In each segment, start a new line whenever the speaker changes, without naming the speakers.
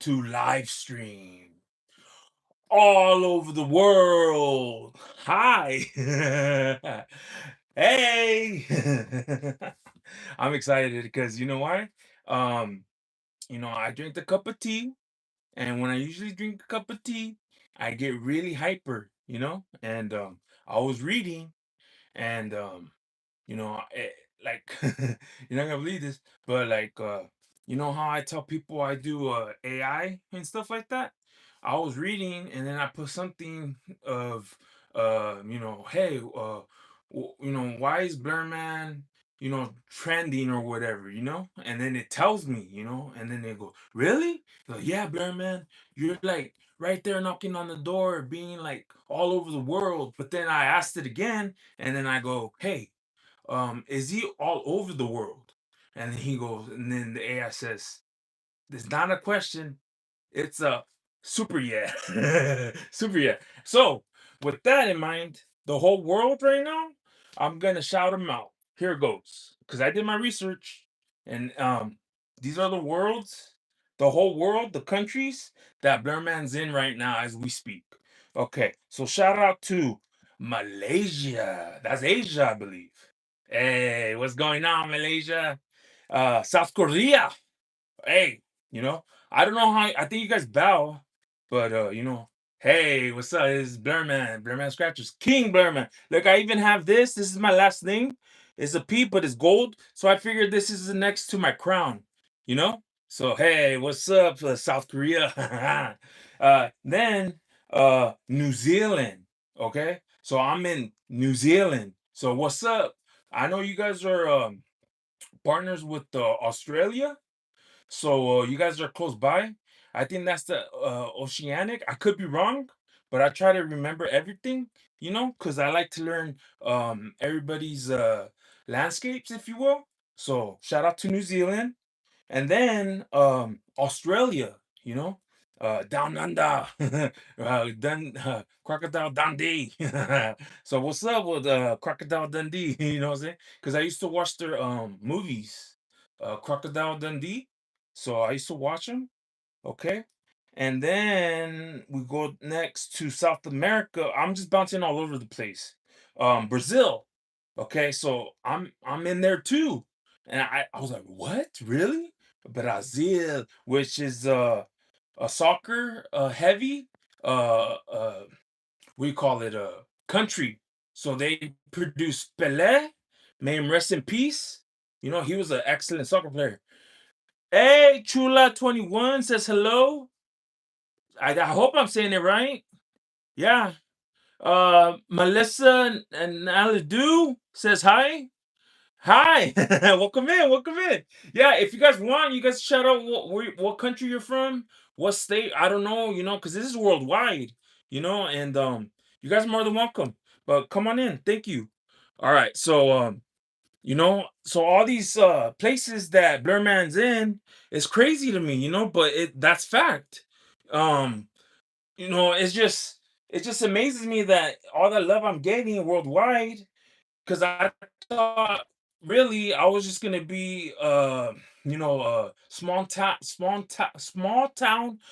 to live stream all over the world. Hi. Hey. I'm excited because you know why? Um, I drink a cup of tea, and when I usually drink a cup of tea, I get really hyper. And I was reading and like you're not gonna believe this, but like you know how I tell people I do AI and stuff like that. I was reading and then I put something of hey, why is Blurman trending or whatever, and then it tells me, and then they go, really? Like, yeah, Blurman, you're like right there knocking on the door, being like all over the world. But then I asked it again, and then I go, hey, is he all over the world? And then he goes, and then the AI says, it's not a question, it's a super yeah. Super yeah. So with that in mind, the whole world right now, I'm gonna shout them out. Here it goes. Because I did my research, and these are the worlds, the whole world, the countries that Blurman's in right now as we speak. Okay, so shout out to Malaysia. That's Asia, I believe. Hey, what's going on, Malaysia? South Korea. Hey, you know, I don't know how I think you guys bow, but hey, what's up? It's Blurman, Blurman Scratchers, King Blurman. Look, I even have this. This is my last name. It's a P, but it's gold. So I figured this is the next to my crown, you know? So hey, what's up, South Korea? Then New Zealand. Okay. So I'm in New Zealand. So what's up? I know you guys are partners with Australia. So you guys are close by. I think that's the Oceanic. I could be wrong, but I try to remember everything, because I like to learn everybody's landscapes, if you will. So shout out to New Zealand. And then Australia, down under, Crocodile Dundee. So what's up with Crocodile Dundee? You know what I'm saying? Because I used to watch their movies, Crocodile Dundee. So I used to watch them. Okay. And then we go next to South America. I'm just bouncing all over the place. Brazil. Okay, so I'm in there too. And I was like, what? Really? Brazil, which is a soccer heavy we call it a country. So they produce Pelé, may him rest in peace. He was an excellent soccer player. Hey, Chula21 says hello. I hope I'm saying it right. Yeah. Melissa and Naladu says hi. Hi. Welcome in. Welcome in. Yeah, if you guys want, you guys shout out what country you're from, what state. I don't know, because this is worldwide, and you guys are more than welcome. But come on in. Thank you. All right. So so all these places that Blurman's in is crazy to me, but that's fact. Um it just amazes me that all the love I'm getting worldwide, because I thought really I was just gonna be a small town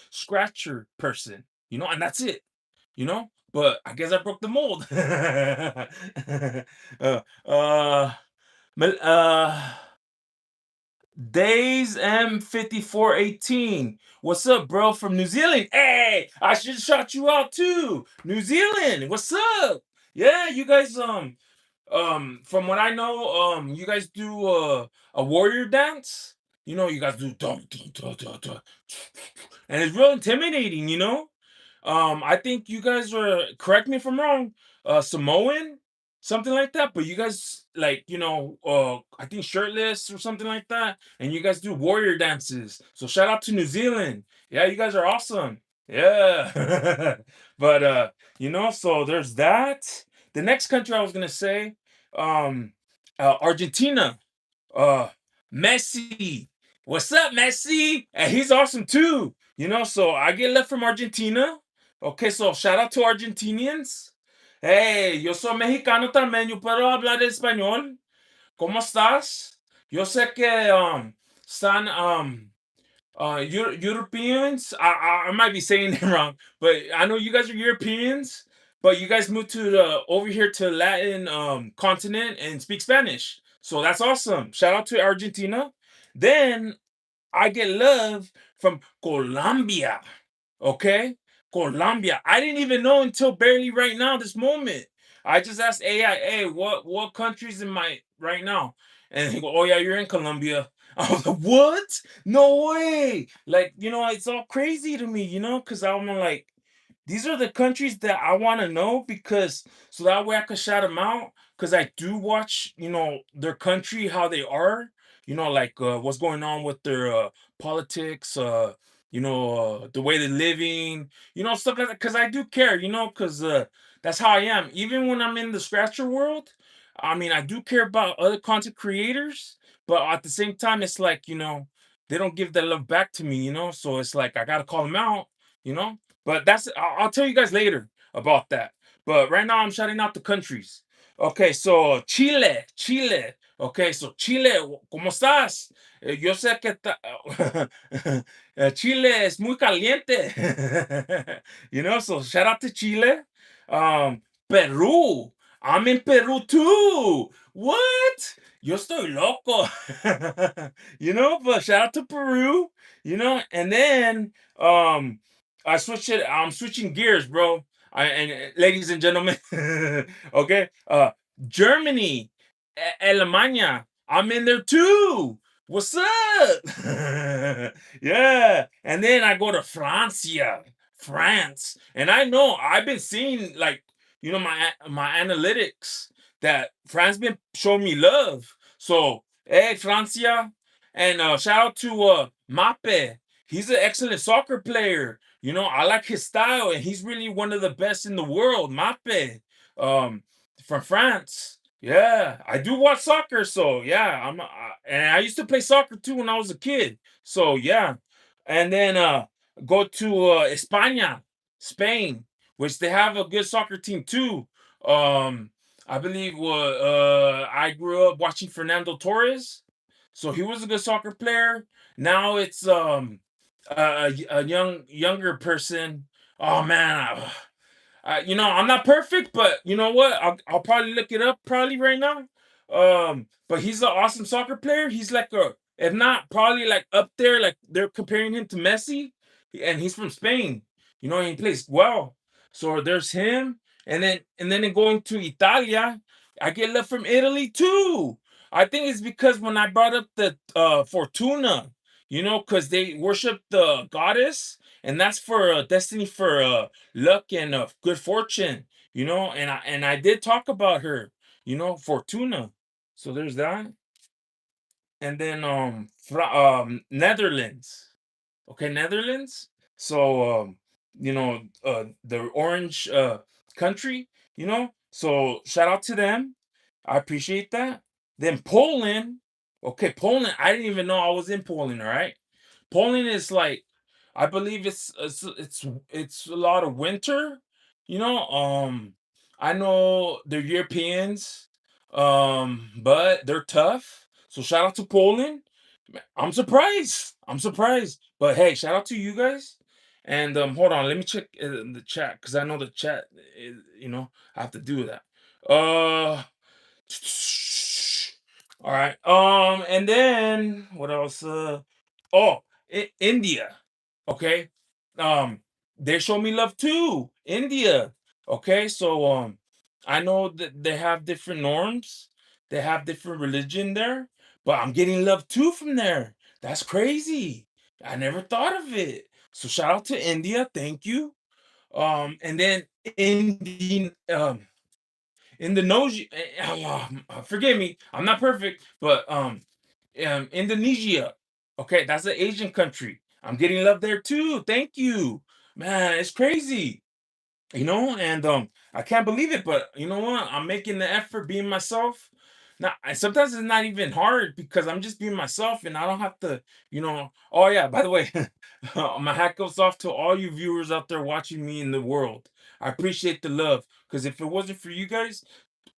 scratcher person, and that's it, but I guess I broke the mold. uh uh Mal- Days M5418. What's up, bro? From New Zealand. Hey, I should shout you out too. New Zealand. What's up? Yeah, you guys from what I know, you guys do a warrior dance. You guys do dun, dun, dun, dun, dun, and it's real intimidating, I think you guys are, correct me if I'm wrong, Samoan, something like that. But you guys like, I think shirtless or something like that, and you guys do warrior dances. So shout out to New Zealand. Yeah, you guys are awesome. Yeah. But so there's that. The next country I was gonna say, um, Argentina. Uh, Messi. What's up, Messi? And he's awesome too. So I get love from Argentina. Okay, so shout out to Argentinians. Hey, yo soy mexicano también, yo puedo hablar español. ¿Cómo estás? Yo sé que están Europeans. I might be saying it wrong, but I know you guys are Europeans, but you guys moved to the over here to Latin continent and speak Spanish. So that's awesome. Shout out to Argentina. Then I get love from Colombia. Okay, Colombia. I didn't even know until barely right now, this moment. I just asked AI, hey, what countries in my right now? And he go, oh yeah, you're in Colombia. I was like, what? No way. Like, it's all crazy to me, because I'm like, these are the countries that I want to know because so that way I can shout them out because I do watch, their country, how they are, like what's going on with their politics, the way they're living, stuff like that. Because I do care, because that's how I am. Even when I'm in the scratcher world, I mean, I do care about other content creators, but at the same time, it's like, they don't give that love back to me, so it's like I got to call them out, you know but I'll tell you guys later about that. But right now I'm shouting out the countries. Okay, so Chile, Chile. Okay, so Chile, ¿cómo estás? Yo sé que Chile es muy caliente. So shout out to Chile. Peru. I'm in Peru too. What? Yo estoy loco. But shout out to Peru, and then I'm switching gears, bro. Ladies and gentlemen, okay. Germany, Alemania. I'm in there too. What's up? Yeah. And then I go to Francia, France, and I know I've been seeing like my analytics that France been showing me love. So hey, Francia, and shout out to Mape. He's an excellent soccer player. I like his style, and he's really one of the best in the world. Mape, um, from France. Yeah, I do watch soccer, so yeah, and I used to play soccer too when I was a kid. So yeah, and then go to España, Spain, which they have a good soccer team too. Um, I believe I grew up watching Fernando Torres, so he was a good soccer player. Now it's a younger person. Oh man, I'm not perfect, but you know what? I'll probably look it up probably right now. But he's an awesome soccer player. He's like if not probably like up there, like they're comparing him to Messi, and he's from Spain. And he plays well. So there's him, and then going to Italia, I get love from Italy too. I think it's because when I brought up the Fortuna, because they worship the goddess, and that's for destiny for luck and good fortune, and I did talk about her, Fortuna. So there's that, and then Netherlands. Okay, Netherlands. So the orange country, So shout out to them. I appreciate that. Then Poland. Okay, Poland. I didn't even know I was in Poland. All right. Poland is like, I believe it's a lot of winter. I know they're Europeans, but they're tough. So shout out to Poland. I'm surprised. I'm surprised. But hey, shout out to you guys. And hold on, let me check the chat because I know the chat. I have to do that. Uh, all right. And then what else? Oh, India. Okay. Um, they show me love too. India. Okay, so I know that they have different norms. They have different religion there, but I'm getting love too from there. That's crazy. I never thought of it. So shout out to India. Thank you. And then Indian Indonesia. Forgive me, I'm not perfect, but Indonesia. Okay, that's an Asian country. I'm getting love there too. Thank you, man. It's crazy, and I can't believe it, but you know what? I'm making the effort, being myself. Now, sometimes it's not even hard because I'm just being myself, and I don't have to, Oh yeah, by the way, my hat goes off to all you viewers out there watching me in the world. I appreciate the love because if it wasn't for you guys,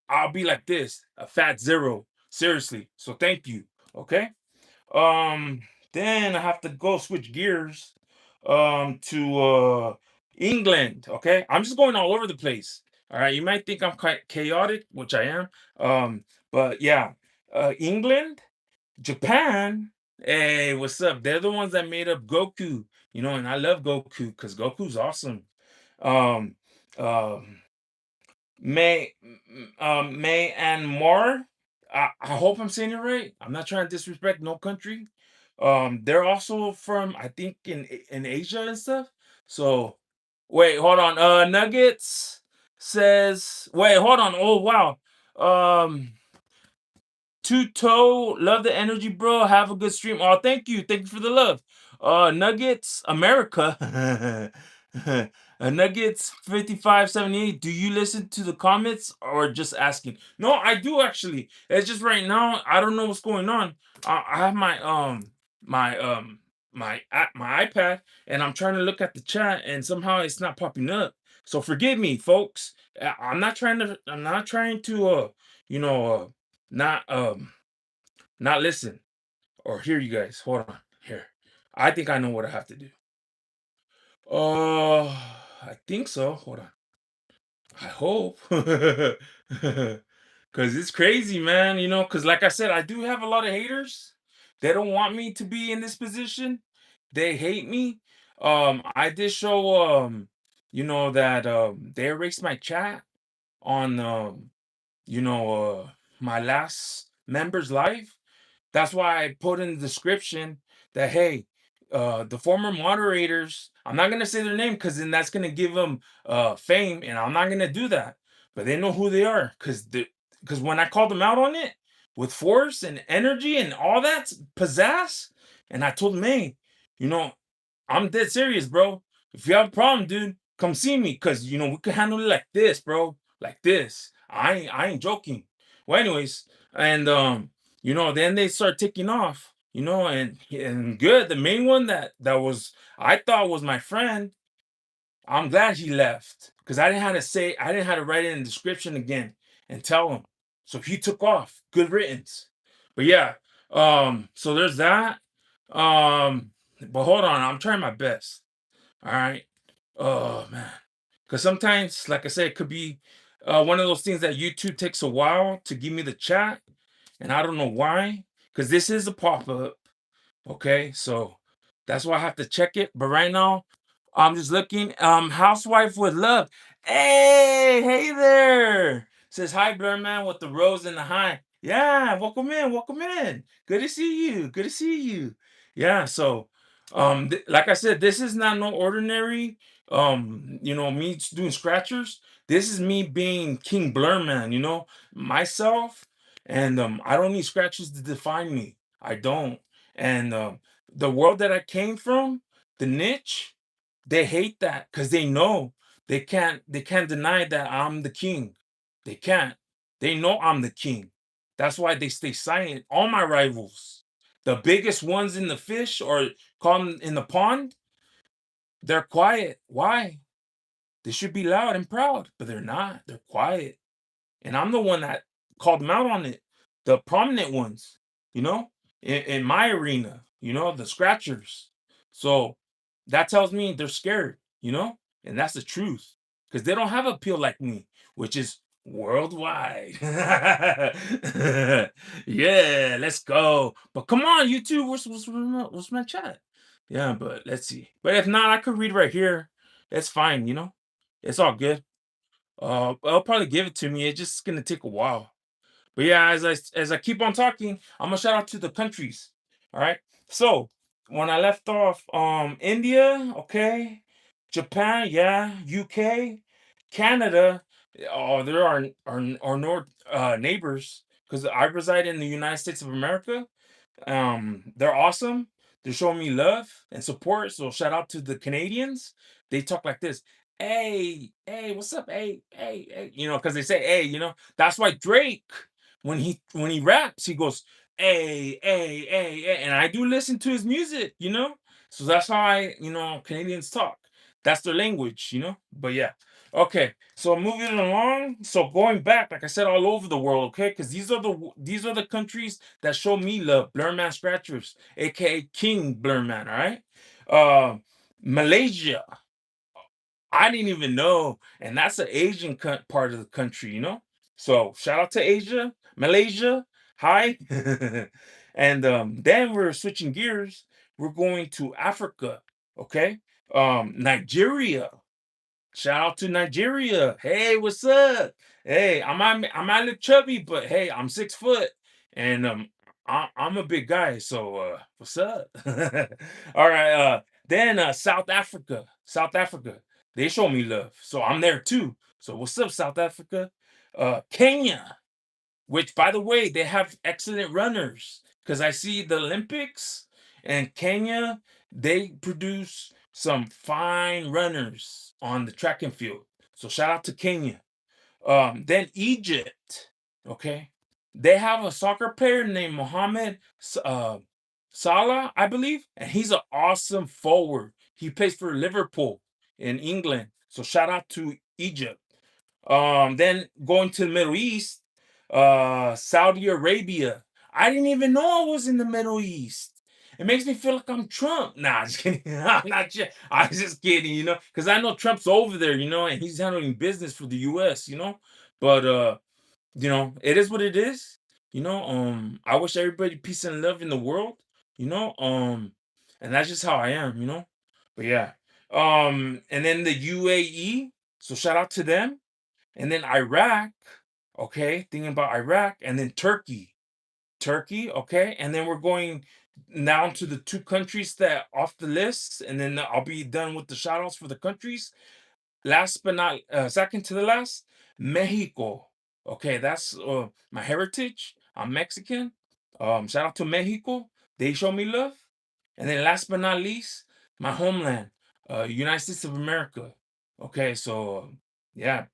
I'll be like this, a fat zero. Seriously. So thank you. Okay. Um Then I have to go switch gears to England. Okay, I'm just going all over the place. All right, you might think I'm quite chaotic, which I am. But yeah, England, Japan. Hey, what's up? They're the ones that made up Goku. And I love Goku because Goku's awesome. Um, um, May and Mar. I hope I'm saying it right. I'm not trying to disrespect no country. They're also from, I think, in Asia and stuff. So wait, hold on. Nuggets says wait, hold on. Oh wow. Um Two Toe, love the energy, bro. Have a good stream. Oh, thank you. Thank you for the love. Nuggets, America. Nuggets 5578. Do you listen to the comments or just asking? No, I do actually. It's just right now, I don't know what's going on. I have my my iPad and I'm trying to look at the chat and somehow it's not popping up. So forgive me, folks. I'm not trying to you know uh not not listen or hear you guys. Hold on. Here. I think I know what I have to do. I think so. Hold on. I hope. Cause it's crazy, man. Cause like I said, I do have a lot of haters. They don't want me to be in this position. They hate me. I did show that they erased my chat on my last member's life. That's why I put in the description that hey, the former moderators. I'm not gonna say their name because then that's gonna give them fame, and I'm not gonna do that. But they know who they are because when I called them out on it with force and energy and all that pizzazz, and I told them, hey, you know, I'm dead serious, bro. If you have a problem, dude, come see me because we can handle it like this, bro. Like this. I ain't joking. Well, anyways, and then they start ticking off, and good. The main one that was I thought was my friend. I'm glad he left because I didn't have to write it in the description again and tell him. So he took off. Good riddance. But yeah, so there's that. But hold on, I'm trying my best. All right. Oh man. Because sometimes, like I said, it could be one of those things that YouTube takes a while to give me the chat, and I don't know why. Because this is a pop-up. Okay, so that's why I have to check it. But right now, I'm just looking. Housewife with love. Hey there. Says hi, Blurman with the rose and the high. Yeah, welcome in, welcome in. Good to see you. Good to see you. Yeah, so like I said, this is not no ordinary me doing scratchers. This is me being King Blurman, myself, and I don't need scratchers to define me. I don't. And the world that I came from, the niche, they hate that because they know they can't deny that I'm the king. They can't. They know I'm the king. That's why they stay silent. All my rivals, the biggest ones in the fish or call them in the pond, they're quiet. Why? They should be loud and proud, but they're not. They're quiet. And I'm the one that called them out on it. The prominent ones, in my arena, the scratchers. So that tells me they're scared, and that's the truth because they don't have appeal like me, which is worldwide. Yeah, let's go. But come on, YouTube, what's my chat? Yeah, but let's see. But if not, I could read right here. It's fine, it's all good. I'll probably give it to me. It's just gonna take a while. But yeah, as I keep on talking, I'm gonna shout out to the countries. All right. So when I left off, India, okay, Japan, yeah, UK, Canada. Oh, there are our north neighbors because I reside in the United States of America. They're awesome. They're showing me love and support. So shout out to the Canadians. They talk like this. Hey, what's up? Hey, because they say hey, that's why Drake, when he raps, he goes, hey, and I do listen to his music. So that's how Canadians talk. That's their language, you know. But yeah, okay. So moving along. So going back, like I said, all over the world, okay, because these are the countries that show me love. Blurman Scratchers, aka King Blurman. All right. Malaysia. I didn't even know, and that's an Asian part of the country, you know. So shout out to Asia, Malaysia. Hi. And then we're switching gears. We're going to Africa. Okay. Nigeria. Shout out to Nigeria. Hey, what's up? Hey, I might look chubby, but hey, I'm 6 foot, and I'm a big guy. So what's up? All right. Then South Africa. South Africa. They show me love, so I'm there too. So what's up, South Africa? Kenya, which by the way, they have excellent runners because I see the Olympics and Kenya, they produce some fine runners on the track and field. So shout out to Kenya. Then Egypt, okay, they have a soccer player named Mohamed Salah, I believe, and he's an awesome forward. He plays for Liverpool in England. So shout out to Egypt. Then going to the Middle East, Saudi Arabia. I didn't even know I was in the Middle East. It makes me feel like I'm Trump. Nah, just kidding. I'm not. I was just kidding, you know, because I know Trump's over there, you know, and he's handling business for the U.S., you know. But you know, it is what it is. You know, I wish everybody peace and love in the world. You know, and that's just how I am. You know, but yeah. And then the UAE. So shout out to them, and then Iraq, okay, thinking about Iraq, and then Turkey, okay, and then we're going down to the two countries that off the list, and then I'll be done with the shout outs for the countries. Last but not second to the last, Mexico. Okay, that's my heritage. I'm Mexican. Shout out to Mexico. They show me love. And then last but not least, my homeland, United States of America. Okay, so yeah,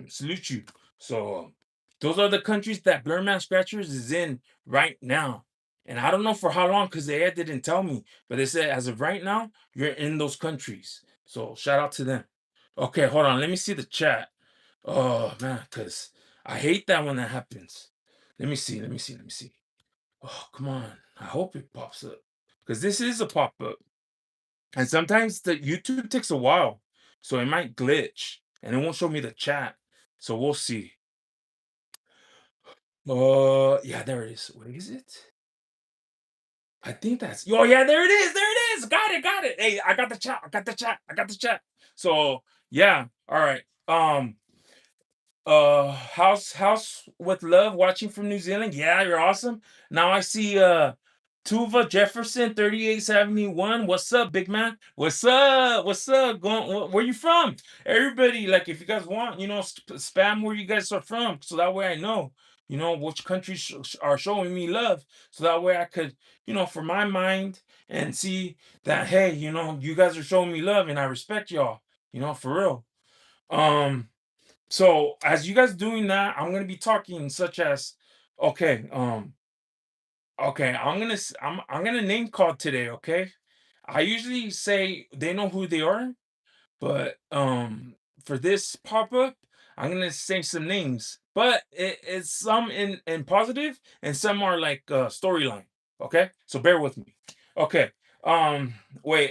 salute you. So those are the countries that Blurman Scratchers is in right now. And I don't know for how long because the ad didn't tell me, but they said as of right now, you're in those countries. So shout out to them. Okay, hold on. Let me see the chat. Oh man, because I hate that when that happens. Let me see. Let me see. Let me see. Oh, come on. I hope it pops up. Because this is a pop-up. And sometimes the YouTube takes a while. So it might glitch and it won't show me the chat. So we'll see. Yeah, there it is. What is it? I think that's oh yeah, there it is. There it is. Got it, got it. Hey, I got the chat. I got the chat. I got the chat. So yeah, all right. House with love watching from New Zealand. Yeah, you're awesome. Now I see Tuva Jefferson 3871. What's up, big man? What's up? What's up? Where you from? Everybody, like if you guys want, you know, spam where you guys are from so that way I know, you know, which countries are showing me love so that way I could, you know, for my mind and see that hey, you know, you guys are showing me love and I respect y'all, you know, for real. Um so as you guys doing that, I'm gonna be talking such as, okay, okay, I'm gonna name call today, okay? I usually say they know who they are, but for this pop-up, I'm gonna say some names, but it's some in positive and some are like storyline. Okay, so bear with me. Okay, um, wait,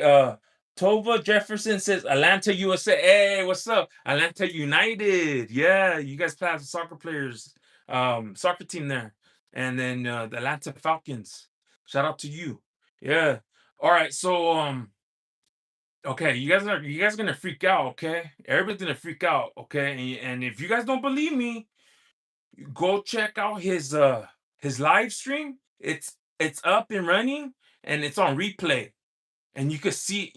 Tova Jefferson says Atlanta, USA. Hey, what's up? Atlanta United. Yeah, you guys play as soccer players, soccer team there, and then the Atlanta Falcons. Shout out to you. Yeah. All right, so okay, you guys gonna freak out, okay? Everybody's gonna freak out, okay? And if you guys don't believe me, go check out his live stream. It's up and running and it's on replay. And you could see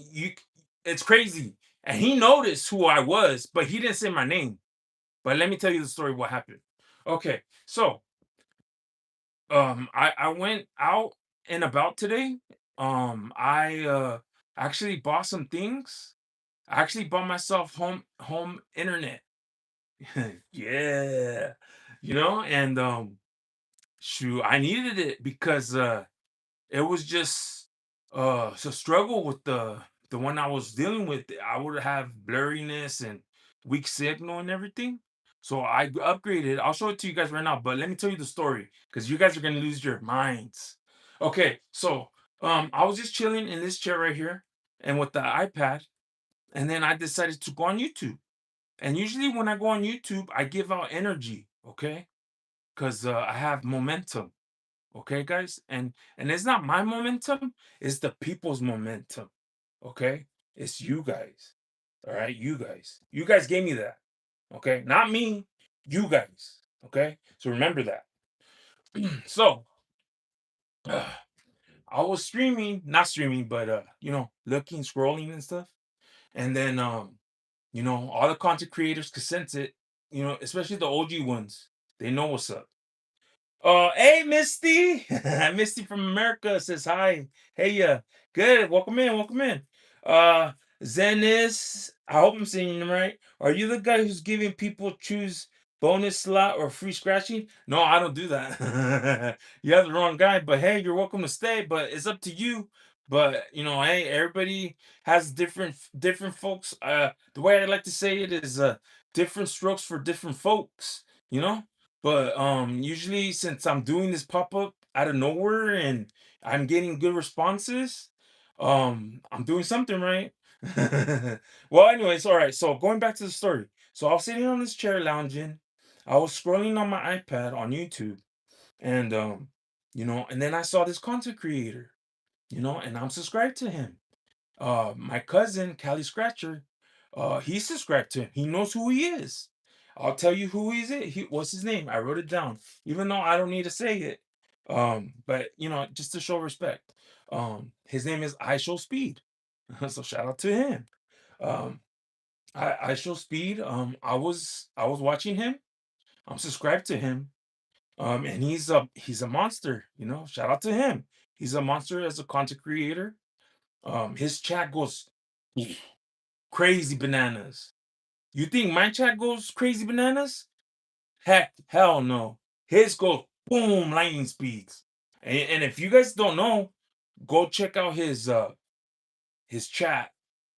it's crazy. And he noticed who I was, but he didn't say my name. But let me tell you the story what happened. Okay, so I went out and about today. I actually bought some things. I actually bought myself home internet. Yeah. You know, and shoot, I needed it because it was just it's a struggle with the one I was dealing with, I would have blurriness and weak signal and everything. So I upgraded. I'll show it to you guys right now, but let me tell you the story because you guys are gonna lose your minds. Okay, so I was just chilling in this chair right here and with the iPad, and then I decided to go on YouTube. And usually when I go on YouTube, I give out energy, okay? Because I have momentum. Okay, guys, and it's not my momentum, it's the people's momentum. Okay, it's you guys. All right, you guys gave me that. Okay, not me, you guys. Okay, so remember that. So I was streaming, not streaming, but looking, scrolling and stuff, and then all the content creators could sense it. Especially the OG ones, they know what's up. Hey, Misty. Misty from America says hi. Hey, good. Welcome in. Welcome in. Uh, Zenis. I hope I'm saying them right. Are you the guy who's giving people choose bonus slot or free scratching? No, I don't do that. You have the wrong guy. But hey, you're welcome to stay. But it's up to you. But hey, everybody has different folks. The way I like to say it is different strokes for different folks. You know. But usually since I'm doing this pop-up out of nowhere and I'm getting good responses, I'm doing something right. Well, anyways, all right. So going back to the story. So I was sitting on this chair lounging. I was scrolling on my iPad on YouTube and and then I saw this content creator, and I'm subscribed to him. My cousin, Cali Scratcher, he's subscribed to him. He knows who he is. I'll tell you who he is. What's his name? I wrote it down, even though I don't need to say it. But just to show respect. His name is I Show Speed. So shout out to him. Um, I Show Speed. I was watching him. I'm subscribed to him. And he's a monster. Shout out to him. He's a monster as a content creator. His chat goes crazy bananas. You think my chat goes crazy bananas? Heck, hell no. His goes boom lightning speeds. And if you guys don't know, go check out his chat.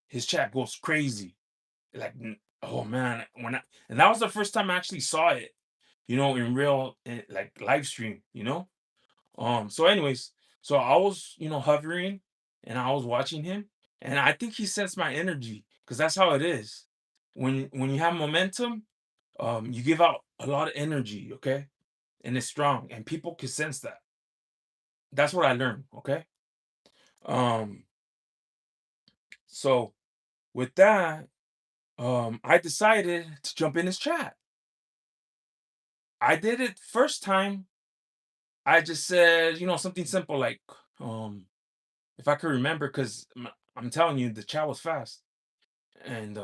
His chat goes crazy. Like oh man, and that was the first time I actually saw it, in real like live stream, So anyways, so I was, hovering and I was watching him and I think he sensed my energy because that's how it is. When you have momentum, you give out a lot of energy, okay? And it's strong and people can sense that. That's what I learned, okay? Um so with that, I decided to jump in his chat. I did it first time. I just said, something simple like if I could remember cuz I'm telling you the chat was fast. And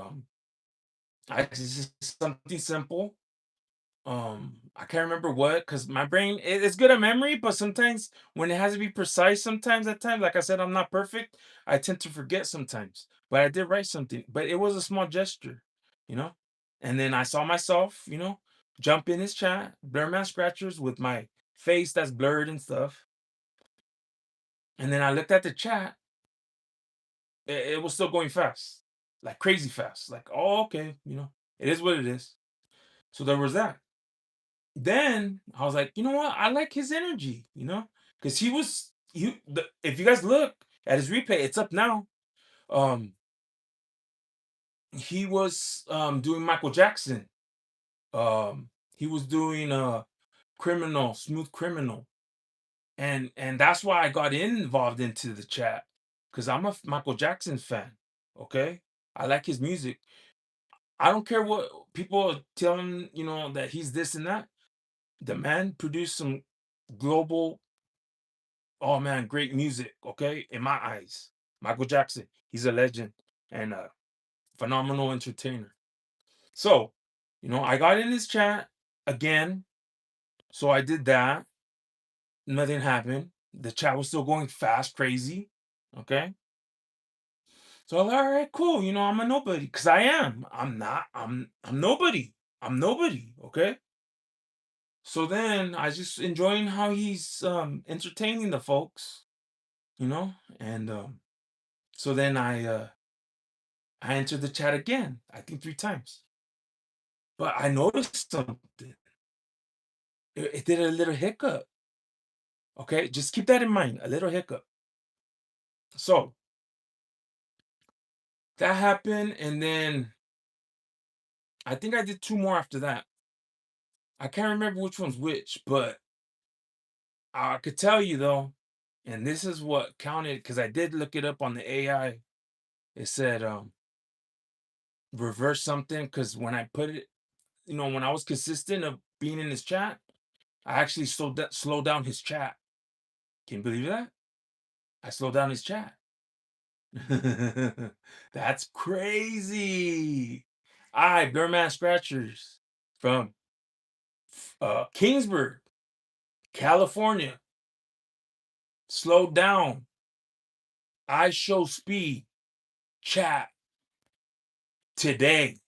I just something simple. I can't remember what because my brain it's good at memory, but sometimes when it has to be precise, sometimes at times, like I said, I'm not perfect. I tend to forget sometimes. But I did write something, but it was a small gesture, you know. And then I saw myself, jump in his chat, Blurman scratchers with my face that's blurred and stuff. And then I looked at the chat, it was still going fast, like crazy fast. Like, oh, okay, it is what it is. So there was that. Then I was like, you know what? I like his energy, because if you guys look at his replay, it's up now. Um, he was doing Michael Jackson. He was doing criminal, smooth criminal. And that's why I got involved into the chat. Because I'm a Michael Jackson fan. Okay. I like his music. I don't care what people are telling, that he's this and that. The man produced some global, oh man, great music, okay? In my eyes. Michael Jackson, he's a legend and a phenomenal entertainer. So, I got in his chat again. So I did that. Nothing happened. The chat was still going fast, crazy. Okay. So I'm like, all right, cool. I'm a nobody. Cause I am. I'm not, I'm nobody. I'm nobody. Okay. So then I just enjoying how he's entertaining the folks, and so then I I entered the chat again, I think 3 times. But I noticed something. It did a little hiccup. Okay, just keep that in mind, a little hiccup. So that happened, and then I think I did 2 more after that. I can't remember which one's which, but I could tell you though, and this is what counted because I did look it up on the AI. It said reverse something because when I put it, when I was consistent of being in his chat, I actually slowed down his chat. Can you believe that? I slowed down his chat. That's crazy. I, Blurman Scratchers from Kingsburg, California, slowed down. I show speed chat today.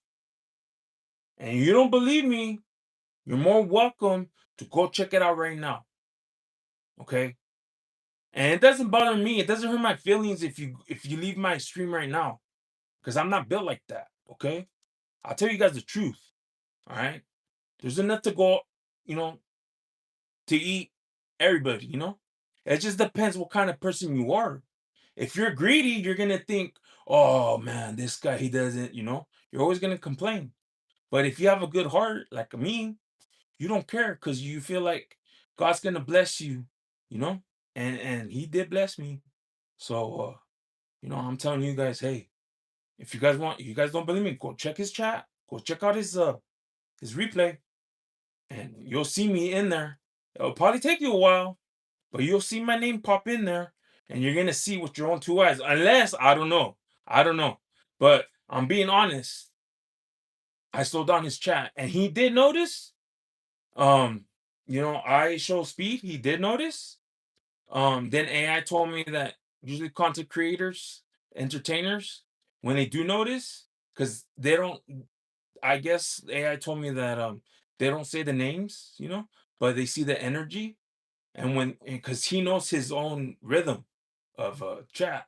And you don't believe me, you're more welcome to go check it out right now. Okay? And it doesn't bother me. It doesn't hurt my feelings if you leave my stream right now. Because I'm not built like that. Okay? I'll tell you guys the truth. All right. There's enough to go, you know, to eat everybody. It just depends what kind of person you are. If you're greedy, you're gonna think, oh man, this guy, he doesn't. You're always gonna complain. But if you have a good heart, like me, you don't care because you feel like God's gonna bless you know, and He did bless me. So I'm telling you guys, hey, if you guys don't believe me, go check his chat, go check out his replay, and you'll see me in there. It'll probably take you a while, but you'll see my name pop in there, and you're gonna see with your own 2 eyes. Unless I don't know, but I'm being honest. I slowed down his chat, and he did notice. Um, I show speed. He did notice. Then AI told me that usually content creators, entertainers, when they do notice, because they don't. I guess AI told me that they don't say the names, but they see the energy, and because he knows his own rhythm of chat,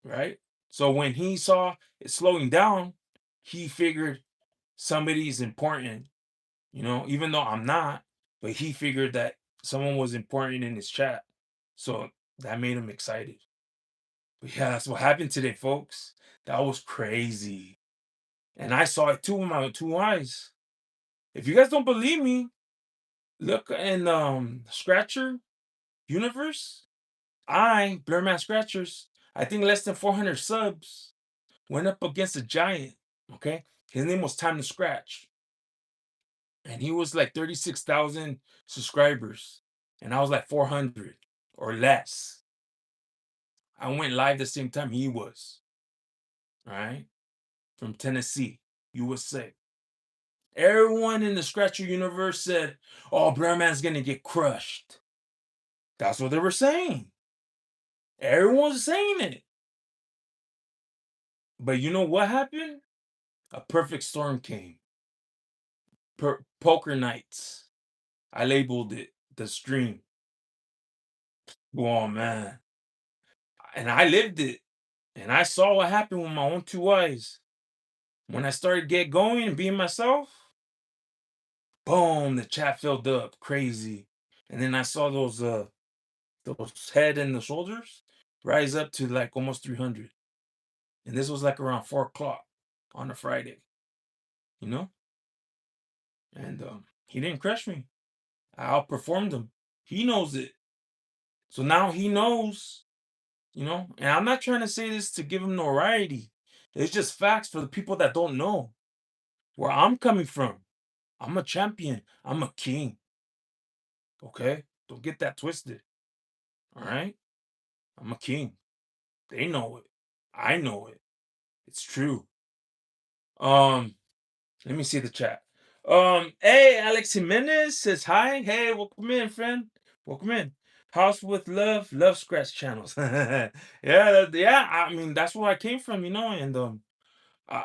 right? So when he saw it slowing down, he figured somebody's important, even though I'm not, but he figured that someone was important in his chat. So that made him excited. But yeah, that's what happened today, folks. That was crazy. And I saw it too with my 2 eyes. If you guys don't believe me, look in Scratcher universe. Blurman Scratchers, I think less than 400 subs, went up against a giant. Okay. His name was Time to Scratch. And he was like 36,000 subscribers, and I was like 400 or less. I went live the same time he was. All right, from Tennessee, USA. Everyone in the Scratcher universe said, "Oh, Man's gonna get crushed." That's what they were saying. Everyone was saying it. But you know what happened? A perfect storm came. Poker nights. I labeled it the stream. Oh man, and I lived it. And I saw what happened with my own 2 eyes. When I started get going and being myself, boom, the chat filled up crazy. And then I saw those head and the shoulders rise up to like almost 300. And this was like around 4 o'clock on a Friday, you know? And he didn't crush me. I outperformed him. He knows it. So now he knows. And I'm not trying to say this to give him notoriety. It's just facts for the people that don't know where I'm coming from. I'm a champion. I'm a king. Okay? Don't get that twisted. All right? I'm a king. They know it. I know it. It's true. Um, Let me see the chat. Hey, Alex Jimenez says hi. Hey, welcome in, friend. Welcome in. House with love scratch channels. Yeah, yeah. I mean, that's where I came from, and I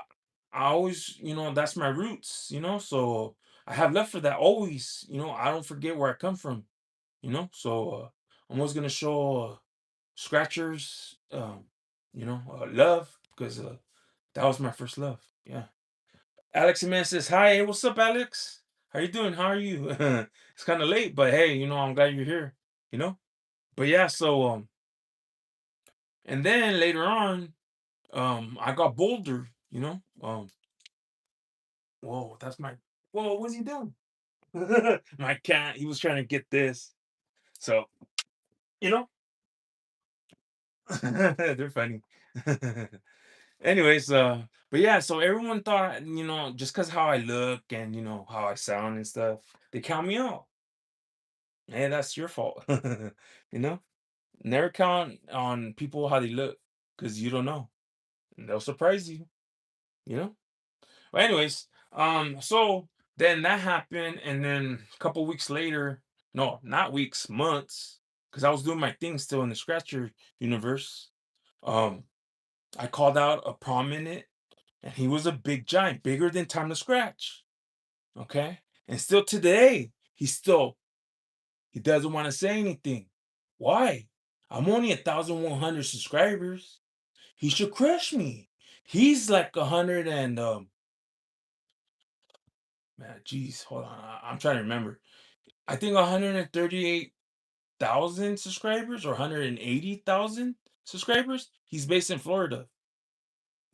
I always, that's my roots. So I have love for that always. I don't forget where I come from. So I'm always gonna show scratchers love because That was my first love. Yeah. Alex Jimenez says, "Hi, hey, what's up, Alex? How you doing? How are you?" It's kind of late, but hey, I'm glad you're here. You know. But yeah, so and then later on, I got bolder. Whoa, that's my. Whoa, what's he doing? My cat. He was trying to get this. So you know, they're funny. Anyways, but yeah, so everyone thought, just because how I look and how I sound and stuff, they count me out. Hey, that's your fault. you know, Never count on people how they look because you don't know. And they'll surprise you. You know. But anyways, so then that happened, and then a couple weeks later, no, not weeks, months, because I was doing my thing still in the Scratcher universe. Um, I called out a prominent, and he was a big giant, bigger than Time to Scratch. Okay, and still today, he doesn't want to say anything. Why? I'm only 1,100 subscribers. He should crush me. He's like 100 and man, geez, hold on. I'm trying to remember. I think 138,000 subscribers or 180,000 subscribers. He's based in Florida.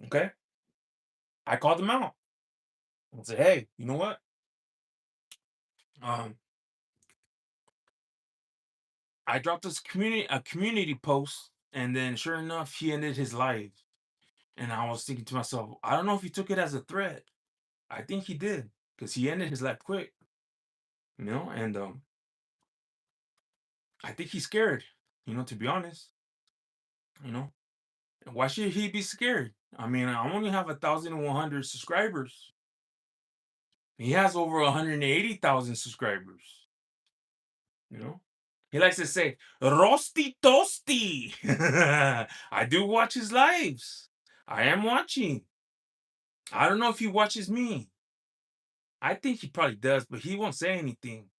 Okay. I called him out and said, "Hey, you know what? Um, I dropped this community post, and then sure enough, he ended his live. And I was thinking to myself, I don't know if he took it as a threat. I think he did because he ended his life quick, and I think he's scared. To be honest, you know, why should he be scared? I mean, I only have 1,100 subscribers. He has over 180,000 subscribers. You know, he likes to say "roasty toasty." I do watch his lives. I am watching. I don't know if he watches me. I think he probably does, but he won't say anything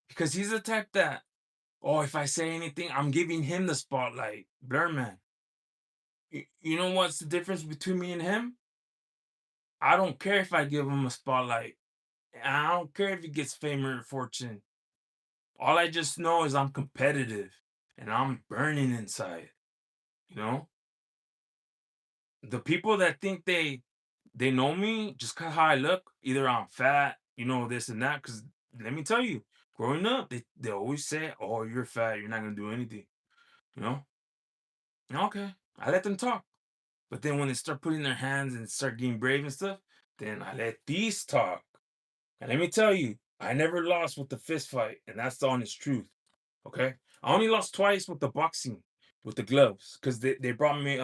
because he's the type that, oh, if I say anything, I'm giving him the spotlight. Blurman. You know what's the difference between me and him? I don't care if I give him a spotlight. I don't care if he gets fame or fortune. All I just know is I'm competitive and I'm burning inside. You know, the people that think they know me just cause how I look, either I'm fat, this and that. Cause let me tell you, growing up, they always say, "Oh, you're fat. You're not gonna do anything." You know. Okay, I let them talk. But then when they start putting their hands and start getting brave and stuff, then I let these talk. And let me tell you, I never lost with the fist fight, and that's the honest truth. Okay, I only lost twice with the boxing, with the gloves, because they brought me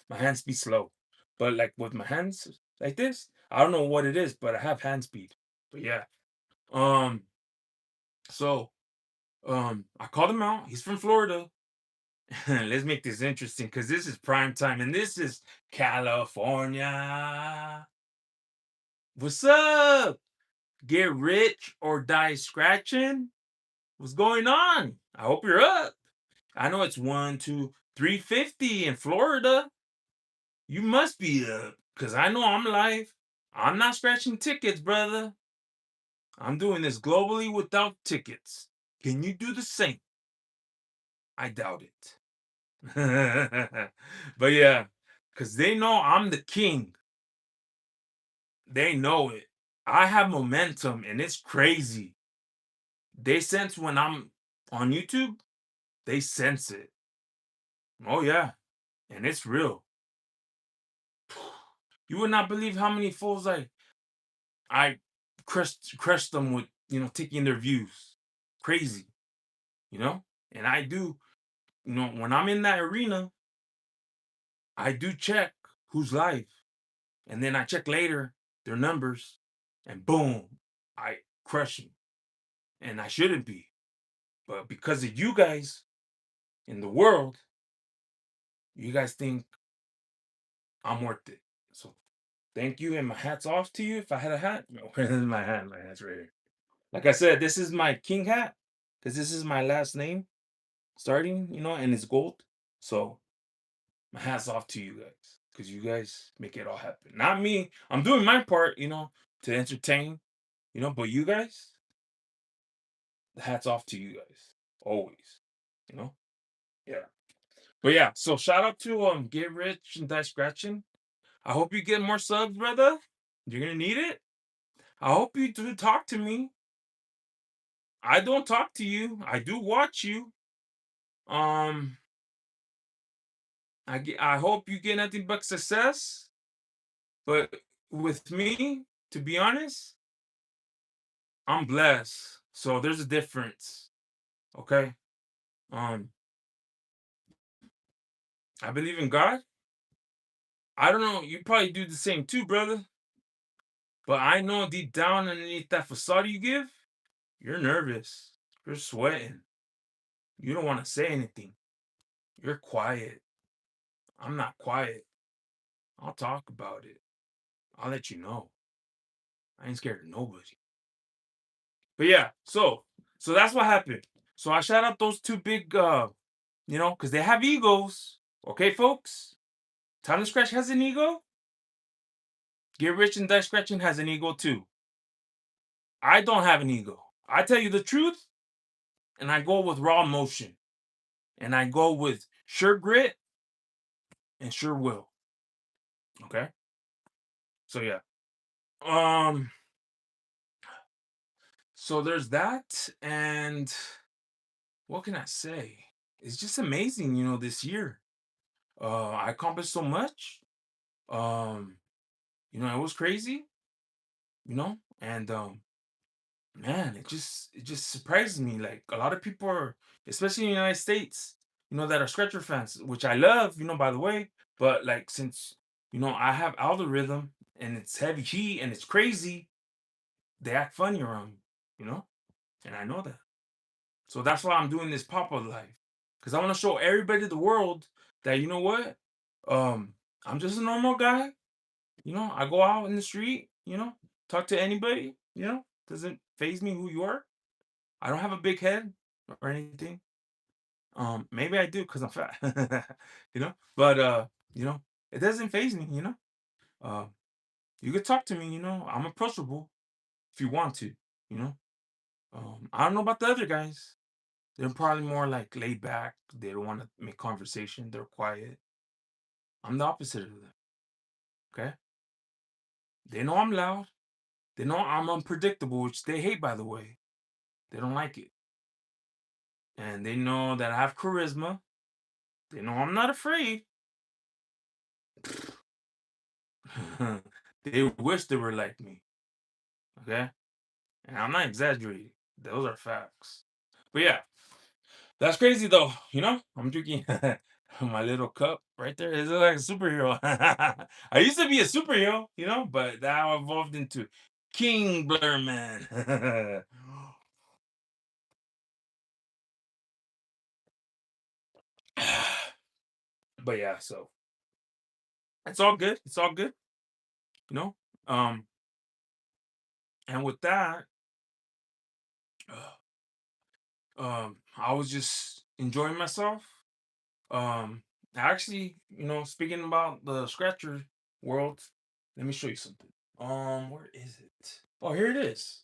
my hand speed slow, but like with my hands like this, I don't know what it is, but I have hand speed. But yeah, um, so I called him out. He's from Florida. Let's make this interesting because this is prime time and this is California. What's up? Get rich or die scratching? What's going on? I hope you're up. I know it's 350 in Florida. You must be up because I know I'm live. I'm not scratching tickets, brother. I'm doing this globally without tickets. Can you do the same? I doubt it. But yeah, because they know I'm the king. They know it. I have momentum and it's crazy. They sense when I'm on YouTube, they sense it. Oh yeah, and it's real. You would not believe how many fools I crushed them with, taking their views. Crazy, you know? And I do, when I'm in that arena, I do check who's live. And then I check later their numbers and boom, I crush them. And I shouldn't be. But because of you guys in the world, you guys think I'm worth it. So thank you. And my hat's off to you. If I had a hat, no, where's my hat? My hat's right here. Like I said, this is my king hat because this is my last name starting, and it's gold. So my hat's off to you guys. because you guys make it all happen. Not me. I'm doing my part, to entertain, but you guys, hats off to you guys. Always. You know? Yeah. But yeah, so shout out to Get Rich and Die Scratching. I hope you get more subs, brother. You're gonna need it. I hope you do talk to me. I don't talk to you. I do watch you. Um, I hope you get nothing but success. But with me, to be honest, I'm blessed. So there's a difference. Okay. Um, I believe in God. I don't know. You probably do the same too, brother. But I know deep down underneath that facade you give, you're nervous. You're sweating. You don't want to say anything. You're quiet. I'm not quiet. I'll talk about it. I'll let you know. I ain't scared of nobody. But yeah, so that's what happened. So I shout out those two big because they have egos. Okay, folks? Time to Scratch has an ego. Get Rich and Die Scratching has an ego too. I don't have an ego. I tell you the truth, and I go with raw emotion. And I go with sure grit and sure will. Okay? So yeah. Um, so there's that, and what can I say? It's just amazing, this year. I accomplished so much. Um, it was crazy, and man, it just surprises me. Like a lot of people are, especially in the United States, that are Scratcher fans, which I love, by the way. But like since I have algorithm and it's heavy heat and it's crazy, they act funny around me, you know, and I know that. So that's why I'm doing this pop-up life. Because I want to show everybody the world that you know what? Um, I'm just a normal guy. I go out in the street, talk to anybody, doesn't phase me who you are. I don't have a big head or anything. Maybe I do because I'm fat, but it doesn't phase me, Uh, you could talk to me, I'm approachable if you want to, you know. I don't know about the other guys. They're probably more like laid back. They don't want to make conversation. They're quiet. I'm the opposite of them. Okay. They know I'm loud. They know I'm unpredictable, which they hate, by the way. They don't like it. And they know that I have charisma. They know I'm not afraid. They wish they were like me. Okay. And I'm not exaggerating. Those are facts. But yeah, that's crazy though. I'm drinking my little cup right there. It's like a superhero. I used to be a superhero, but now I evolved into King Blurman. But yeah, so it's all good. It's all good, you know. Um, and with that, I was just enjoying myself. Actually, speaking about the scratcher world, let me show you something. Where is it? Oh, here it is.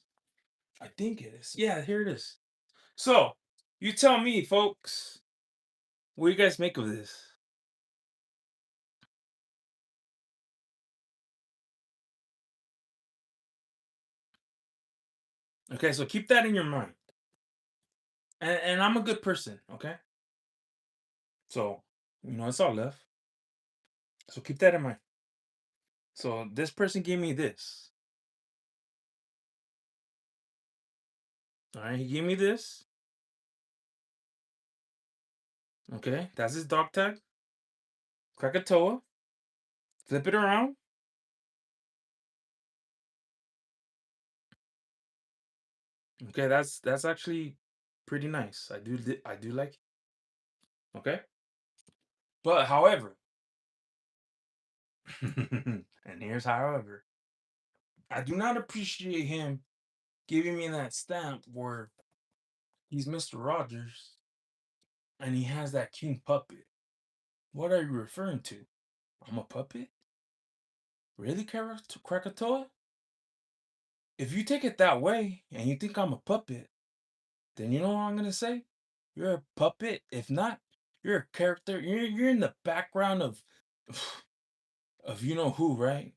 I think it is. Yeah, here it is. So, you tell me, folks, what you guys make of this? Okay, so keep that in your mind. And I'm a good person, okay? So, it's all love. So keep that in mind. So this person gave me this. All right, he gave me this. Okay, that's his dog tag. Krakatoa. Flip it around. Okay, that's actually pretty nice. I do like it. Okay, but however, and here's however, I do not appreciate him giving me that stamp where he's Mr. Rogers and he has that king puppet. What are you referring to? I'm a puppet? Really, Krakatoa? If you take it that way and you think I'm a puppet, then you know what I'm gonna say? You're a puppet. If not, you're a character. You're in the background of you know who, right?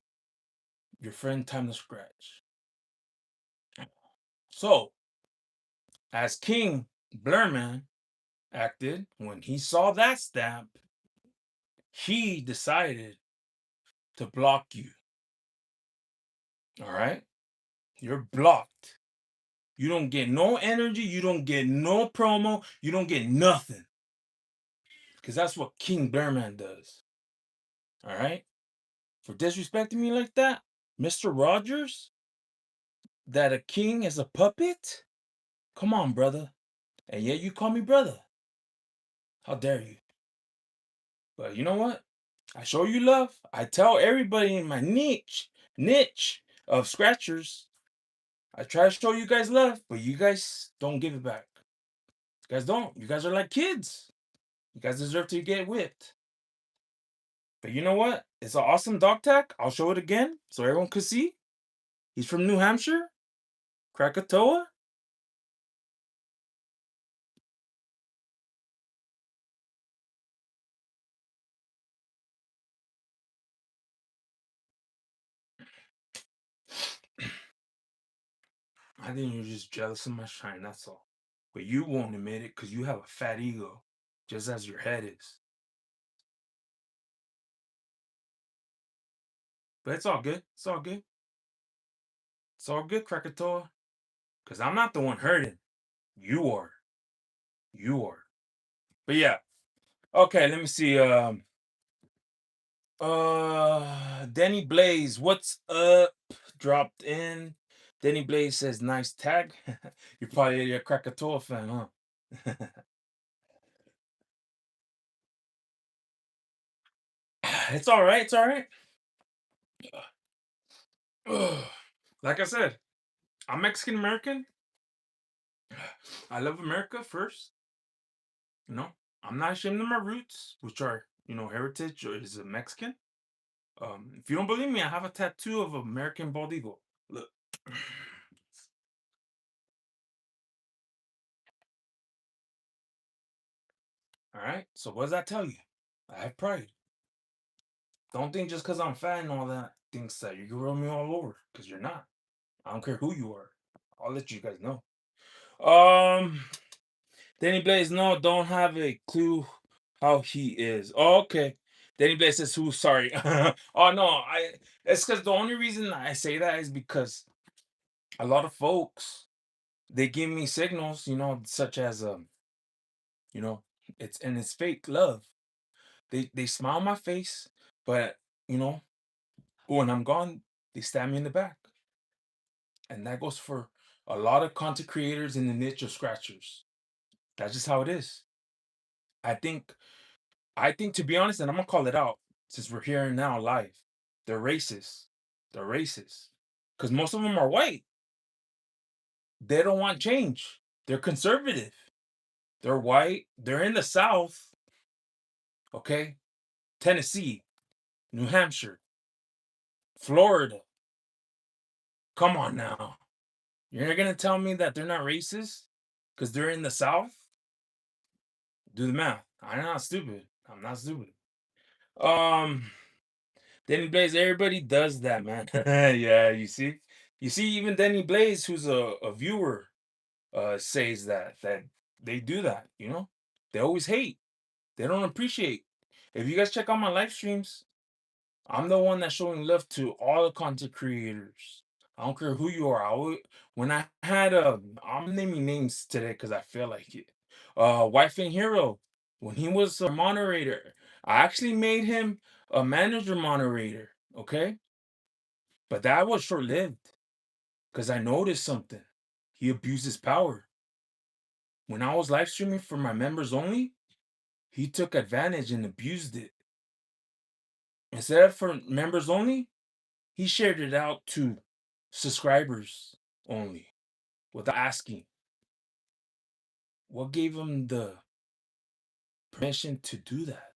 Your friend Time to Scratch. So, as King Blurman acted, when he saw that stamp, he decided to block you. All right? You're blocked. You don't get no energy. You don't get no promo. You don't get nothing. Because that's what King Blurman does. All right? For disrespecting me like that, Mr. Rogers, that a king is a puppet? Come on, brother. And yet you call me brother. How dare you? But you know what? I show you love. I tell everybody in my niche of scratchers. I try to show you guys love, but you guys don't give it back. You guys don't. You guys are like kids. You guys deserve to get whipped. But you know what? It's an awesome dog tag. I'll show it again so everyone could see. He's from New Hampshire, Krakatoa. I think you're just jealous of my shine, that's all. But you won't admit it because you have a fat ego, just as your head is. But it's all good. It's all good. It's all good, Krakatoa. Because I'm not the one hurting. You are. You are. But yeah. Okay, let me see. Denny Blaze, what's up? Dropped in. Denny Blaze says, nice tag. You're probably a Krakatoa fan, huh? It's all right. It's all right. Like I said, I'm Mexican American. I love America first. You know, I'm not ashamed of my roots, which are, heritage or is a Mexican. If you don't believe me, I have a tattoo of American bald eagle. Look. All right. So what does that tell you? I have pride. Don't think just because I'm fat and all that thinks that you can roll me all over because you're not. I don't care who you are. I'll let you guys know. Um, Danny Blaze, no, don't have a clue how he is. Oh, okay. Danny Blaze says who? Sorry. Oh no, it's because the only reason I say that is because a lot of folks they give me signals, such as you know, it's fake love. They smile on my face, but you know, when I'm gone, they stab me in the back. And that goes for a lot of content creators in the niche of scratchers. That's just how it is. I think I think to be honest, and I'm gonna call it out since we're here now live. They're racist. They're racist. Because most of them are white. They don't want change. They're conservative. They're white. They're in the South. Okay. Tennessee, New Hampshire, Florida. Come on now. You're gonna tell me that they're not racist? Because they're in the South? Do the math. I'm not stupid. I'm not stupid. Um, Danny Blaze, everybody does that, man. Yeah, you see? You see, even Danny Blaze, who's a viewer, says that they do that. They always hate. They don't appreciate. If you guys check out my live streams, I'm the one that's showing love to all the content creators. I don't care who you are. When I had I'm naming names today because I feel like it. Wife and Hero, when he was a moderator, I actually made him a manager moderator. Okay, but that was short lived because I noticed something. He abused his power. When I was live streaming for my members only, he took advantage and abused it. Instead of for members only, he shared it out to subscribers only without asking. What gave him the permission to do that?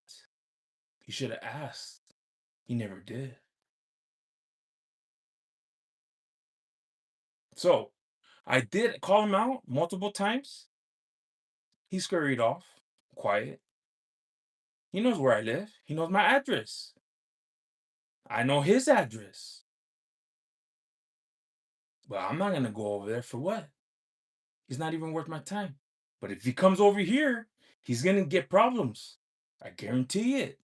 He should have asked. He never did. So I did call him out multiple times. He scurried off, quiet. He knows where I live. He knows my address. I know his address. But I'm not gonna go over there for what? He's not even worth my time. But if he comes over here, he's gonna get problems. I guarantee it.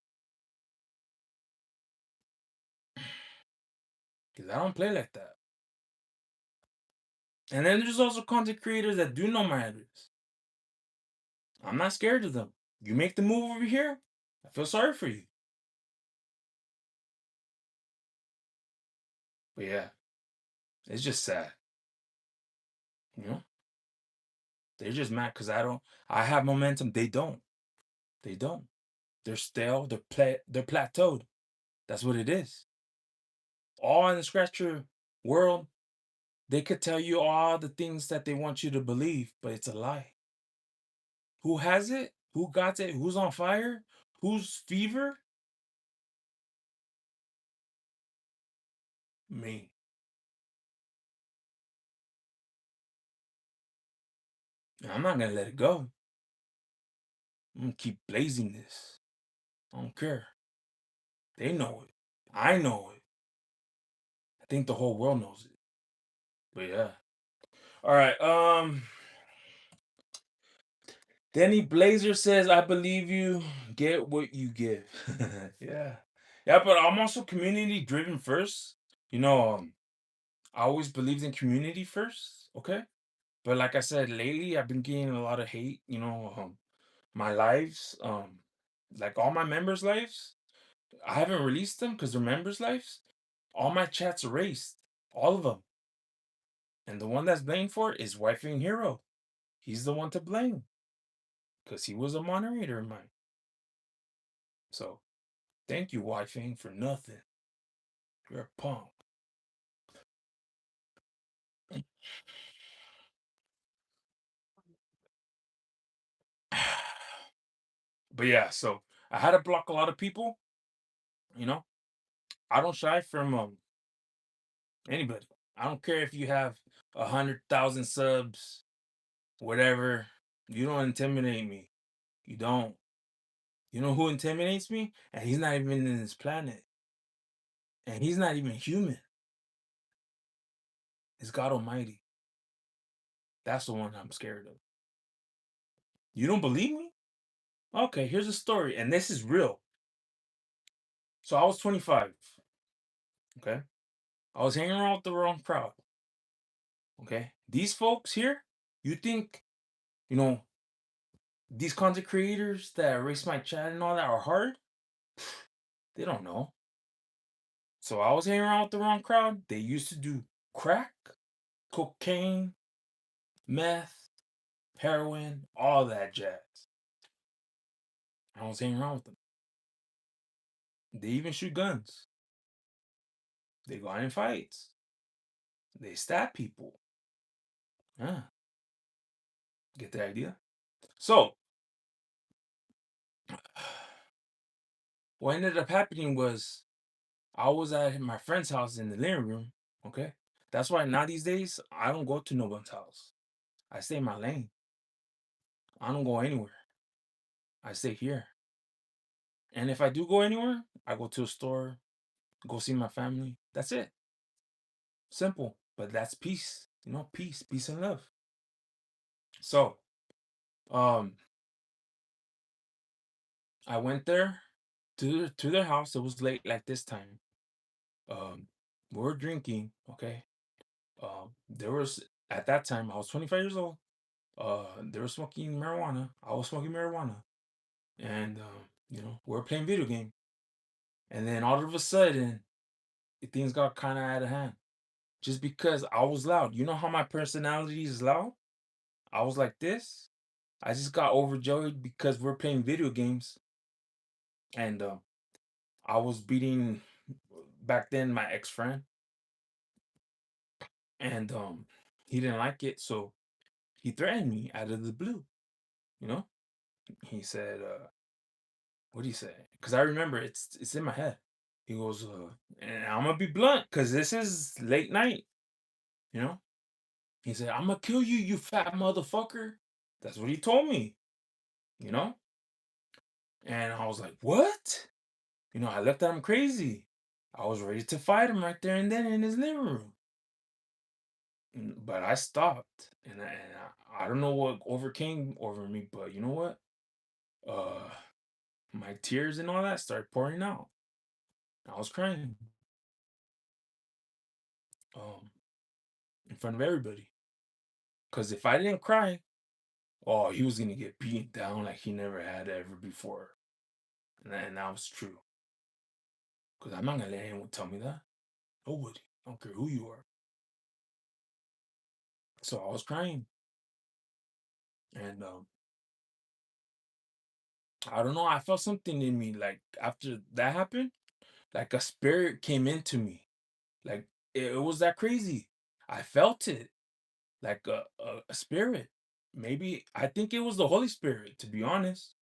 Because I don't play like that. And then there's also content creators that do know my address. I'm not scared of them. You make the move over here, I feel sorry for you. But yeah, it's just sad. You know? They're just mad because I have momentum. They don't. They don't. They're stale, they're plateaued. That's what it is. All in the scratcher world, they could tell you all the things that they want you to believe, but it's a lie. Who has it? Who got it? Who's on fire? Who's fever? Me. And I'm not gonna let it go. I'm gonna keep blazing this. I don't care. They know it. I know it. I think the whole world knows it. But yeah. All right. Denny Blazer says, "I believe you. Get what you give." Yeah. Yeah, but I'm also community driven first. You know, I always believed in community first. Okay. But like I said, lately I've been getting a lot of hate. My lives, like all my members' lives, I haven't released them because they're members' lives. All my chats erased, all of them, and the one that's blamed for it is Wifing Hero. He's the one to blame because he was a moderator of mine. So thank you, Wifing, for nothing. You're a punk. But yeah, so I had to block a lot of people. You know, I don't shy from anybody. I don't care if you have 100,000 subs, whatever. You don't intimidate me. You don't. You know who intimidates me? And he's not even in this planet. And he's not even human. It's God Almighty. That's the one I'm scared of. You don't believe me? Okay, here's a story. And this is real. So I was 25. Okay. I was hanging around with the wrong crowd. Okay. These folks here, you think, you know, these content creators that erase my chat and all that are hard? They don't know. So I was hanging around with the wrong crowd. They used to do crack, cocaine, meth, heroin, all that jazz. I was hanging around with them. They even shoot guns. They go out in fights. They stab people. Yeah. Get the idea? So, what ended up happening was I was at my friend's house in the living room. Okay. That's why now these days, I don't go to no one's house. I stay in my lane. I don't go anywhere. I stay here. And if I do go anywhere, I go to a store, go see my family. That's it. Simple. But that's peace. Peace, peace and love. So, um, I went there to their house. It was late like this time. Um, we were drinking, okay. There was at that time I was 25 years old. They were smoking marijuana. I was smoking marijuana, and we were playing video game. And then all of a sudden, things got kind of out of hand, just because I was loud. You know how my personality is loud. I was like this. I just got overjoyed because we're playing video games, and I was beating back then my ex friend, and he didn't like it, so he threatened me out of the blue. You know, he said, "What did he say?" Because I remember it's in my head. He goes, and I'm gonna be blunt because this is late night, you know. He said, "I'm gonna kill you, you fat motherfucker." That's what he told me, you know. And I was like, "What?" I looked at him crazy. I was ready to fight him right there and then in his living room. But I stopped, and I don't know what overcame over me, but you know what? Uh, my tears and all that started pouring out. I was crying, um, in front of everybody. Cause if I didn't cry, oh, he was gonna get beaten down like he never had ever before, and that was true. Cause I'm not gonna let anyone tell me that. Nobody. I don't care who you are. So I was crying, and I don't know. I felt something in me, like after that happened, like a spirit came into me. Like it was that crazy. I felt it like a spirit. Maybe I think it was the Holy Spirit, to be honest.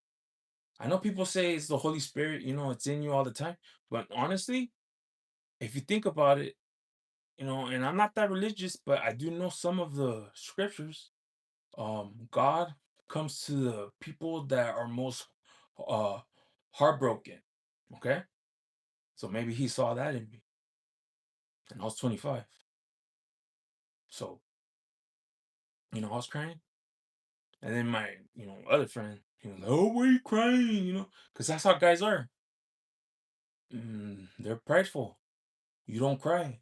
I know people say it's the Holy Spirit, it's in you all the time. But honestly, if you think about it, and I'm not that religious, but I do know some of the scriptures. God comes to the people that are most uh heartbroken. Okay? So maybe he saw that in me. And I was 25. So, I was crying. And then my, other friend, he was like, "Oh, why are you crying?" Because that's how guys are. They're prideful. You don't cry.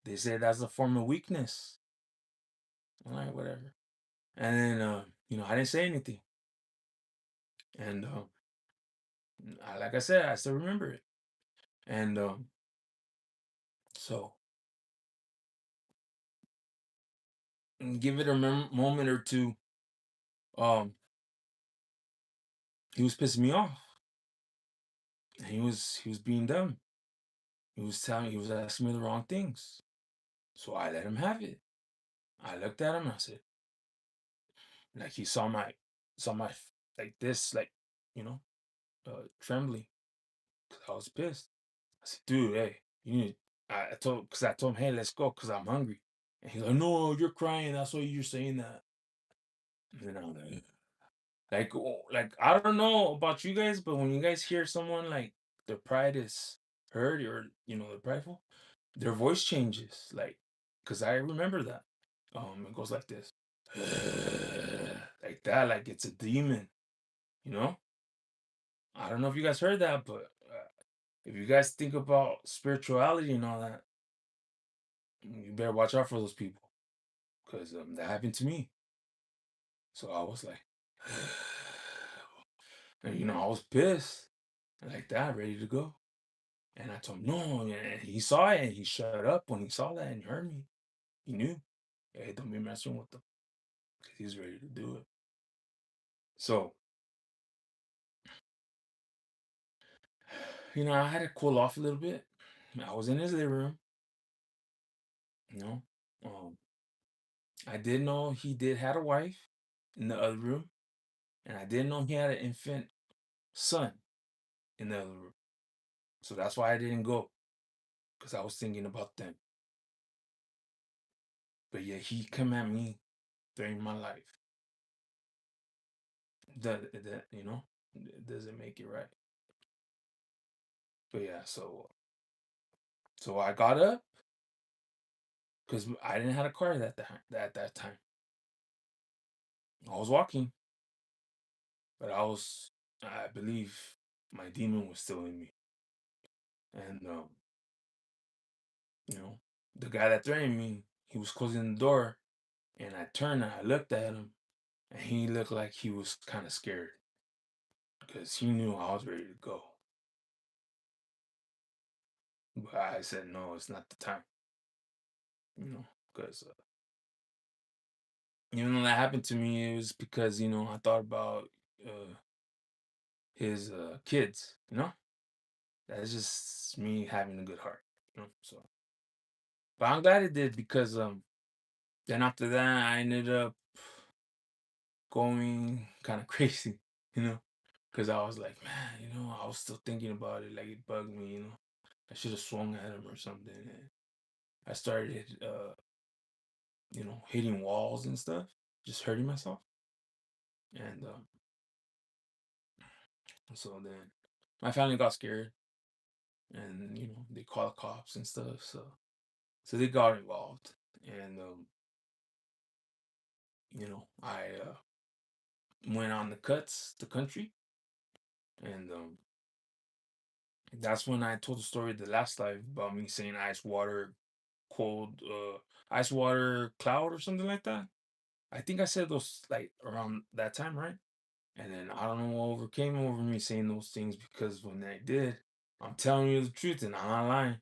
They say that's a form of weakness. All right, whatever. And then, I didn't say anything. And like I said, I still remember it. And so, give it a moment or two. Um, he was pissing me off, and he was being dumb. He was asking me the wrong things. So I let him have it. I looked at him and I said, like he saw my like this, like, you know, trembling, 'cause I was pissed. I said, "Dude, hey, you need." I told him, "Hey, let's go, cause I'm hungry." And he's like, "No, you're crying. That's why you're saying that." And then I'm like, I don't know about you guys, but when you guys hear someone like their pride is hurt, or they're prideful, their voice changes. Like, cause I remember that. It goes like this, like that, like it's a demon. You know. I don't know if you guys heard that, but if you guys think about spirituality and all that, you better watch out for those people, because that happened to me. So I was like, and I was pissed, like that, ready to go. And I told him no, and he saw it and he shut up when he saw that and he heard me. He knew, hey, don't be messing with him, because he's ready to do it. So, I had to cool off a little bit. I was in his living room, you know. Um, I did know he did had a wife in the other room, and I didn't know he had an infant son in the other room. So that's why I didn't go, because I was thinking about them. But yeah, he come at me during my life. That it doesn't make it right. But yeah, so I got up because I didn't have a car at that time. I was walking, but I believe my demon was still in me. And you know, the guy that threatened me, he was closing the door, and I turned and I looked at him, and he looked like he was kind of scared because he knew I was ready to go. But I said, no, it's not the time, because even though that happened to me, it was because, I thought about uh, his kids, That's just me having a good heart. So, but I'm glad it did, because then after that, I ended up going kind of crazy, you know, because I was like, man, I was still thinking about it, like it bugged me. I should have swung at him or something. And I started, hitting walls and stuff, just hurting myself. And so then my family got scared, and they called the cops and stuff. So they got involved, and I went on the cuts, the country, and that's when I told the story the last life about me saying ice water, cold, ice water cloud or something like that. I think I said those like around that time, right? And then I don't know what overcame over me saying those things, because when I did, I'm telling you the truth and I'm not lying.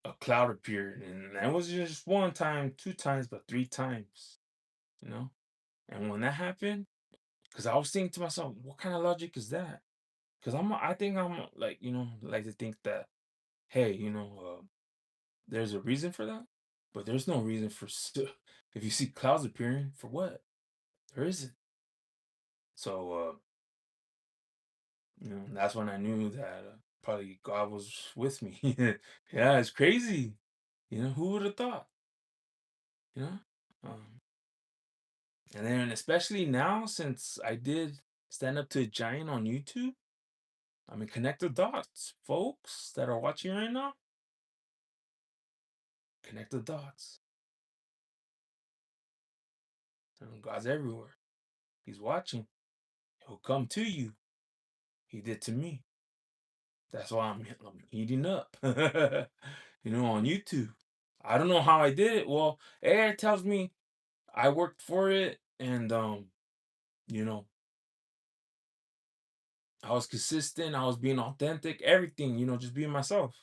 A cloud appeared, and that was just one time, two times, but three times, you know. And when that happened, because I was thinking to myself, what kind of logic is that? Because I think I'm like, like to think that, hey, there's a reason for that, but there's no reason for if you see clouds appearing, for what? There isn't. So, that's when I knew that probably God was with me. Yeah, it's crazy. Who would have thought? You know, um, and then especially now, since I did stand up to a giant on YouTube. I mean, connect the dots, folks that are watching right now. Connect the dots. God's everywhere. He's watching. He'll come to you. He did to me. That's why I'm heating up. On YouTube. I don't know how I did it. Well, AI tells me I worked for it, and you know, I was consistent, I was being authentic, everything, just being myself.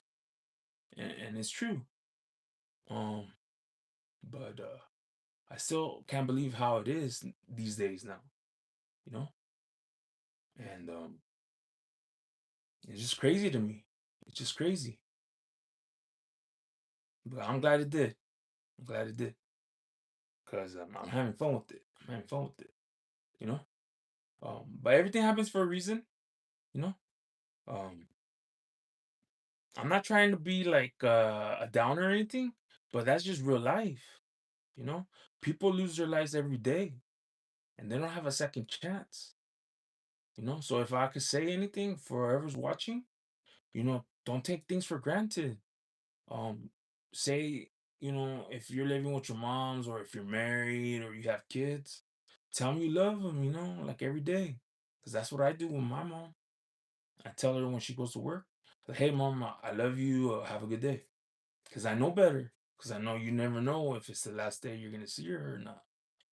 And it's true. Um, but I still can't believe how it is these days now, you know? And it's just crazy to me. It's just crazy. But I'm glad it did. I'm glad it did. Because I'm having fun with it. I'm having fun with it, you know? But everything happens for a reason, you know? Um, I'm not trying to be like a downer or anything, but that's just real life, you know? People lose their lives every day, and they don't have a second chance, So if I could say anything for whoever's watching, don't take things for granted. Um, say, if you're living with your moms, or if you're married or you have kids, tell them you love them, like every day. Because that's what I do with my mom. I tell her when she goes to work, like, hey, mom, I love you. Have a good day. Because I know better. Because I know you never know if it's the last day you're going to see her or not.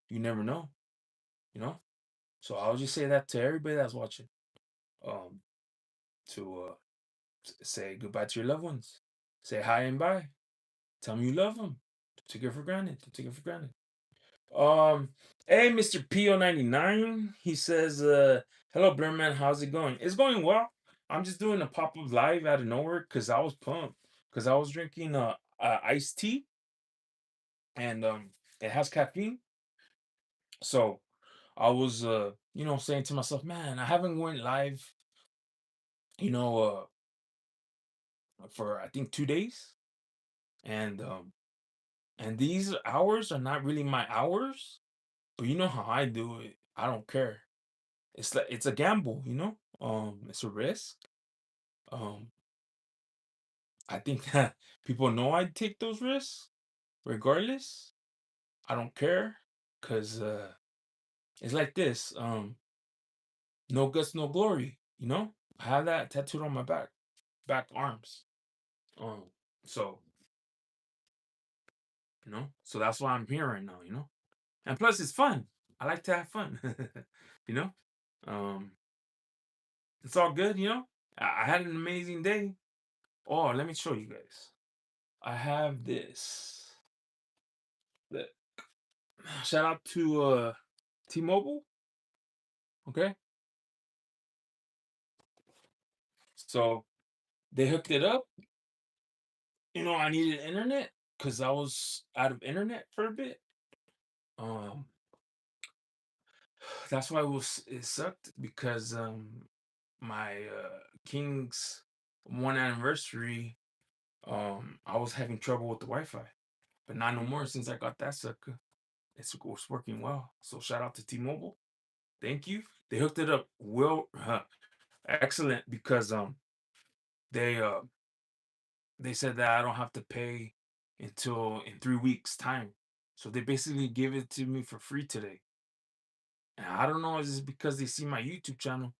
You never know, you know? So I'll just say that to everybody that's watching. Um, to say goodbye to your loved ones. Say hi and bye. Tell them you love them. Don't take it for granted. Don't take it for granted. Um, hey, Mr. PO99. He says, hello, Blurman. How's it going? It's going well. I'm just doing a pop-up live out of nowhere because I was pumped. Because I was drinking iced tea, and it has caffeine. So I was, saying to myself, man, I haven't went live, you know, for I think 2 days. And these hours are not really my hours, but you know how I do it. I don't care. It's like it's a gamble, it's a risk. Um, I think that people know I take those risks regardless. I don't care, because it's like this. No guts, no glory. I have that tattooed on my back arms. Um, so so that's why I'm here right now. And plus it's fun. I like to have fun. you know, um, it's all good. I had an amazing day. Oh, let me show you guys. I have this. Look. Shout out to T-Mobile. Okay, so they hooked it up. I needed internet because I was out of internet for a bit. Um, that's why it sucked, because my King's 1 anniversary I was having trouble with the Wi-Fi, but not no more since I got that sucker. It's working well. So shout out to T-Mobile. Thank you. They hooked it up well, excellent because they uh they said that I don't have to pay until in 3 weeks time. So they basically gave it to me for free today. And I don't know if it's because they see my YouTube channel.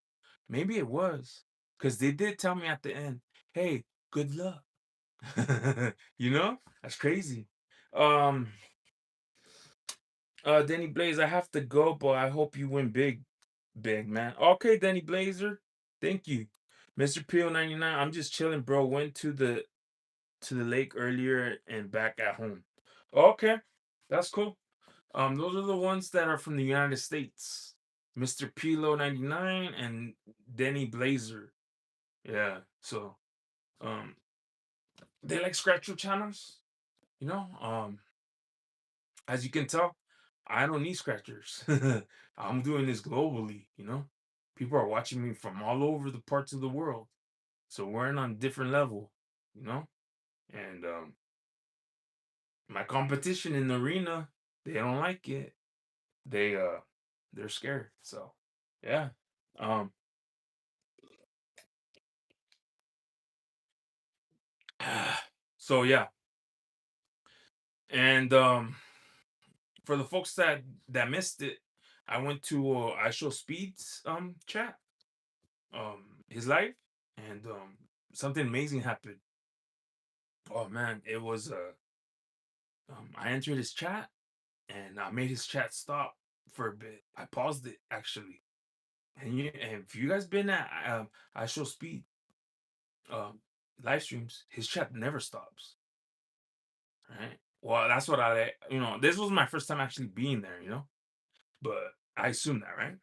Maybe it was because they did tell me at the end, "Hey, good luck." You know, that's crazy. Um, Danny Blaze, I have to go, but I hope you win big, big man. Okay, Danny Blazer, thank you, Mr. Peel 99. I'm just chilling, bro. Went to the lake earlier and back at home. Okay, that's cool. Those are the ones that are from the United States. Mr. Pilo 99 and Denny Blazer. Yeah. So um they like scratch your channels, you know. As you can tell, I don't need scratchers. I'm doing this globally, you know. People are watching me from all over the parts of the world. So we're in on a different level, you know? And my competition in the arena, they don't like it. They're scared. So yeah. Um so yeah. And for the folks that missed it, I went to I show Speed's chat, his live, and something amazing happened. Oh man, it was I entered his chat and I made his chat stop for a bit. I paused it actually. And if you guys been at I show Speed um live streams, his chat never stops. Right. Well, that's what this was my first time actually being there, but I assume that, right?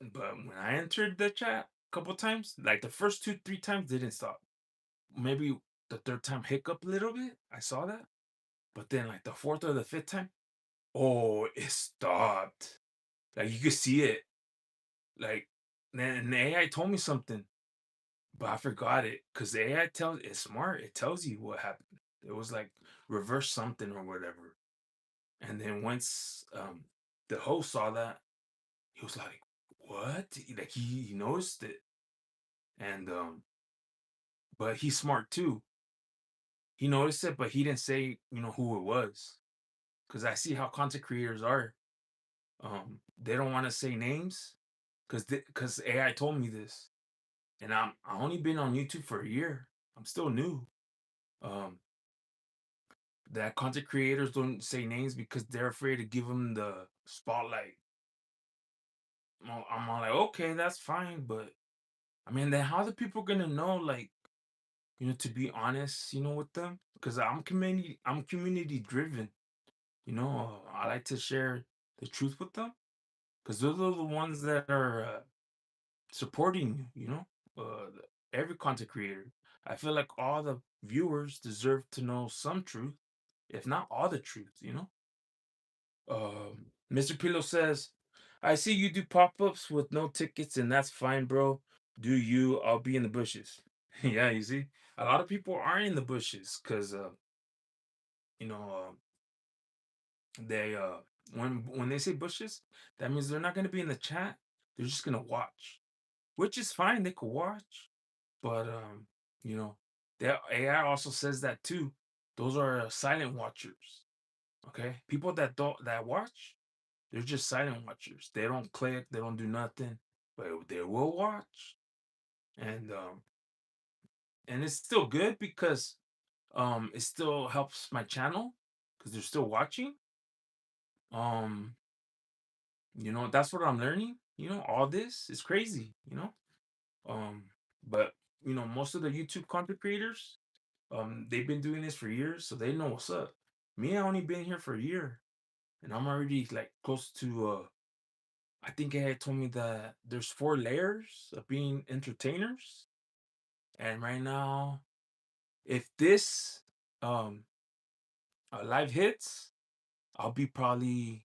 But when I entered the chat a couple times, like the first two, three times didn't stop. Maybe the third time hiccup a little bit. I saw that. But then like the fourth or the fifth time, oh, it stopped. Like you could see it. Like then the AI told me something, but I forgot it. Cause the AI tells it's smart. It tells you what happened. It was like reverse something or whatever. And then once the host saw that, he was like, "What?" Like he noticed it, and but he's smart too. He noticed it, but he didn't say who it was, because I see how content creators are. They don't want to say names, because AI told me this, and I only been on YouTube for a year. I'm still new. Um, that content creators don't say names because they're afraid to give them the spotlight. I'm all like, okay, that's fine, but I mean, then how the people gonna know, like, to be honest, with them? Because I'm community driven. I like to share the truth with them because those are the ones that are supporting you. Every content creator. I feel like all the viewers deserve to know some truth, if not all the truth. Mr. Pillow says, "I see you do pop-ups with no tickets, and that's fine, bro. Do you? I'll be in the bushes." Yeah, you see, a lot of people are in the bushes because you know they when they say bushes, that means they're not going to be in the chat. They're just going to watch, which is fine. They could watch, but you know, the AI also says that too. Those are silent watchers. Okay, people that watch, they're just silent watchers. They don't click. They don't do nothing, but they will watch, and it's still good because it still helps my channel because they're still watching. Um, that's what I'm learning. All this is crazy. Um, but most of the YouTube content creators, they've been doing this for years, so they know what's up. Me, I only been here for a year, and I'm already like close to. I think it had told me that there's 4 layers of being entertainers, and right now, if this um live hits, I'll be probably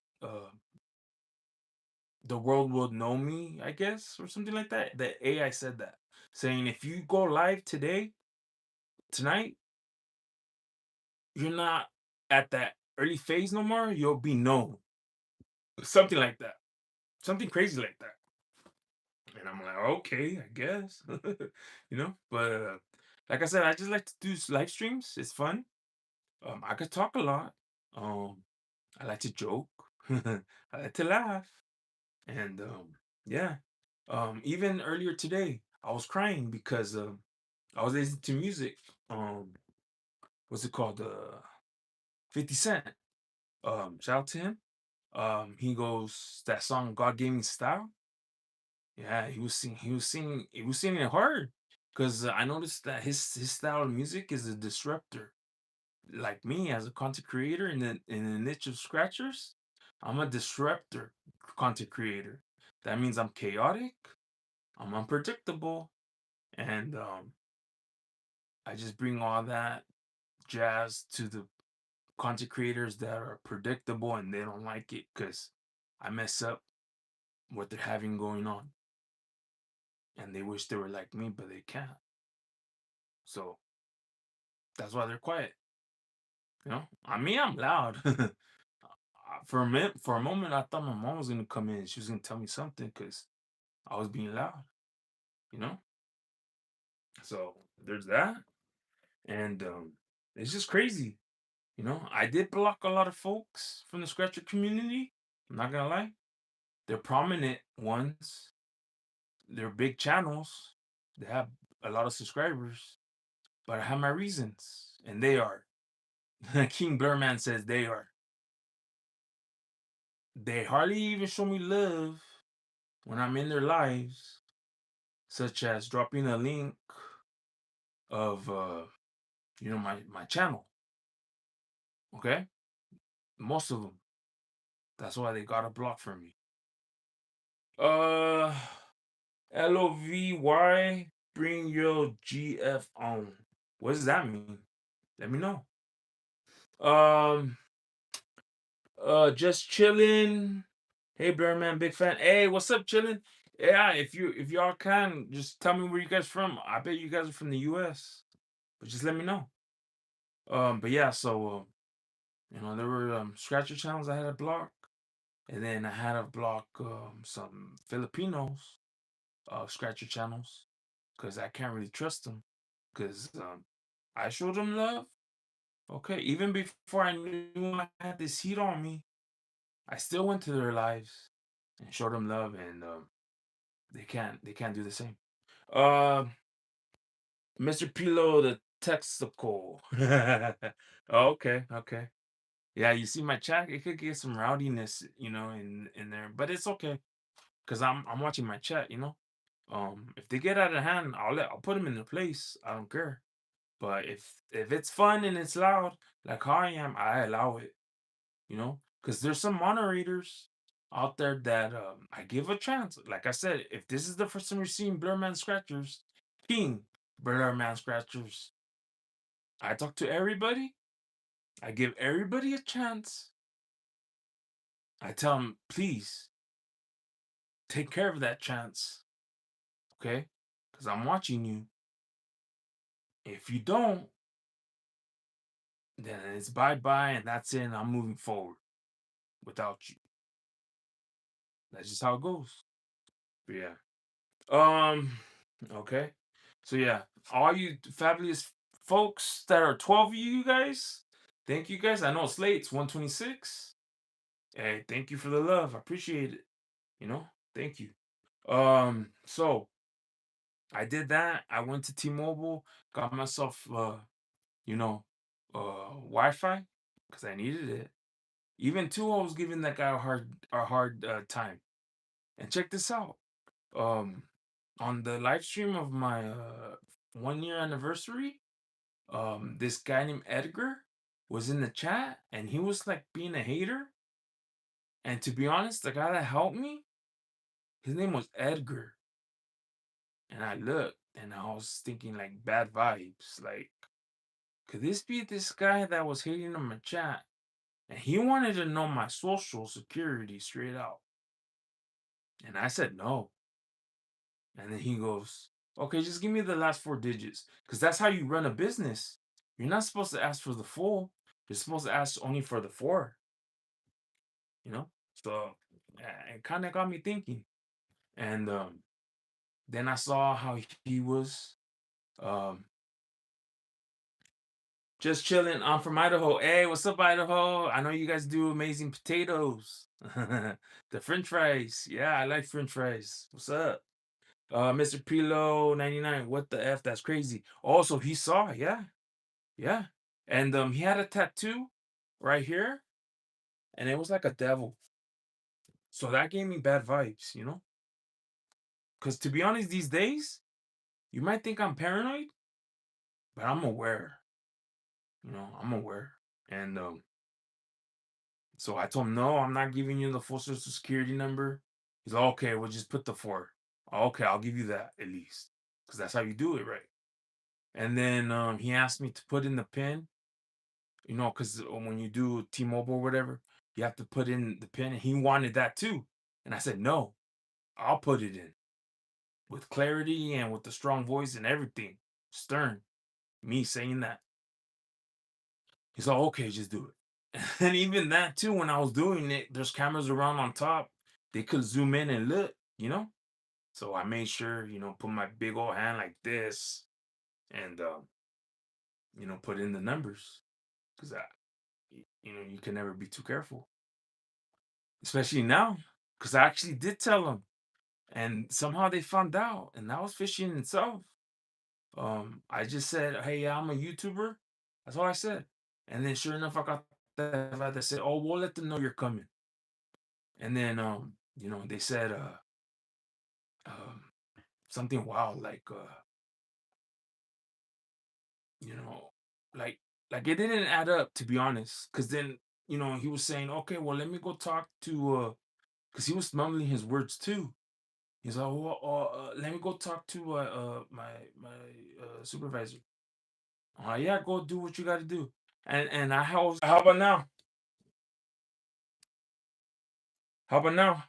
the world will know me, I guess, or something like that. The AI said that, saying if you go live today, tonight you're not at that early phase no more. You'll be known, something like that, something crazy like that. And I'm like, okay, I guess, But like I said, I just like to do live streams. It's fun. I could talk a lot. Um, I like to joke. I like to laugh. And yeah. Even earlier today, I was crying because I was listening to music. Um, what's it called? 50 Cent. Shout out to him. He goes that song "God Gave Me Style." Yeah, he was singing it hard because I noticed that his style of music is a disruptor. Like me as a content creator in the niche of scratchers, I'm a disruptor content creator. That means I'm chaotic, I'm unpredictable, and I just bring all that jazz to the content creators that are predictable and they don't like it because I mess up what they're having going on, and they wish they were like me, but they can't. So that's why they're quiet. I mean, I'm loud. For a moment, I thought my mom was gonna come in. She was gonna tell me something because I was being loud. You know. So there's that, and it's just crazy. I did block a lot of folks from the scratcher community. I'm not gonna lie. They're prominent ones. They're big channels. They have a lot of subscribers, but I have my reasons, and they are. King Blurman says they are. They hardly even show me love when I'm in their lives, such as dropping a link of my channel. Okay, most of them. That's why they got a block from me. Uh, LOVY, bring your GF on. What does that mean? Let me know. Um, just chilling. Hey, Blurman, big fan. Hey, what's up, chilling? Yeah, if y'all can, just tell me where you guys from. I bet you guys are from the U.S., but just let me know. But yeah, so there were scratcher channels I had to block, and then I had to block some Filipinos scratcher channels because I can't really trust them because I showed them love. Okay, even before I knew I had this heat on me, I still went to their lives and showed them love, and they can't do the same. Uh, Mr. Pilo, the texicle. Okay, okay. Yeah, you see my chat. It could get some rowdiness, in there, but it's okay because I'm watching my chat. If they get out of hand, I'll put them in their place. I don't care. But if it's fun and it's loud, like how I am, I allow it. Because there's some moderators out there that I give a chance. Like I said, if this is the first time you're seeing Blurman Scratchers, King Blurman Scratchers, I talk to everybody. I give everybody a chance. I tell them, please take care of that chance, okay? Because I'm watching you. If you don't, then it's bye bye, and that's it. And I'm moving forward without you. That's just how it goes. But yeah. Um. Okay. So yeah, all you fabulous folks that are 12 of you guys, thank you guys. I know it's late. It's 1:26. Hey, thank you for the love. I appreciate it. Thank you. So I did that. I went to T-Mobile, got myself you know, Wi-Fi because I needed it. Even too, I was giving that guy a hard time. And check this out. Um, on the live stream of my 1 year anniversary, this guy named Edgar was in the chat and he was like being a hater. And to be honest, the guy that helped me, his name was Edgar. And I looked and I was thinking like bad vibes. Like, could this be this guy that was hating on my chat? And he wanted to know my social security straight out. And I said no. And then he goes, Okay, just give me the last four digits. Because that's how you run a business. You're not supposed to ask for the full. You're supposed to ask only for the four, you know? So it kind of got me thinking. And then I saw how he was um just chilling. I'm from Idaho. Hey, what's up, Idaho? I know you guys do amazing potatoes. The French fries. Yeah, I like French fries. What's up? Mr. Pilo 99. What the F? That's crazy. Also, he saw, yeah. Yeah. And he had a tattoo right here, and it was like a devil. So that gave me bad vibes, you know? Because to be honest, these days, you might think I'm paranoid, but I'm aware. You know, I'm aware. And so I told him, no, I'm not giving you the full social security number. He's like, okay, we'll just put the four. Okay, I'll give you that at least. Because that's how you do it, right? And then he asked me to put in the pin, you know, because when you do T-Mobile or whatever, you have to put in the pin. And he wanted that too. And I said, no, I'll put it in with clarity and with the strong voice and everything. Stern. Me saying that. He's like, okay, just do it. And even that too, when I was doing it, there's cameras around on top. They could zoom in and look, you know? So I made sure, you know, put my big old hand like this and, you know, put in the numbers. Because, you know, you can never be too careful. Especially now. Because I actually did tell them. And somehow they found out. And that was fishy in itself. I just said, hey, yeah, I'm a YouTuber. That's all I said. And then sure enough, I got that said, oh, we'll let them know you're coming. And then, you know, they said um, something wild like, you know, like like it didn't add up to be honest. Cause then, you know, he was saying, okay, well, let me go talk to because he was mumbling his words too. He's like, well, let me go talk to my supervisor. Yeah, go do what you got to do. And how about now? How about now?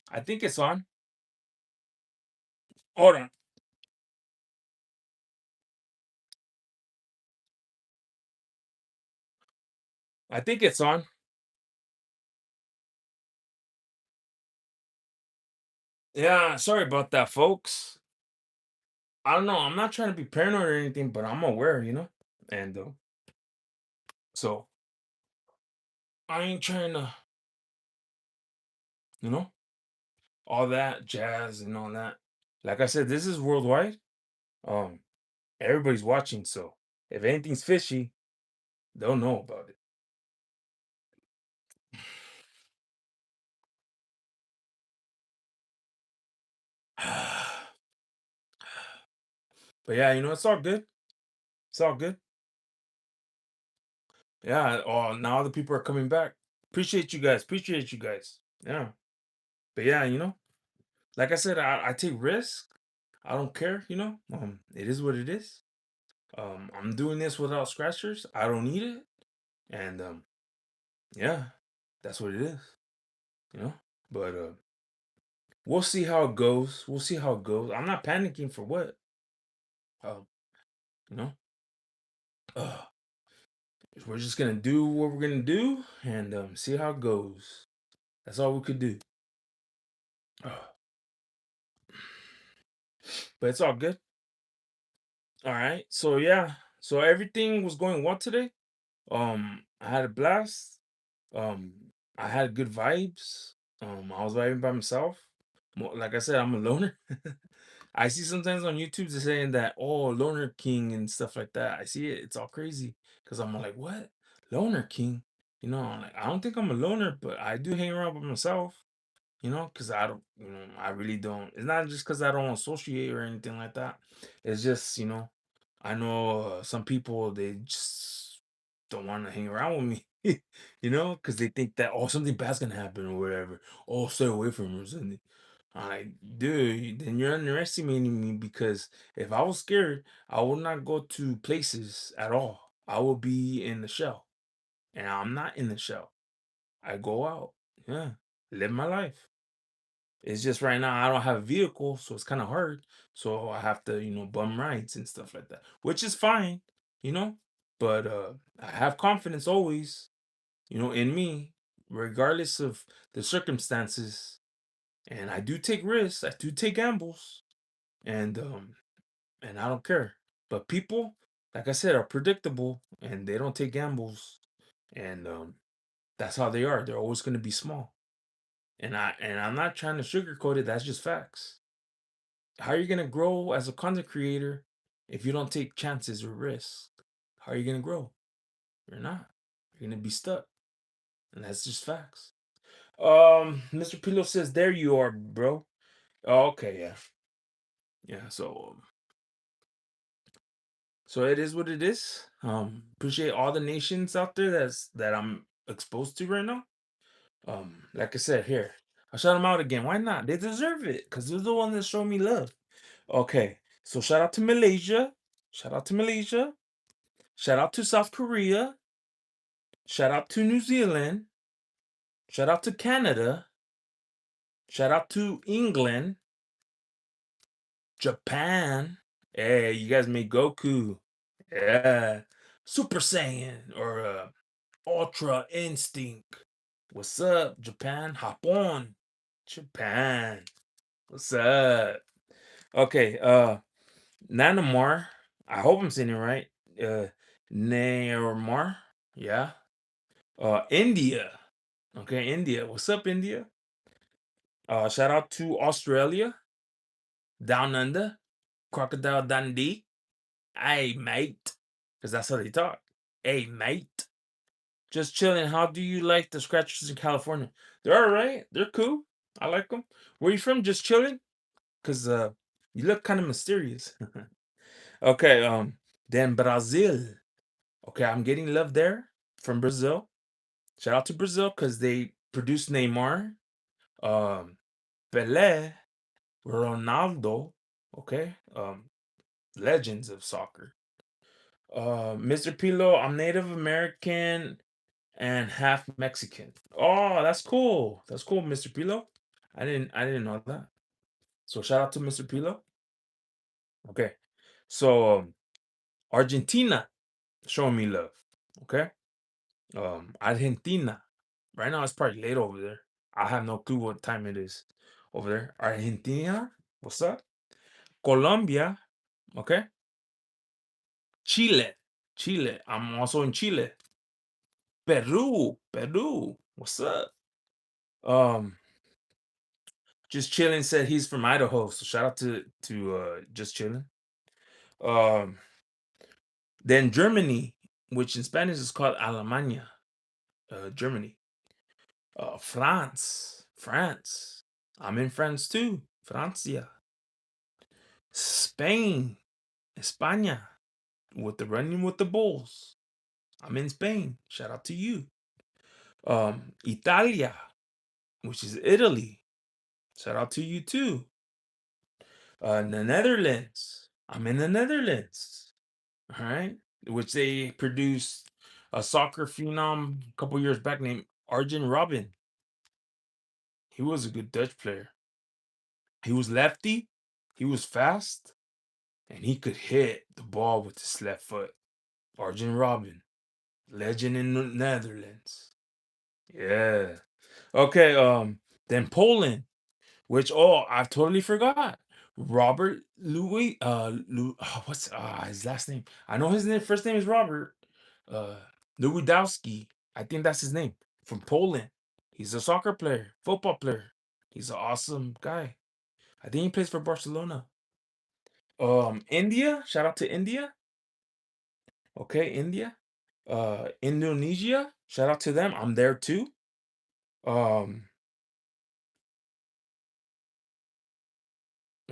I think it's on. Hold on. I think it's on. Yeah, sorry about that, folks. I don't know. I'm not trying to be paranoid or anything, but I'm aware, you know. And so I ain't trying to, you know, all that jazz and all that. Like I said, this is worldwide. Um, everybody's watching, so if anything's fishy, they'll know about it. But yeah, you know, it's all good. It's all good. Yeah. Oh, now the people are coming back. Appreciate you guys. Appreciate you guys. Yeah. But yeah, you know, like I said, I take risks. I don't care, you know. It is what it is. I'm doing this without scratchers. I don't need it. And yeah, that's what it is, you know. But we'll see how it goes. We'll see how it goes. I'm not panicking for what. Um, you know. Uh, we're just gonna do what we're gonna do and see how it goes. That's all we could do. But it's all good. All right. So yeah. So everything was going well today. I had a blast. Um, I had good vibes. I was vibing by myself. Like I said, I'm a loner. I see sometimes on YouTube they're saying that, oh, loner king and stuff like that. I see it. It's all crazy because I'm like, what? Loner king? You know, I'm like, I don't think I'm a loner, but I do hang around by myself. You know, because I don't, you know, I really don't. It's not just because I don't associate or anything like that. It's just, you know, I know some people they just don't want to hang around with me, you know, because they think that oh something bad's gonna happen or whatever. Oh, stay away from her. Something. I'm like, dude, then you're underestimating me because if I was scared, I would not go to places at all. I would be in the shell, and I'm not in the shell. I go out, yeah, live my life. It's just right now I don't have a vehicle, so it's kind of hard. So I have to, bum rides and stuff like that, which is fine, you know. But I have confidence always, in me, regardless of the circumstances. And I do take risks, I do take gambles, and I don't care. But people, like I said, are predictable and they don't take gambles. And that's how they are. They're always going to be small. And I'm not trying to sugarcoat it. That's just facts. How are you gonna grow as a content creator if you don't take chances or risks? How are you gonna grow? You're not. You're gonna be stuck. And that's just facts. Mr. Pilo says, there you are, bro. Oh, okay, yeah. Yeah, so it is what it is. Appreciate all the nations out there that I'm exposed to right now. Like I said, here. I'll shout them out again. Why not? They deserve it, because they're the ones that show me love. Okay. So shout out to Malaysia. Shout out to Malaysia. Shout out to South Korea. Shout out to New Zealand. Shout out to Canada. Shout out to England. Japan. Hey, you guys made Goku. Yeah. Super Saiyan or Ultra Instinct. What's up, Japan? Hop on. Japan. What's up? Okay, Nanamar. I hope I'm saying it right. Uh Nairmar. Yeah. India. Okay, India. What's up, India? Shout out to Australia, Down Under, Crocodile Dundee. Hey, mate. Because that's how they talk. Hey, mate. Just chilling. How do you like the scratchers in California? They're all right. They're cool. I like them. Where you from? Just chilling? Because you look kind of mysterious. Okay, then Brazil. Okay, I'm getting love there from Brazil. Shout out to Brazil because they produced Neymar, um, Pelé, Ronaldo, okay, legends of soccer. Mr. Pilo, I'm Native American and half Mexican. Oh, that's cool. That's cool, Mr. Pilo. I didn't know that. So shout out to Mr. Pilo. Okay. So Argentina showing me love. Okay. Argentina. Right now it's probably late over there. I have no clue what time it is over there. Argentina. What's up? Colombia. Okay. Chile. Chile. I'm also in Chile. Peru. Peru. What's up? Um, just chilling said he's from Idaho. So shout out to just chilling. Um, then Germany, which in Spanish is called Alemania. Germany. France. France. I'm in France too. Francia. Spain. España. With the running with the bulls. I'm in Spain. Shout out to you. Italia, which is Italy. Shout out to you too. The Netherlands. I'm in the Netherlands. All right. Which they produced a soccer phenom a couple years back named Arjen Robben. He was a good Dutch player. He was lefty, he was fast, and he could hit the ball with his left foot. Arjen Robben, legend in the Netherlands. Yeah. Okay, then Poland. Which I totally forgot. Robert Louis what's his last name? I know his first name is Robert. Uh Lewandowski. I think that's his name. From Poland. He's a soccer player, football player. He's an awesome guy. I think he plays for Barcelona. India, shout out to India. Okay, India. Indonesia, shout out to them. I'm there too. Um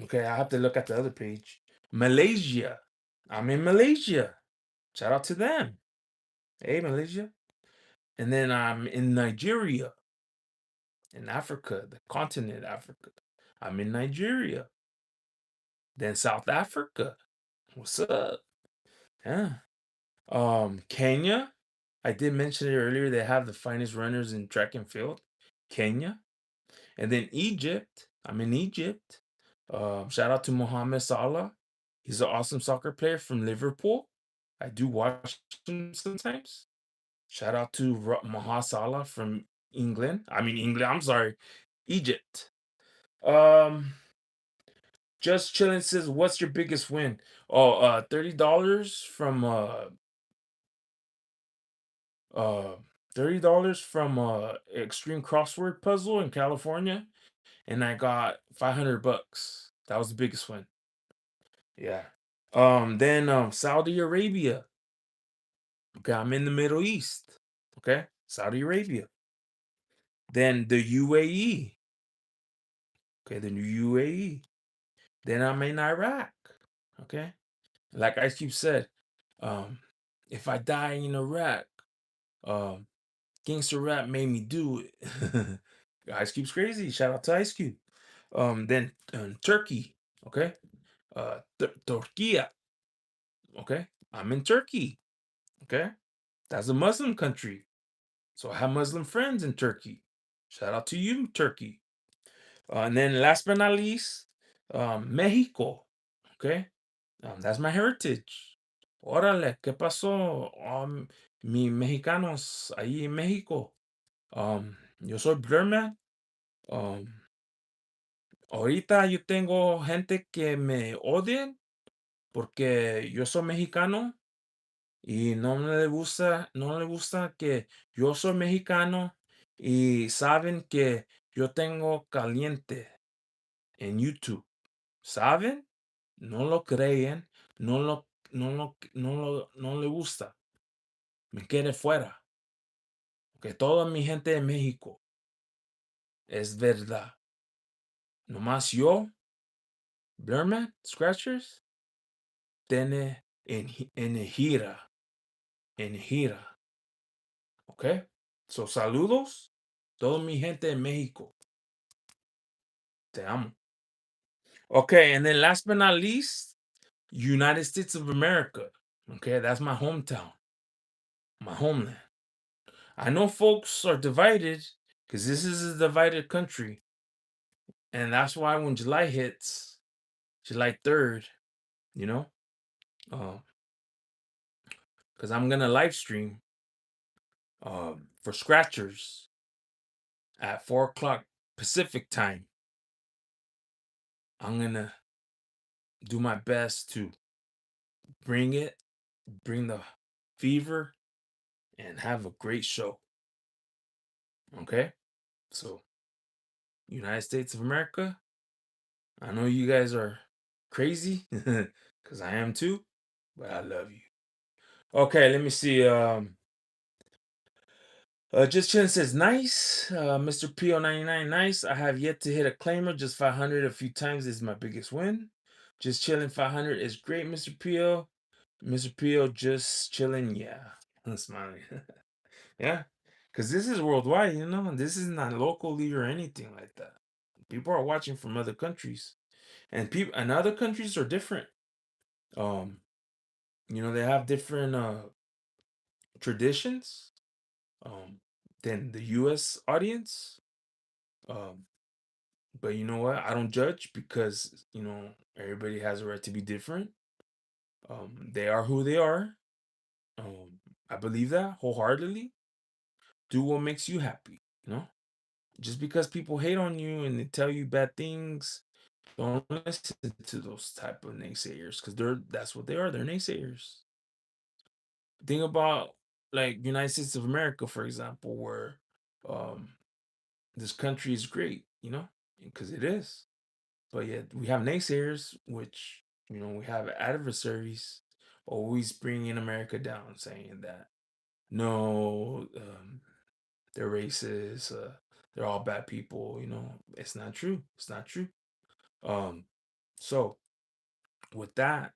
Okay, I have to look at the other page. Malaysia. I'm in Malaysia. Shout out to them. Hey, Malaysia. And then I'm in Nigeria, in Africa, the continent Africa. I'm in Nigeria. Then South Africa. What's up? Yeah. Kenya. I did mention it earlier. They have the finest runners in track and field. Kenya. And then Egypt. I'm in Egypt. Shout out to Mohamed Salah. He's an awesome soccer player from Liverpool. I do watch him sometimes. Shout out to Mohamed Salah from England. I mean England. I'm sorry, Egypt. Um, just chilling says, "What's your biggest win?" Oh, $30 from uh $30 from Extreme Crossword Puzzle in California, and I got 500 bucks. That was the biggest win. Yeah. Then Saudi Arabia. Okay, I'm in the Middle East. Okay, Saudi Arabia. Then the UAE. Okay, the UAE. Then I'm in Iraq. Okay, like Ice Cube said, um, if I die in Iraq, um, gangster rap made me do it. Ice Cube's crazy. Shout out to Ice Cube. Then Turkey. Okay, Turquia. Okay, I'm in Turkey. Okay, that's a Muslim country. So I have Muslim friends in Turkey. Shout out to you, Turkey. And then last but not least, Mexico. Okay, that's my heritage. Órale, ¿qué pasó? Mi mexicanos ahí en México. Yo soy Blurman. Um, ahorita yo tengo gente que me odien porque yo soy mexicano y no le gusta que yo soy mexicano y saben que yo tengo caliente en YouTube. ¿Saben? No lo creen, no le gusta. Me quede fuera. Que toda mi gente de México es verdad. Nomás yo, Blurman, Scratchers, tiene en gira. En gira. ¿Ok? So, saludos. Toda mi gente de México. Te amo. Okay, and then last but not least, United States of America. Okay, that's my hometown, my homeland. I know folks are divided because this is a divided country. And that's why when July hits, July 3rd, you know, because I'm going to live stream for Scratchers at 4 o'clock Pacific time. I'm going to do my best to bring it, bring the fever, and have a great show. Okay? So, United States of America, I know you guys are crazy because I am too, but I love you. Okay, let me see. Just Chin says, nice. Mr. PO99, nice. I have yet to hit a claimer. Just 500 a few times is my biggest win. Just chilling 500 is great, Mr. PO. Mr. PO, just chilling. Yeah. I'm smiling. Yeah. Because this is worldwide, you know. This is not locally or anything like that. People are watching from other countries. And other countries are different. Um, they have different traditions than the US audience. Um, but you know what? I don't judge because, everybody has a right to be different. They are who they are. Um, I believe that wholeheartedly. Do what makes you happy, you know? Just because people hate on you and they tell you bad things, don't listen to those type of naysayers because that's what they are. They're naysayers. Think about like United States of America, for example, where um this country is great, because it is. But yet we have naysayers, which we have adversaries always bringing America down, saying that no, they're racist, they're all bad people. It's not true. It's not true. Um, so with that,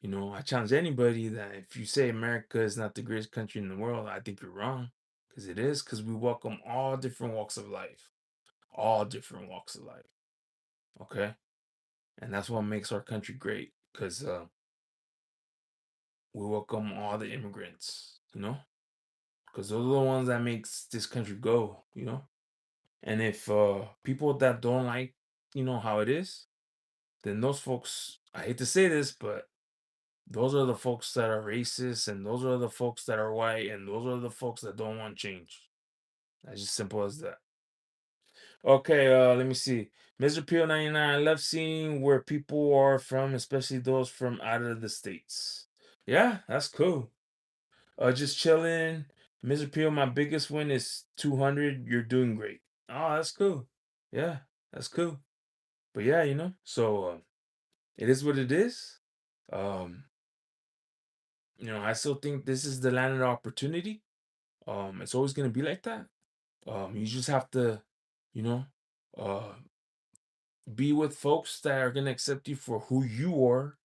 I challenge anybody that if you say America is not the greatest country in the world, I think you're wrong. Because it is, because we welcome all different walks of life. All different walks of life. Okay? And that's what makes our country great. Because we welcome all the immigrants, Because those are the ones that makes this country go. And if people that don't like you know how it is, then those folks, I hate to say this, but those are the folks that are racist, and those are the folks that are white, and those are the folks that don't want change. That's just simple as that. Okay, let me see. Mr. Peel 99, I love seeing where people are from, especially those from out of the states. Yeah, that's cool. Just chilling. Mr. Peel, my biggest win is 200. You're doing great. Oh, that's cool. Yeah, that's cool. But yeah, so it is what it is. Um, I still think this is the land of opportunity. It's always gonna be like that. You just have to, you know, uh, be with folks that are gonna accept you for who you are.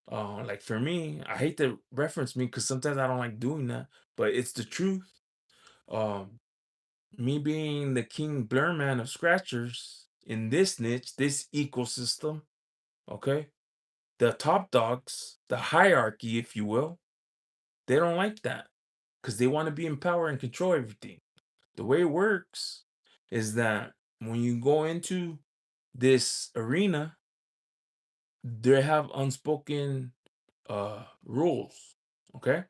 Like for me, I hate to reference me because sometimes I don't like doing that, but it's the truth. Um, Me being the king Blurman of scratchers in this niche, this ecosystem, okay? The top dogs, the hierarchy, if you will, they don't like that because they want to be in power and control everything. The way it works is that when you go into this arena, they have unspoken rules. Okay,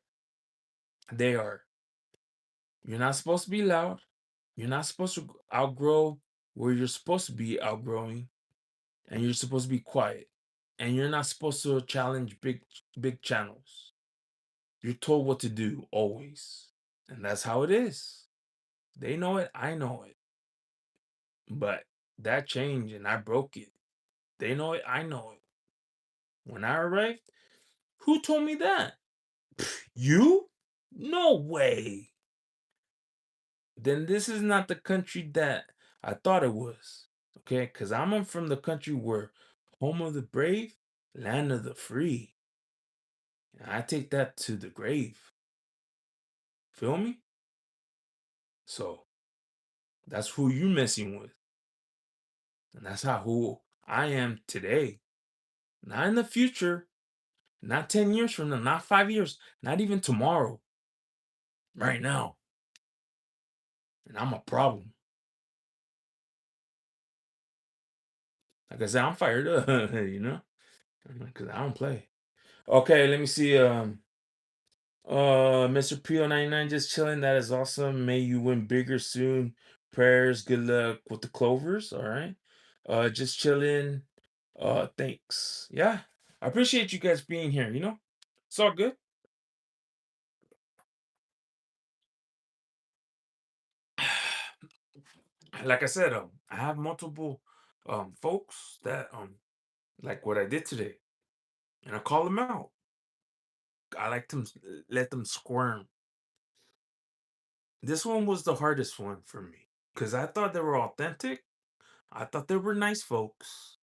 they are, you're not supposed to be loud, you're not supposed to outgrow where you're supposed to be outgrowing, and you're supposed to be quiet, and you're not supposed to challenge big channels. You're told what to do always, and that's how it is. They know it, I know it, but that changed and I broke it. They know it, I know it. When I arrived, who told me that? You? No way. Then this is not the country that I thought it was. Okay, because I'm from the country where home of the brave, land of the free. And I take that to the grave. Feel me? So that's who you messing with. And that's who I am today. Not in the future, not 10 years from now, not 5 years, not even tomorrow. Right now. And I'm a problem. Like I said, I'm fired up, because I don't play. Okay, let me see. Mr. PO99 just chilling. That is awesome. May you win bigger soon. Prayers. Good luck with the Clovers. All right. Just chilling. Thanks. Yeah. I appreciate you guys being here. It's all good. Like I said, I have multiple folks that like what I did today. And I call them out. I like to let them squirm. This one was the hardest one for me because I thought they were authentic. I thought they were nice folks.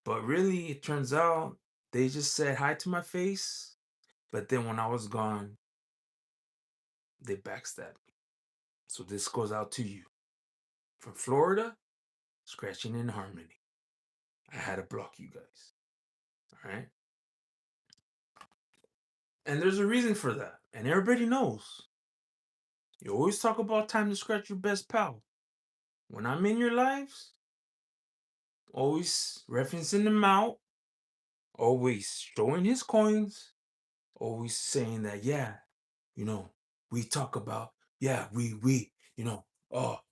But really, it turns out they just said hi to my face. But then when I was gone, they backstabbed me. So this goes out to you. From Florida, scratching in harmony. I had to block you guys. All right. And there's a reason for that. And everybody knows. You always talk about time to scratch your best pal. When I'm in your lives, always referencing them out, always showing his coins, always saying that, yeah, you know, we talk about, yeah,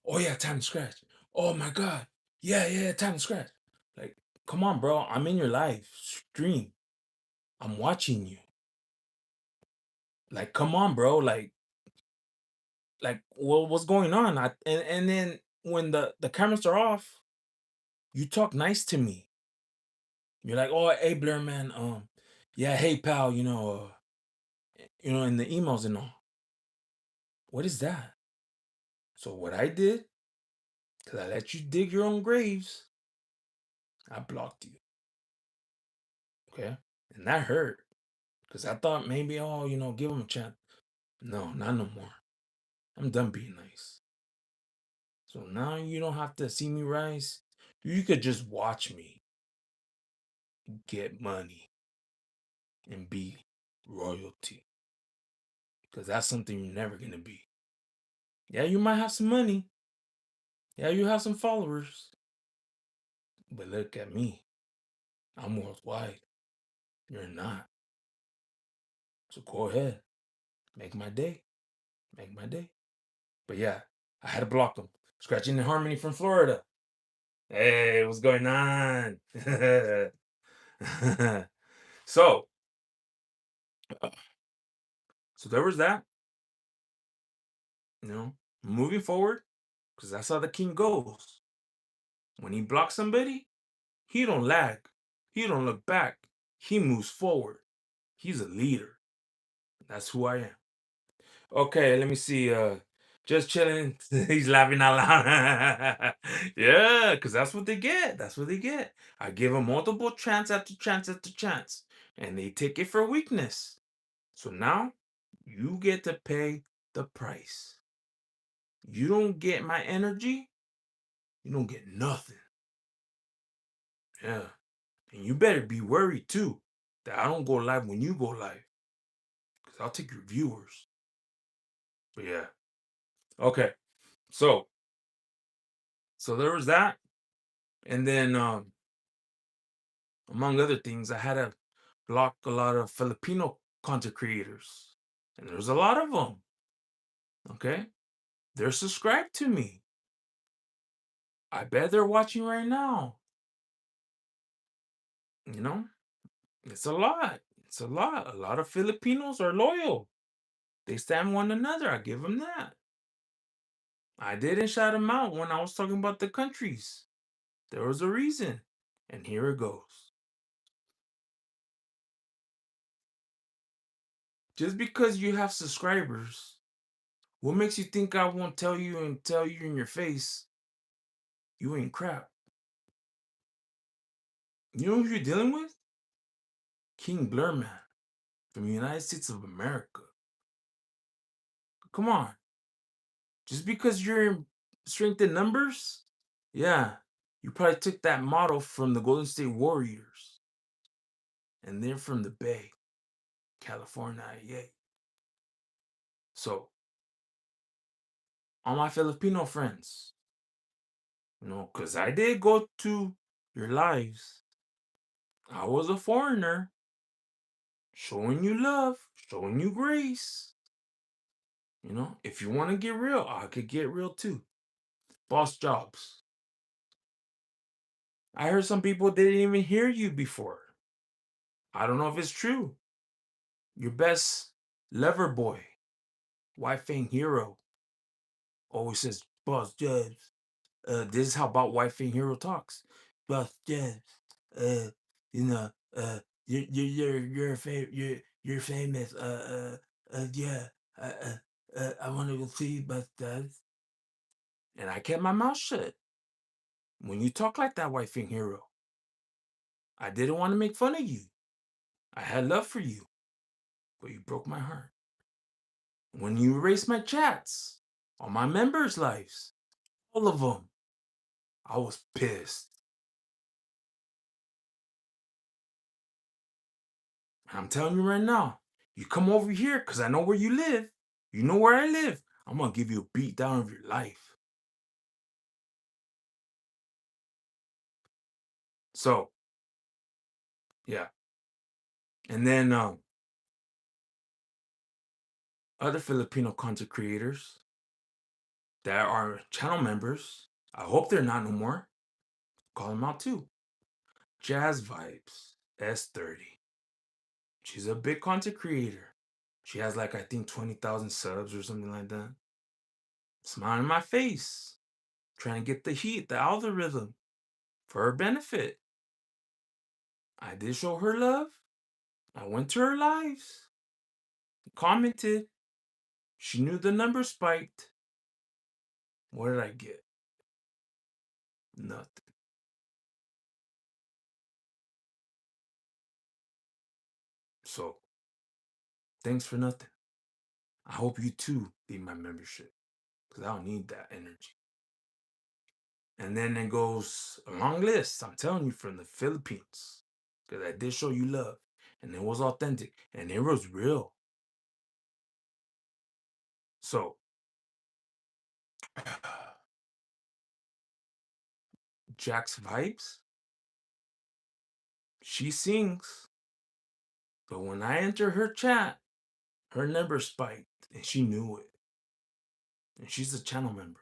oh yeah, time to scratch. Oh my God. Yeah, yeah, time to scratch. Like, come on, bro. I'm in your live stream. I'm watching you. Like, come on, bro. Like, well, what's going on? And then when the cameras are off, you talk nice to me. You're like, oh, hey, Blair, man. Yeah, hey, pal. In the emails and all. What is that? So what I did, because I let you dig your own graves, I blocked you. Okay, and that hurt because I thought maybe, oh, give him a chance. No, not no more. I'm done being nice. So now you don't have to see me rise. You could just watch me get money and be royalty. Because that's something you're never going to be. Yeah, you might have some money. Yeah, you have some followers. But look at me. I'm worldwide. You're not. So go ahead. Make my day. Make my day. But yeah, I had to block them. Scratching and Harmony from Florida. Hey, what's going on? so, uh, so there was that. Moving forward, because that's how the king goes. When he blocks somebody, he don't lag. He don't look back. He moves forward. He's a leader. That's who I am. Okay, let me see. Just chilling. He's laughing out loud. Yeah, because that's what they get. That's what they get. I give them multiple chance after chance after chance, and they take it for weakness. So now you get to pay the price. You don't get my energy, you don't get nothing. Yeah. And you better be worried too that I don't go live when you go live. Because I'll take your viewers. But yeah. Okay. So there was that. And then among other things, I had to block a lot of Filipino content creators. And there's a lot of them. Okay. They're subscribed to me. I bet they're watching right now. You know, it's a lot. It's a lot. A lot of Filipinos are loyal. They stand one another. I give them that. I didn't shout them out when I was talking about the countries. There was a reason. And here it goes. Just because you have subscribers, what makes you think I won't tell you in your face you ain't crap? You know who you're dealing with? King Blurman from the United States of America. Come on. Just because you're in strength in numbers? Yeah. You probably took that model from the Golden State Warriors. And they're from the Bay, California. Yeah. So, all my Filipino friends, because I did go to your lives. I was a foreigner, showing you love, showing you grace. If you want to get real, I could get real too. Boss jobs. I heard some people didn't even hear you before. I don't know if it's true. Your best lover boy, wife ain't hero, always says, Boss Jobs. This is how about wife ain't hero talks. Boss Jobs. Uh, you know, you're famous. Yeah. I want to go see you, Boss Jobs. And I kept my mouth shut. When you talk like that, wife ain't hero, I didn't want to make fun of you. I had love for you, but you broke my heart. When you erased my chats on my members' lives, all of them, I was pissed. And I'm telling you right now, you come over here because I know where you live. You know where I live. I'm going to give you a beat down of your life. So, yeah. And then other Filipino content creators that are channel members, I hope they're not no more. Call them out too. Jazz Vibes S30. She's a big content creator. She has like, I think, 20,000 subs or something like that. Smile in my face. Trying to get the heat, the algorithm for her benefit. I did show her love. I went to her lives. Commented. She knew the number spiked. What did I get? Nothing. So, thanks for nothing. I hope you too need my membership. Because I don't need that energy. And then it goes a long list, I'm telling you, from the Philippines. Because I did show you love. And it was authentic. And it was real. So, Jack's Vibes. She sings, but when I enter her chat, her number spiked, and she knew it. And she's a channel member.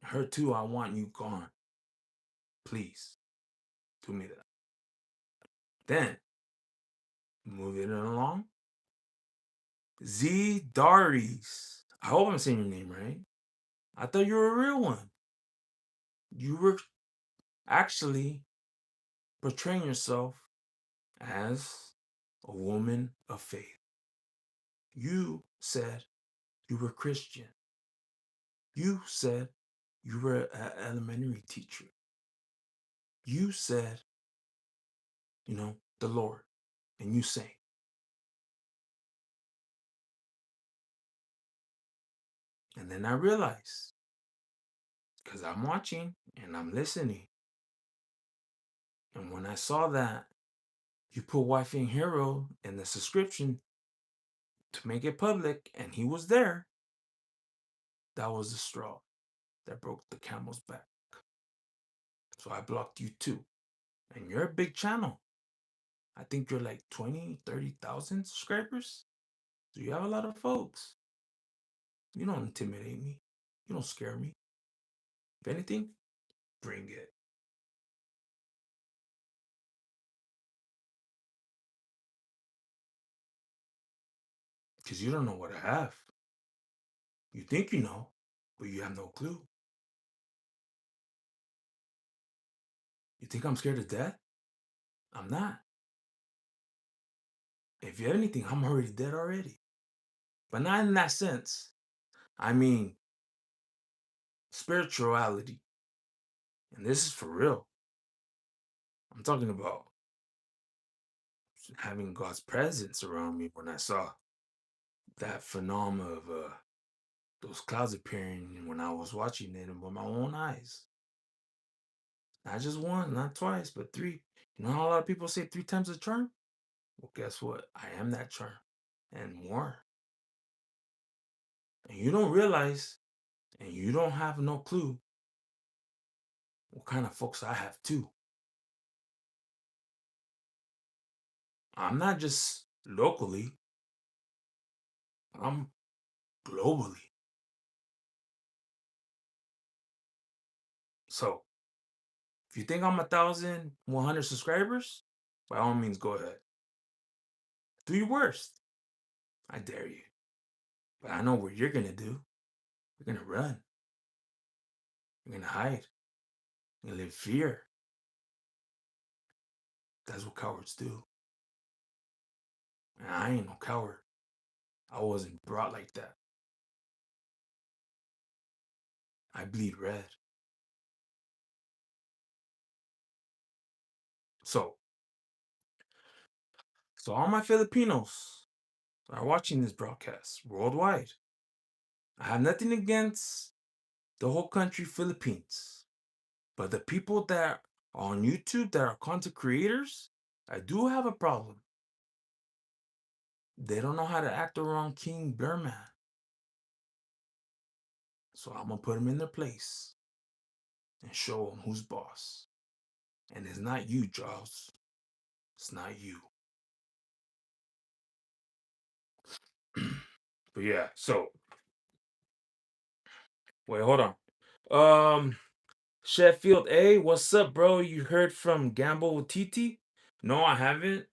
Her too, I want you gone. Please, do me that. Then, moving it along, Z Daries. I hope I'm saying your name right. I thought you were a real one. You were actually portraying yourself as a woman of faith. You said you were Christian. You said you were an elementary teacher. You said, the Lord, and you sang. And then I realized, because I'm watching and I'm listening, and when I saw that you put Wife and Hero in the subscription to make it public, and he was there, that was the straw that broke the camel's back. So I blocked you too. And you're a big channel. I think you're like 20, 30,000 subscribers. So you have a lot of folks. You don't intimidate me. You don't scare me. If anything, bring it. Because you don't know what I have. You think you know, but you have no clue. You think I'm scared of death? I'm not. If you have anything, I'm already dead already. But not in that sense. I mean, spirituality. And this is for real. I'm talking about having God's presence around me when I saw that phenomenon of those clouds appearing when I was watching it with my own eyes. Not just one, not twice, but three. You know how a lot of people say 3 times the charm? Well, guess what? I am that charm and more. And you don't realize, and you don't have no clue what kind of folks I have too. I'm not just locally, I'm globally. So if you think I'm 1,100 subscribers, by all means, go ahead. Do your worst. I dare you. But I know what you're going to do. You're going to run. You're going to hide. You're going to live in fear. That's what cowards do. And I ain't no coward. I wasn't brought like that. I bleed red. So all my Filipinos are watching this broadcast worldwide. I have nothing against the whole country, Philippines. But the people that are on YouTube that are content creators, I do have a problem. They don't know how to act around King Blurman. So I'm going to put them in their place and show them who's boss. And it's not you, Charles. It's not you. But yeah, so wait, hold on. Sheffield A, what's up, bro? You heard from Gamble with TT? No, I haven't.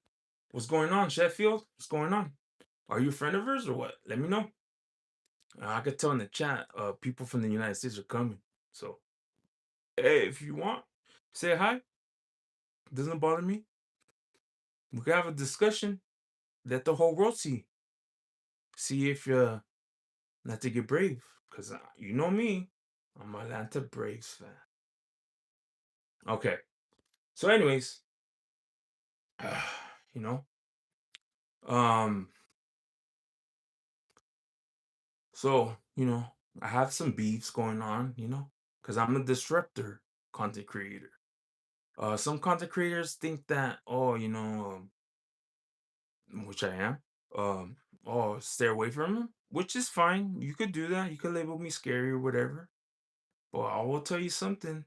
What's going on, Sheffield? What's going on? Are you a friend of hers or what? Let me know. I could tell in the chat, people from the United States are coming. So, hey, if you want, say hi. Doesn't bother me. We can have a discussion. Let the whole world see. See if not to get brave. Because you know me. I'm an Atlanta Braves fan. Okay. So, anyways, you know, um, so, I have some beefs going on, because I'm a disruptor content creator. Some content creators think that, oh, which I am, oh, stay away from them, which is fine. You could do that. You could label me scary or whatever. But I will tell you something.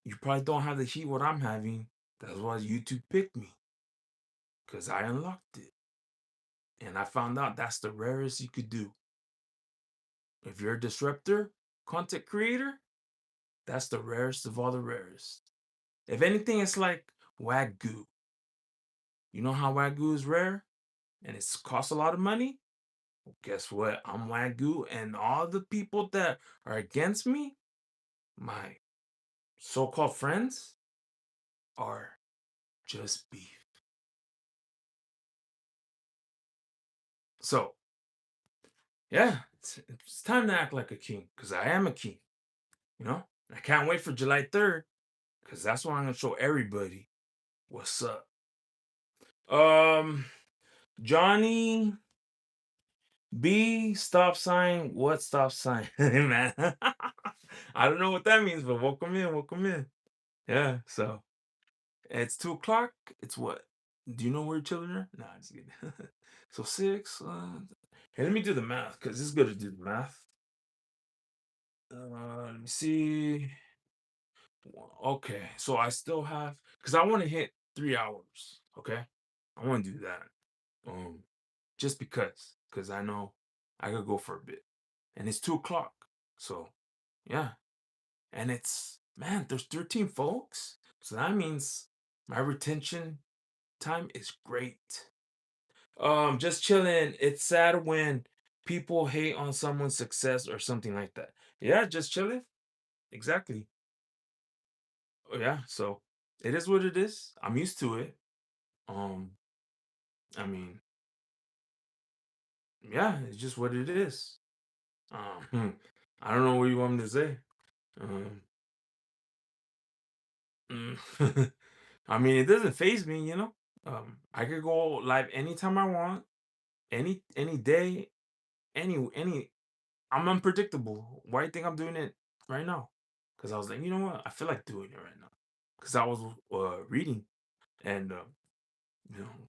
You probably don't have the heat what I'm having That's why YouTube picked me, because I unlocked it. And I found out that's the rarest you could do. If you're a disruptor, content creator, that's the rarest of all the rarest. If anything, it's like Wagyu. You know how Wagyu is rare and it costs a lot of money? Well, guess what? I'm Wagyu, and all the people that are against me, my so called friends, are just beef. So, yeah, it's time to act like a king because I am a king, you know? I can't wait for July 3rd because that's when I'm going to show everybody what's up. Um, Johnny B, stop sign. What stop sign? Man, I don't know what that means, but welcome in, welcome in. Yeah, so it's 2 o'clock. It's what? Do you know where your children are? Nah, just kidding. So six. Hey, let me do the math because it's good to do the math. Let me see. Okay, so I still have because I want to hit 3 hours. Okay, I want to do that. Um, just because I know I could go for a bit, and it's 2 o'clock. So yeah, and it's man, there's 13 folks, so that means my retention time is great. Just chilling. It's sad when people hate on someone's success or something like that. Yeah, just chilling. Exactly. Oh, yeah, so it is what it is. I'm used to it. Um, I mean, yeah, it's just what it is. I don't know what you want me to say. Um, I mean, it doesn't phase me, you know. I could go live anytime I want, any day, any. I'm unpredictable. Why do you think I'm doing it right now? Because I was like, you know what? I feel like doing it right now. Because I was reading and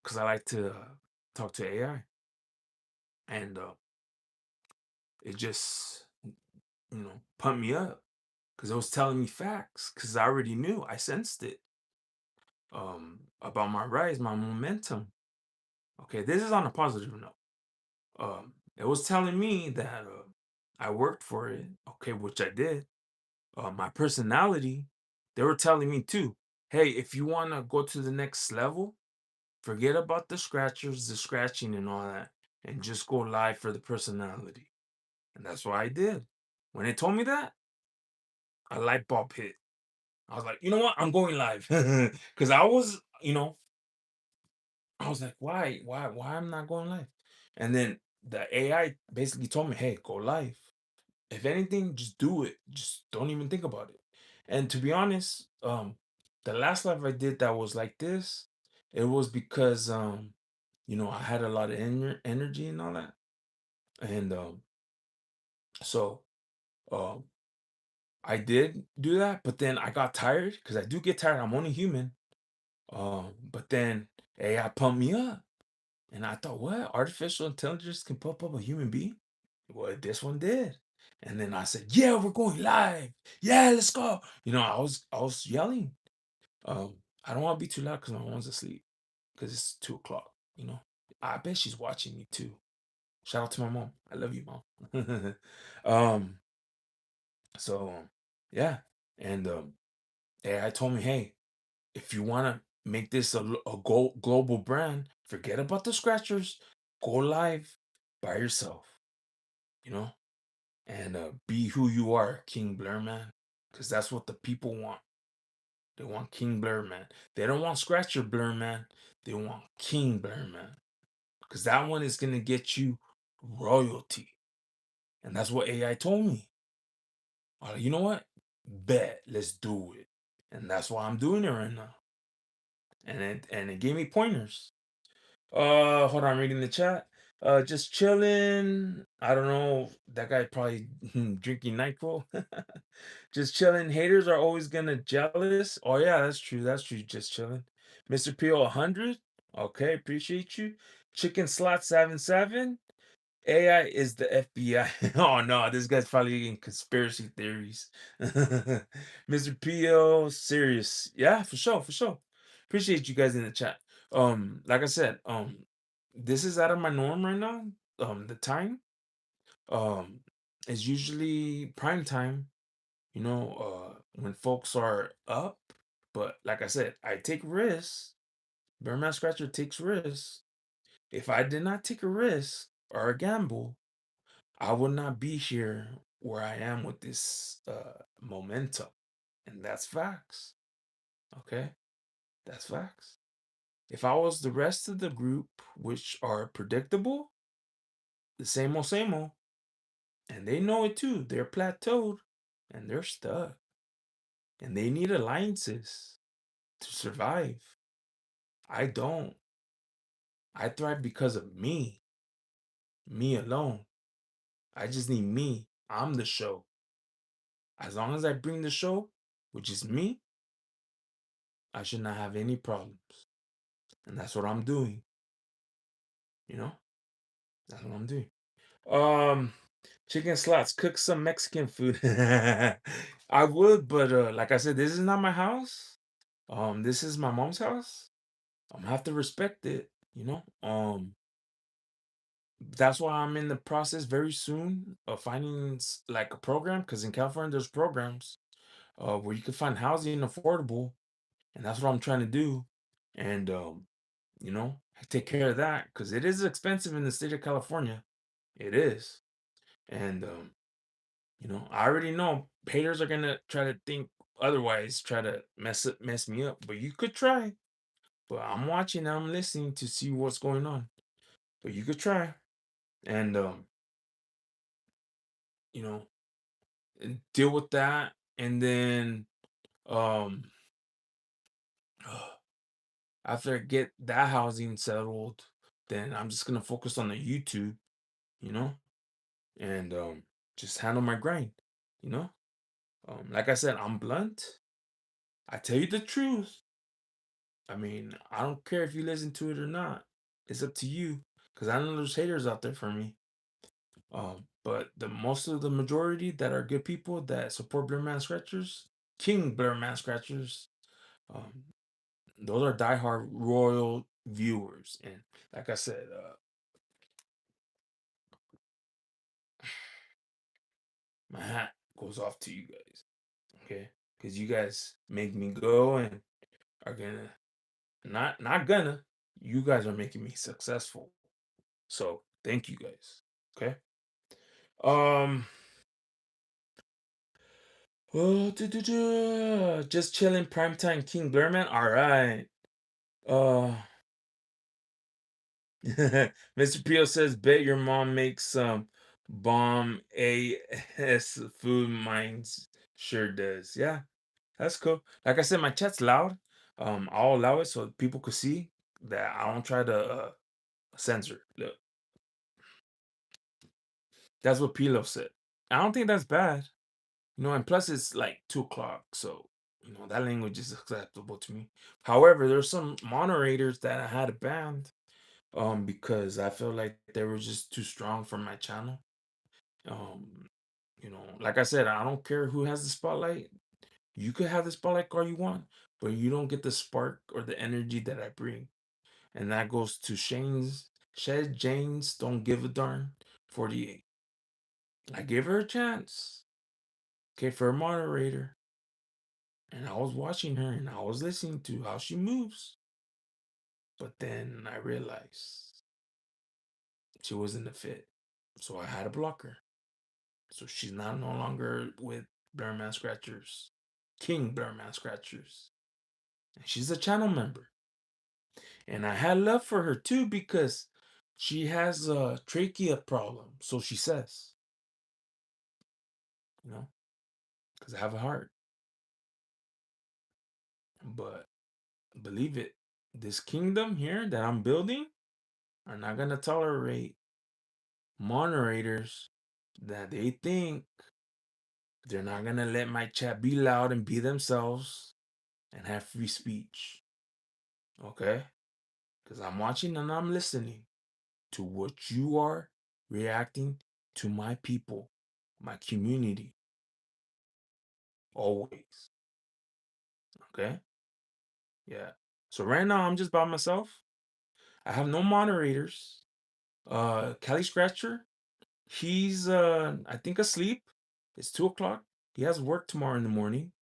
because I like to talk to AI, and it just pumped me up because it was telling me facts because I already knew. I sensed it about my rise, my momentum. Okay, this is on a positive note. It was telling me that I worked for it, okay, which I did. My personality, they were telling me too, hey, if you want to go to the next level, forget about the scratchers, the scratching, and all that, and just go live for the personality. And that's what I did. When they told me that, a light bulb hit. I was like, you know what? I'm going live. Because I was like, why I'm not going live? And then the AI basically told me, hey, go live. If anything, just do it. Just don't even think about it. And to be honest, the last live I did that was like this, it was because I had a lot of energy and all that. And so um I did do that, but then I got tired because I do get tired. I'm only human. But then AI pumped me up. And I thought, what? Artificial intelligence can pump up a human being? Well, this one did. And then I said, yeah, we're going live. Yeah, let's go. I was yelling. I don't want to be too loud because my mom's asleep. Because it's 2 o'clock, you know. I bet she's watching me too. Shout out to my mom. I love you, mom. um, so yeah. And AI told me, hey, if you want to make this a global brand, forget about the scratchers. Go live by yourself, you know, and be who you are, King Blurman, because that's what the people want. They want King Blurman. They don't want Scratcher Blurman. They want King Blurman, because that one is gonna get you royalty, and that's what AI told me. You know what? Bet, let's do it, and that's why I'm doing it right now. And it gave me pointers. Hold on, I'm reading the chat. Just chilling. I don't know. That guy probably drinking NyQuil. Just chilling. Haters are always gonna jealous. Oh yeah, that's true. That's true. Just chilling. Mr. P.O. 100. Okay, appreciate you. Chicken Slot 77. AI is the FBI. Oh no, this guy's probably in conspiracy theories. Mr. P.O. serious. Yeah, for sure, for sure. Appreciate you guys in the chat. Like I said, this is out of my norm right now. The time, um, is usually prime time. When folks are up. But like I said, I take risks. Burma Scratcher takes risks. If I did not take a risk or a gamble, I would not be here where I am with this momentum. And that's facts. Okay? That's facts. If I was the rest of the group, which are predictable, the same old, and they know it too, they're plateaued and they're stuck. And they need alliances to survive. I don't. I thrive because of me alone. I just need me. I'm the show. As long as I bring the show, which is me, I should not have any problems. And that's what I'm doing. You know? That's what I'm doing. Um, Chicken slots, cook some Mexican food. I would, but like I said, this is not my house. This is my mom's house. I'm gonna have to respect it, you know. That's why I'm in the process very soon of finding like a program, because in California there's programs where you can find housing affordable, and that's what I'm trying to do. And take care of that because it is expensive in the state of California. It is. And I already know haters are gonna try to think otherwise, try to mess me up. But you could try. But I'm watching, I'm listening to see what's going on. But you could try. And you know, deal with that. And then um after I get that housing settled, then I'm just gonna focus on the YouTube, you know, and just handle my grind, you know. Like I said, I'm blunt. I tell you the truth. I mean, I don't care if you listen to it or not. It's up to you. Cause I know there's haters out there for me. But the most of the majority that are good people that support Blurman Scratchers, King Blurman Scratchers, um, those are diehard royal viewers. And like I said, my hat goes off to you guys. Okay? Because you guys make me go and are gonna not gonna. You guys are making me successful. So thank you guys. Okay. Um. Just chilling, primetime King Blurman. All right. Uh. Mr. Pio says, "Bet your mom makes some bomb ass food. Mines sure does. Yeah, that's cool. Like I said, my chat's loud. I'll allow it so people could see that I don't try to censor. Look, that's what Pilo said. I don't think that's bad. And plus it's like 2 o'clock, so that language is acceptable to me. However, there's some moderators that I had banned because I feel like they were just too strong for my channel. Um, like I said, I don't care who has the spotlight. You could have the spotlight all you want, but you don't get the spark or the energy that I bring. And that goes to Shed James, don't give a darn, 48. I gave her a chance. Okay, for a moderator. And I was watching her and I was listening to how she moves. But then I realized she wasn't a fit. So I had to block her. So she's not no longer with Blurman Scratchers. King Blurman Scratchers. And she's a channel member. And I had love for her too because she has a trachea problem. So she says, because I have a heart. But believe it, this kingdom here that I'm building are not going to tolerate moderators that they think they're not going to let my chat be loud and be themselves and have free speech. Okay? Because I'm watching and I'm listening to what you are reacting to my people, my community. Always. Okay? Yeah. So right now I'm just by myself. I have no moderators. Cali Scratcher, he's I think asleep. It's 2 o'clock. He has work tomorrow in the morning.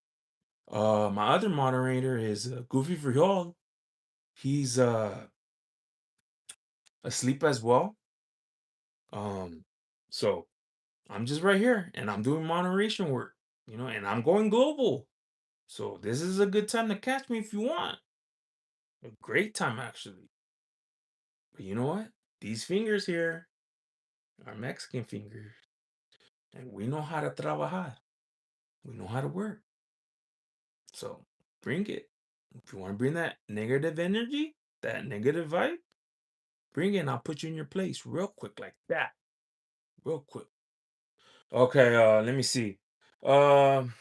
My other moderator is Goofy for y'all. He's asleep as well. Um, so I'm just right here and I'm doing moderation work, and I'm going global. So this is a good time to catch me if you want. A great time actually. But you know what? These fingers here are Mexican fingers. And we know how to trabajar. We know how to work. So bring it. If you want to bring that negative energy, that negative vibe, bring it and I'll put you in your place real quick like that. Real quick. Okay, let me see. Um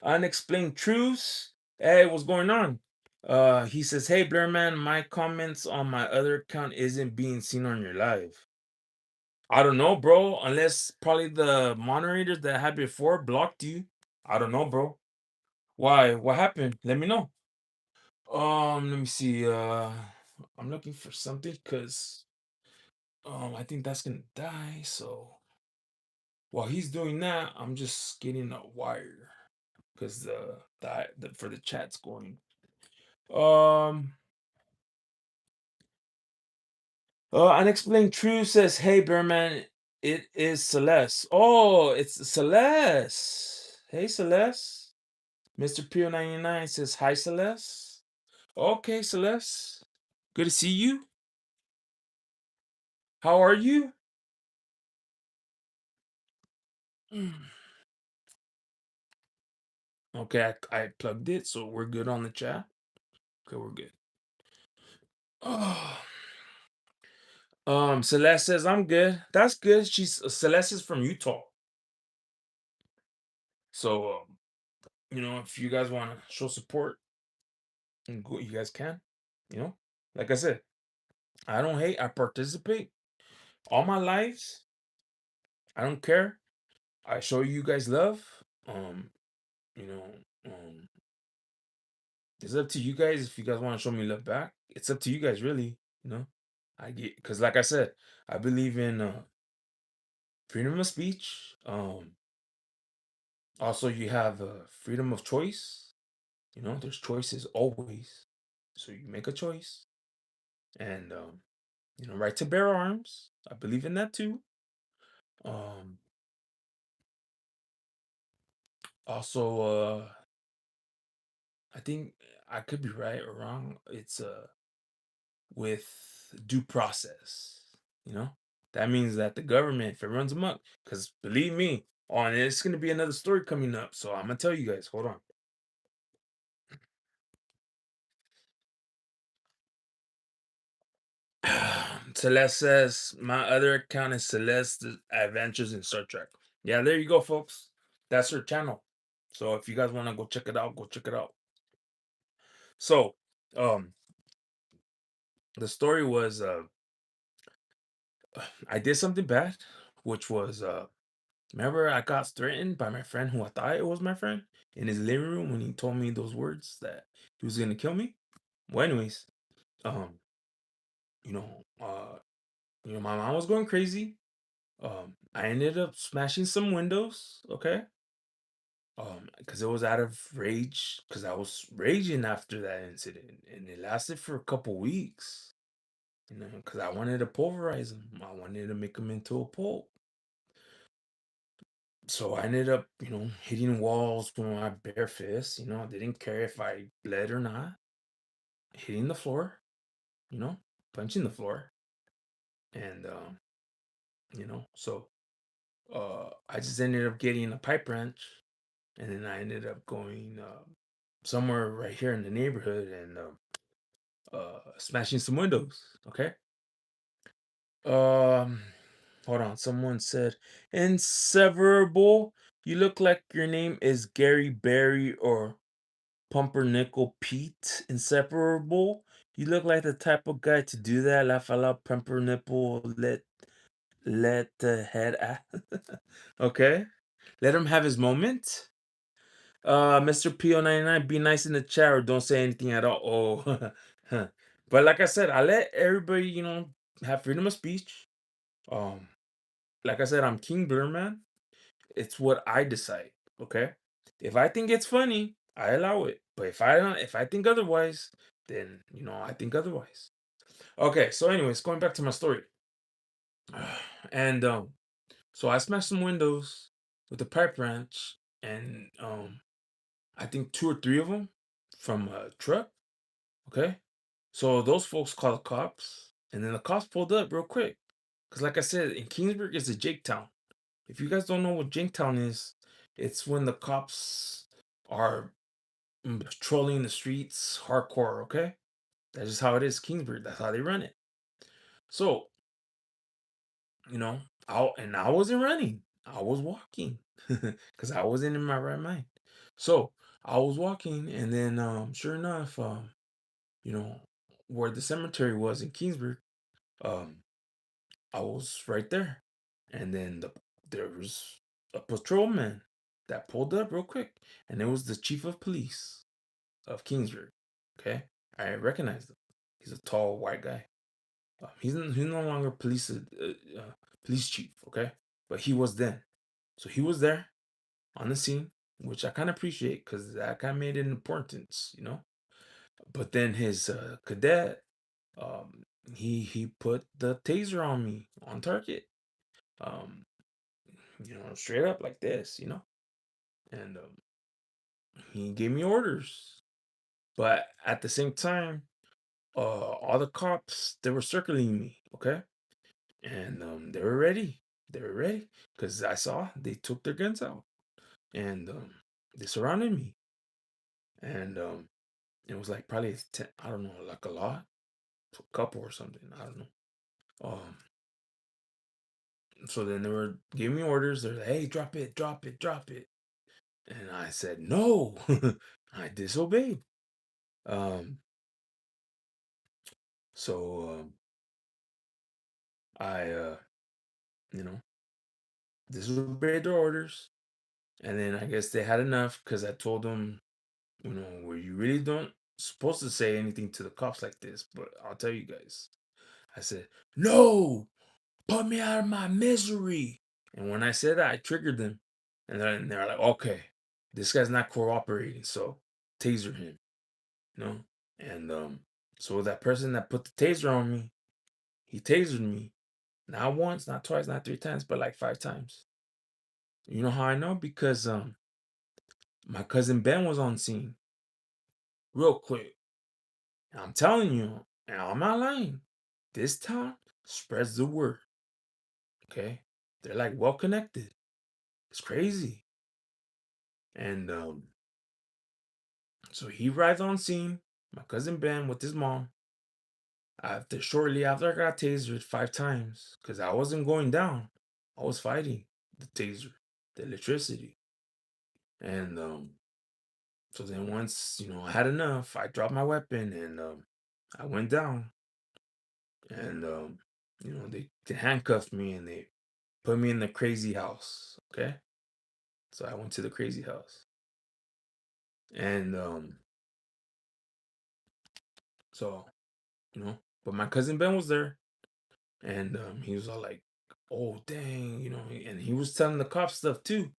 Unexplained Truths. Hey, what's going on? He says, "Hey Blurman, my comments on my other account isn't being seen on your live." I don't know, bro. Unless probably the moderators that had before blocked you. I don't know, bro. Why? What happened? Let me know. Let me see. I'm looking for something because I think that's gonna die. So while he's doing that, I'm just getting a wire because the for the chat's going. Um, Unexplained Truth says, "Hey, Bearman, it is Celeste." Oh, it's Celeste. Hey, Celeste. Mr. Pio 99 says, "Hi, Celeste." Okay, Celeste. Good to see you. How are you? Okay, I plugged it, so we're good on the chat. Okay, we're good. Oh. Celeste says I'm good. That's good. Celeste is from Utah. So if you guys want to show support, you guys can. Like I said, I don't hate. I participate. All my lives, I don't care. I show you guys love. Um, you know, um, it's up to you guys if you guys want to show me love back. It's up to you guys, really. You know, I get because, like I said, I believe in freedom of speech. Also, you have freedom of choice. There's choices always. So you make a choice, and right to bear arms. I believe in that too. Um, Also, I think I could be right or wrong. It's with due process. You know, that means that the government, if it runs amok, because believe me, on it's gonna be another story coming up. So I'm gonna tell you guys. Hold on. Celeste says my other account is Celeste Adventures in Star Trek. Yeah, there you go, folks. That's her channel. So if you guys want to go check it out, go check it out. So, um, the story was I did something bad, which was remember I got threatened by my friend who I thought it was my friend in his living room when he told me those words that he was gonna kill me. Well, anyways, um, you know, uh, my mom was going crazy. I ended up smashing some windows, okay? Because it was out of rage, because I was raging after that incident, and it lasted for a couple weeks. Because I wanted to pulverize him. I wanted to make him into a pulp. So I ended up, hitting walls with my bare fists. I didn't care if I bled or not. Hitting the floor, you know, punching the floor, and so I just ended up getting a pipe wrench, and then I ended up going somewhere right here in the neighborhood and smashing some windows. Okay. Um, Hold on. Someone said, "Inseverable. You look like your name is Gary Barry or Pumpernickel Pete. Inseparable. You look like the type of guy to do that. Laugh a lot, Pumpernickel. Let the head out." Okay. Let him have his moment. Mr. PO99, be nice in the chat or don't say anything at all. Oh, but like I said, I let everybody, have freedom of speech. Um, like I said, I'm King Blurman. It's what I decide. Okay. If I think it's funny, I allow it. But if I think otherwise, then I think otherwise. Okay. So, anyways, going back to my story, and so I smashed some windows with a pipe wrench, and I think two or three of them from a truck. Okay. So those folks called the cops, and then the cops pulled up real quick. Because, like I said, in Kingsburg, it's a Jake town. If you guys don't know what Jake town is, it's when the cops are patrolling the streets hardcore, okay? That's just how it is, Kingsburg. That's how they run it. So, you know, I wasn't running. I was walking. Because I wasn't in my right mind. So I was walking, and then sure enough, you know, where the cemetery was in Kingsburg, um, I was right there. And then there was a patrolman that pulled up real quick. And it was the chief of police of Kingsburg. Okay? I recognized him. He's a tall white guy. He's no longer police chief, okay? But he was then. So he was there on the scene, which I kind of appreciate because that kind of made an importance. But then his cadet, um, he put the taser on me on target, um, straight up like this. And he gave me orders, but at the same time, all the cops they were circling me, okay, and they were ready. They were ready because I saw they took their guns out and they surrounded me, and it was like probably 10, I don't know, like a lot, a couple or something, I don't know. So then they were giving me orders. They're like, "Hey, drop it, drop it, drop it," and I said no. I disobeyed. Um, so I you know disobeyed their orders, and then I guess they had enough because I told them, where you really don't supposed to say anything to the cops like this, but I'll tell you guys. I said, "No, put me out of my misery." And when I said that, I triggered them, and then they're like, "Okay, this guy's not cooperating, so taser him." you know. And so that person that put the taser on me, he tasered me, not once, not twice, not three times, but like five times. You know how I know? Because my cousin Ben was on scene real quick. And I'm telling you, and I'm not lying. This town spreads the word. Okay, they're like well connected. It's crazy. And so he arrived on scene. My cousin Ben with his mom. Shortly after I got tasered five times, because I wasn't going down, I was fighting the taser, the electricity, and so then once I had enough, I dropped my weapon and I went down, and they handcuffed me and they put me in the crazy house. Okay, so I went to the crazy house, and so but my cousin Ben was there, and he was all like, "Oh dang," and he was telling the cops stuff too.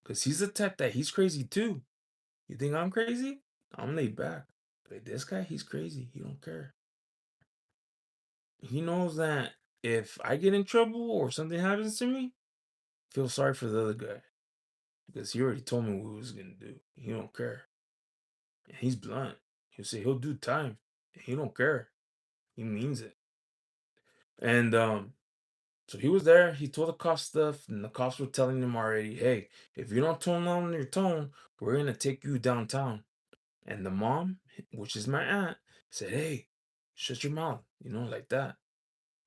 Because he's the type that he's crazy too. You think I'm crazy? I'm laid back. But this guy, he's crazy. He don't care. He knows that if I get in trouble or something happens to me, feel sorry for the other guy. Because he already told me what he was going to do. He don't care. And he's blunt. He'll say he'll do time. He don't care. He means it. And so he was there. He told the cops stuff. And the cops were telling him already, hey, if you don't tone down your tone, we're going to take you downtown. And the mom, which is my aunt, said, "Hey, shut your mouth," like that.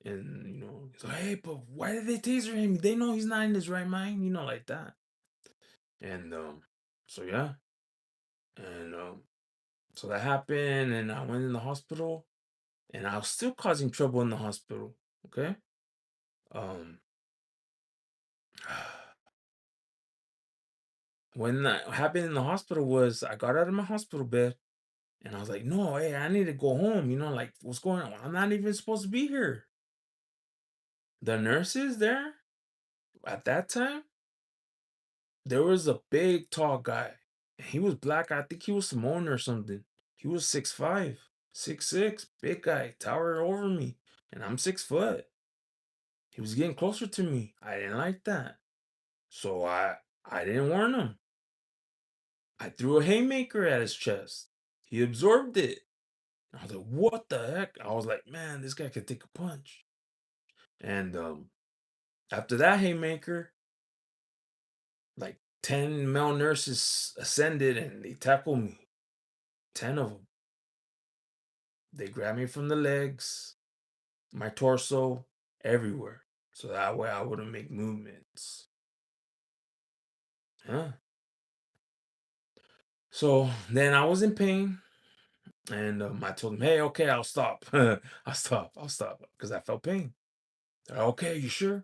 And he's like, "Hey, but why did they taser him? They know he's not in his right mind," like that. And so yeah, and so that happened, and I went in the hospital, and I was still causing trouble in the hospital. Okay, um, when that happened in the hospital was I got out of my hospital bed and I was like, no, hey, I need to go home. Like, what's going on? I'm not even supposed to be here. The nurses there at that time, there was a big, tall guy. He was black. I think he was Samoan or something. He was 6'5", 6'6", big guy, tower over me. And I'm 6 foot. He was getting closer to me. I didn't like that. So I didn't warn him. I threw a haymaker at his chest. He absorbed it. I was like, what the heck? I was like, man, this guy could take a punch. And after that haymaker, like 10 male nurses ascended and they tackled me. 10 of them. They grabbed me from the legs, my torso, everywhere. So that way I wouldn't make movements. Huh? So then I was in pain. And I told them, hey, okay, I'll stop. I'll stop. Because I felt pain. They're like, okay, you sure?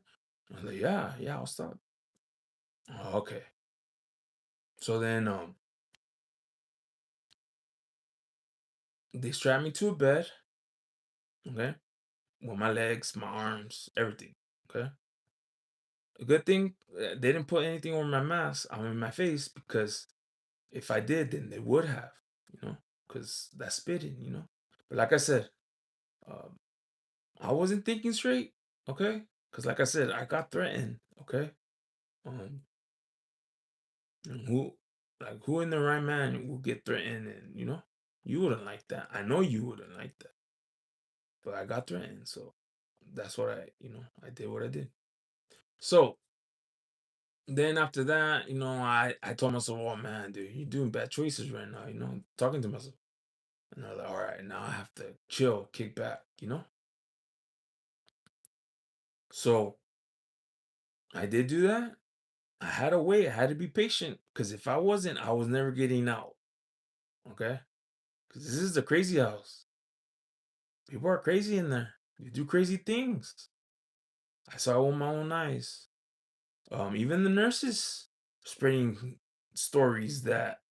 I was like, yeah, I'll stop. "Oh, okay. So then they strapped me to a bed, okay, with my legs, my arms, everything, okay. A good thing they didn't put anything over my mask, I mean my face, because if I did, then they would have, because that's spitting. But like I said, um, I wasn't thinking straight, okay, because like I said, I got threatened, okay. Um, and who in the right man will get threatened, and you wouldn't like that. I know you wouldn't like that. But I got threatened, so that's what I did what I did. So then after that, I told myself, oh man, dude, you're doing bad choices right now, talking to myself. And I was like, all right, now I have to chill, kick back. So I did do that. I had to wait, I had to be patient, because if I wasn't, I was never getting out. Okay? Because this is the crazy house. People are crazy in there. They do crazy things. I saw it with my own eyes. Even the nurses spreading stories that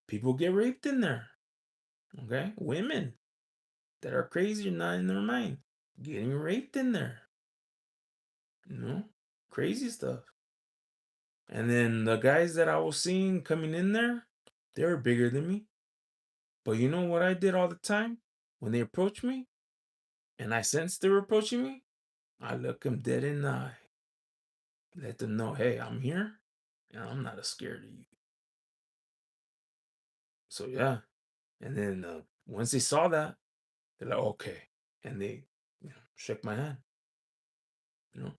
people get raped in there. Okay, women that are crazy or not in their mind getting raped in there. You know, crazy stuff. And then the guys that I was seeing coming in there, they were bigger than me. But you know what I did all the time when they approached me, and I sensed they were approaching me. I look them dead in the eye, let them know, hey, I'm here, and I'm not as scared of you. So yeah, and then once they saw that, they're like, okay. And they shook my hand. You know,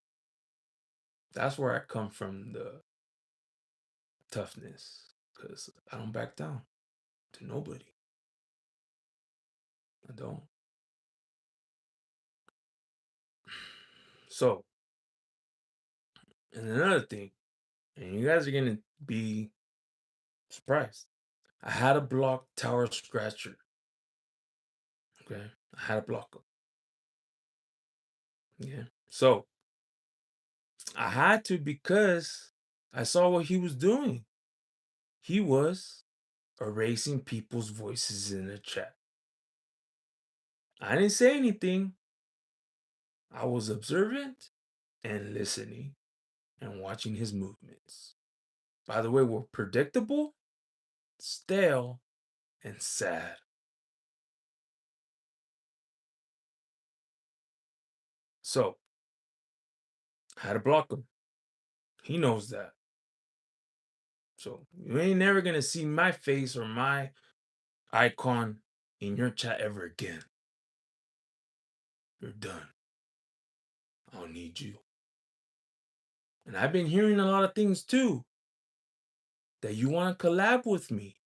that's where I come from, the toughness, because I don't back down to nobody. I don't. So, and another thing, and you guys are going to be surprised. I had a block tower scratcher. Okay. I had a block him. Yeah. So, I had to, because I saw what he was doing. He was erasing people's voices in the chat. I didn't say anything. I was observant and listening and watching his movements. By the way, were predictable, stale, and sad. So, I had to block him. He knows that. So, you ain't never gonna see my face or my icon in your chat ever again. You're done. I don't need you. And I've been hearing a lot of things too, that you want to collab with me.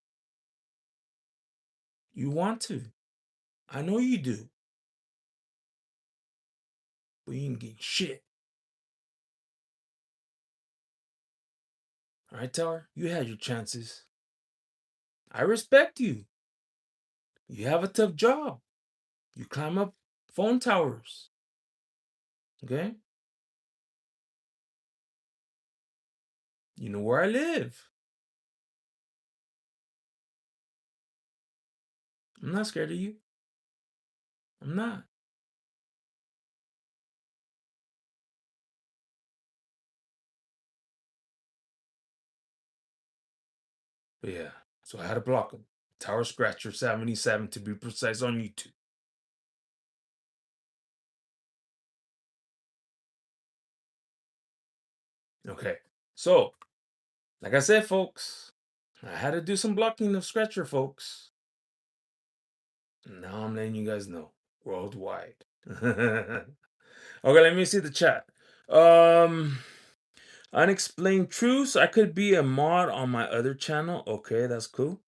You want to. I know you do. But you ain't getting shit. All right, Tower? You had your chances. I respect you. You have a tough job. You climb up phone towers. Okay? You know where I live. I'm not scared of you. I'm not. But yeah, so I had to block him. Tower Scratcher 77 to be precise on YouTube. Okay, so like I said, folks, I had to do some blocking of Scratcher, folks. Now I'm letting you guys know worldwide. Okay, let me see the chat. Um, Unexplained Truths. I could be a mod on my other channel. Okay, that's cool.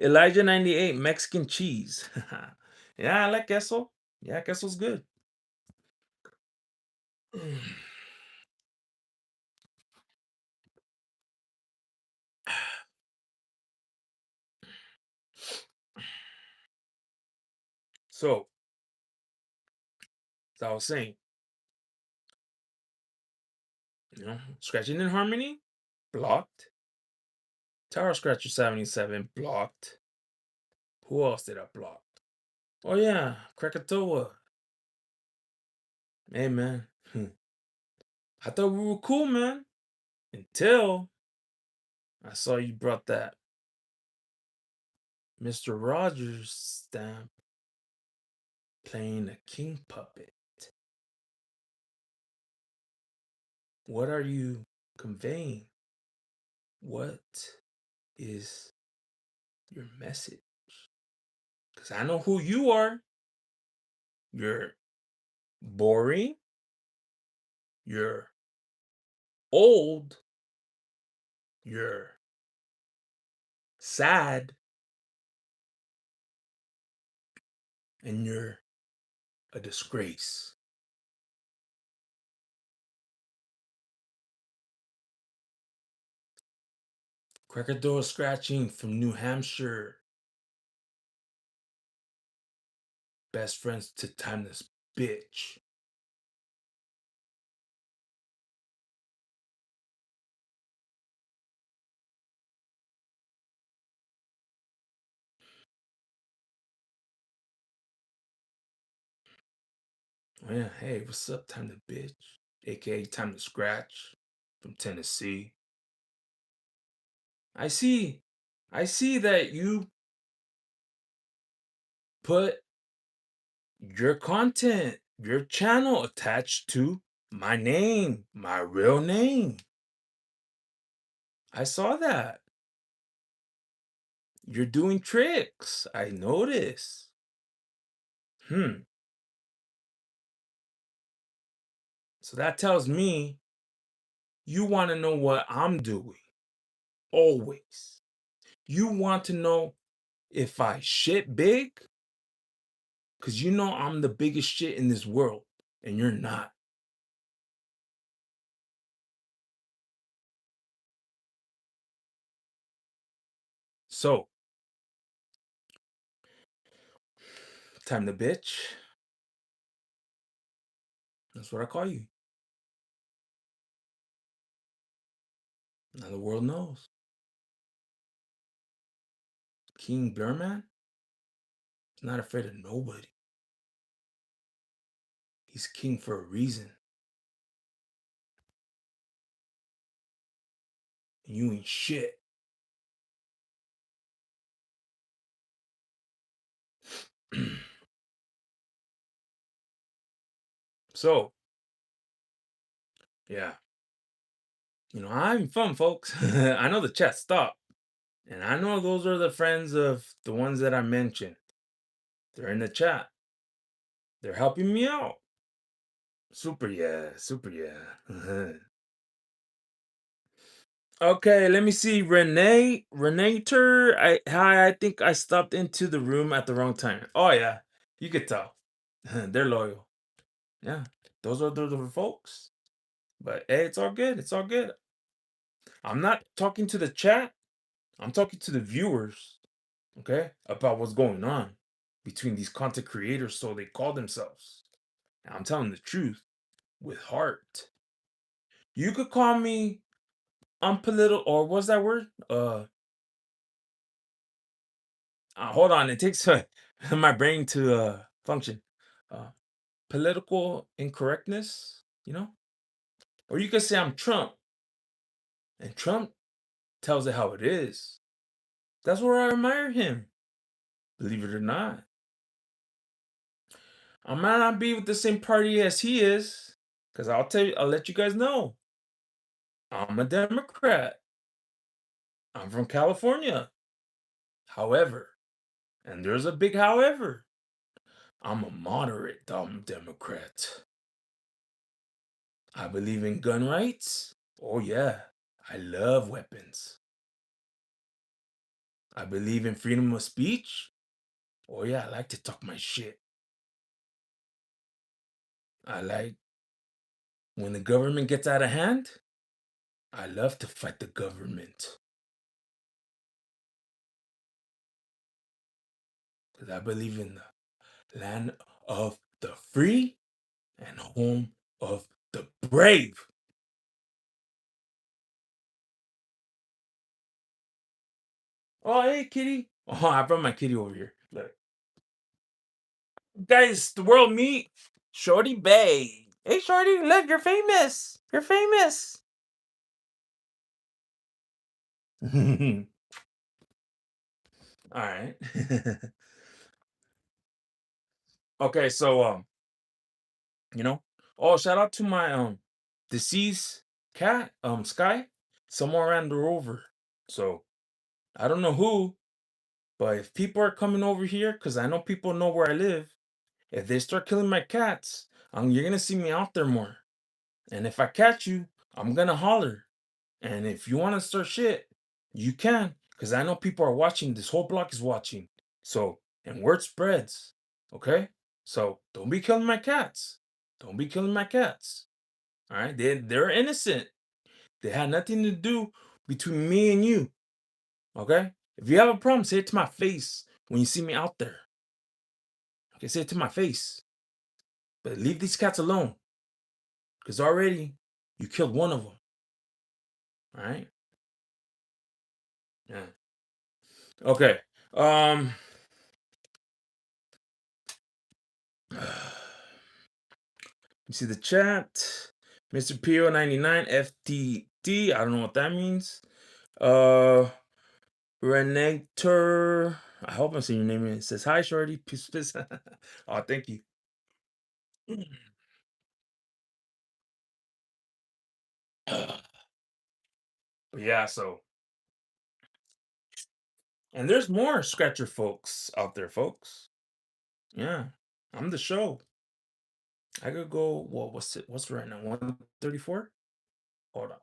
Elijah 98 Mexican cheese. Yeah, I like queso. Yeah, queso's good. So, as I was saying, Scratching in Harmony, blocked. Tower Scratcher 77, blocked. Who else did I block? Oh yeah, Krakatoa. Hey man. I thought we were cool, man. Until I saw you brought that Mr. Rogers stamp playing a king puppet. What are you conveying? What is your message? Because I know who you are. You're boring. You're old. You're sad. And you're a disgrace. Cracker scratching from New Hampshire. Best friends to time this bitch. Oh yeah, hey, what's up, time to bitch? AKA time to scratch from Tennessee. I see. I see that you put your content, your channel attached to my name, my real name. I saw that. You're doing tricks. I notice. So that tells me you want to know what I'm doing. Always. You want to know if I shit big? Because you know I'm the biggest shit in this world, and you're not. So, time to bitch. That's what I call you. Now the world knows. King Blurman is not afraid of nobody. He's king for a reason. And you ain't shit. So, yeah. I'm having fun, folks. I know the chat stopped. And I know those are the friends of the ones that I mentioned. They're in the chat. They're helping me out. Super yeah. Super yeah. Okay, let me see. Renator. I think I stopped into the room at the wrong time. Oh yeah, you could tell. They're loyal. Yeah, those are the folks. But hey, it's all good. It's all good. I'm not talking to the chat. I'm talking to the viewers. Okay, about what's going on between these content creators, so they call themselves. And I'm telling the truth with heart. You could call me unpolitical, or what's that word? Hold on. It takes my brain to function. Uh, Political incorrectness, or you could say I'm Trump, and Trump tells it how it is. That's where I admire him. Believe it or not, I might not be with the same party as he is, because I'll let you guys know. I'm a Democrat. I'm from California. However, and there's a big however, I'm a moderate Democrat. I believe in gun rights. Oh, yeah. I love weapons. I believe in freedom of speech. Oh, yeah. I like to talk my shit. I like when the government gets out of hand. I love to fight the government because I believe in the land of the free and home of the brave. Oh, hey, kitty. Oh, I brought my kitty over here. Look. Guys, the world meet Shorty Bay. Hey, Shorty, look, you're famous. You're famous. All right. Okay, so you know, oh, shout out to my deceased cat, Sky. Someone ran her over. So I don't know who, but if people are coming over here, because I know people know where I live, if they start killing my cats, you're gonna see me out there more. And if I catch you, I'm gonna holler. And if you want to start shit, you can, because I know people are watching. This whole block is watching. So, and word spreads. Okay? So don't be killing my cats. Don't be killing my cats. All right? They're innocent. They had nothing to do between me and you. Okay? If you have a problem, say it to my face when you see me out there. Okay, say it to my face. But leave these cats alone. Because already you killed one of them. All right? Yeah. Okay. You see the chat. Mr. PO99 FTD. I don't know what that means. Renector. I hope I'm saying your name. It says hi, Shorty. Peace, peace. Oh, thank you. Yeah, so and there's more scratcher folks out there, folks. Yeah. I'm the show. I could go, well, what's right now? 134? Hold on.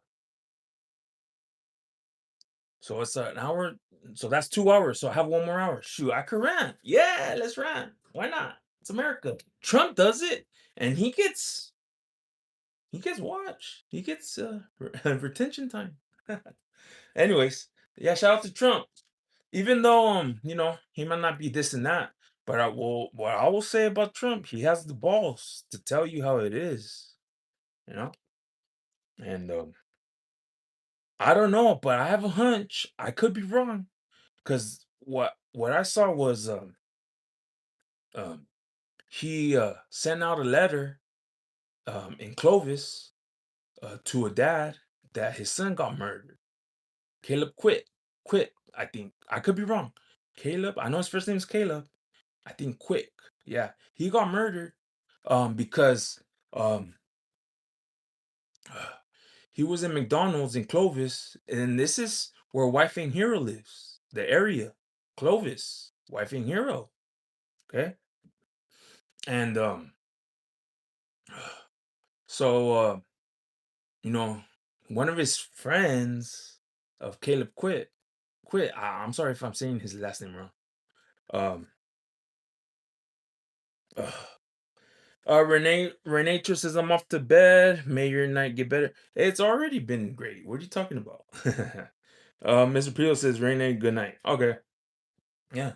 So it's an hour. So that's 2 hours. So I have one more hour. Shoot, I could rant. Yeah, let's rant. Why not? It's America. Trump does it, and he gets watch. He gets retention time. Anyways, yeah, shout out to Trump. Even though he might not be this and that, but what I will say about Trump, he has the balls to tell you how it is, you know? And I don't know, but I have a hunch. I could be wrong. Because what I saw was um he sent out a letter in Clovis to a dad that his son got murdered. Caleb quit. I think I could be wrong. Caleb, I know his first name is Caleb. I think Quick. Yeah, he got murdered because um he was in McDonald's in Clovis, and this is where Wife and Hero lives. The area, Clovis, Wife and Hero. Okay, and so you know, one of his friends of Caleb quit. I'm sorry if I'm saying his last name wrong. Um, Renee says I'm off to bed. May your night get better. It's already been great. What are you talking about? Mr. Peel says Renee, good night. Okay, yeah,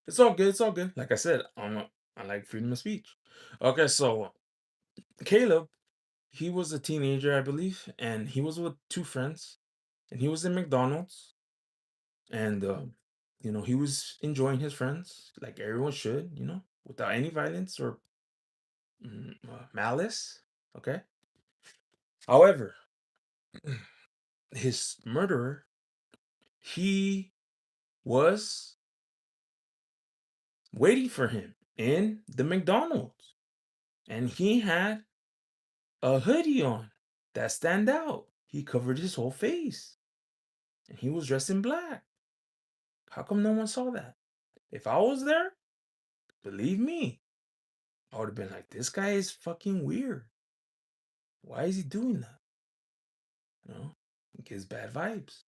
it's all good. It's all good. Like I said, I like freedom of speech. Okay, so Caleb, he was a teenager, I believe, and he was with two friends, and he was in McDonald's, and he was enjoying his friends like everyone should, without any violence or malice. Okay. However, his murderer, he was waiting for him in the McDonald's, and he had a hoodie on that stand out. He covered his whole face, and he was dressed in black. How come no one saw that? If I was there, believe me, I would have been like, this guy is fucking weird. Why is he doing that? It gives bad vibes.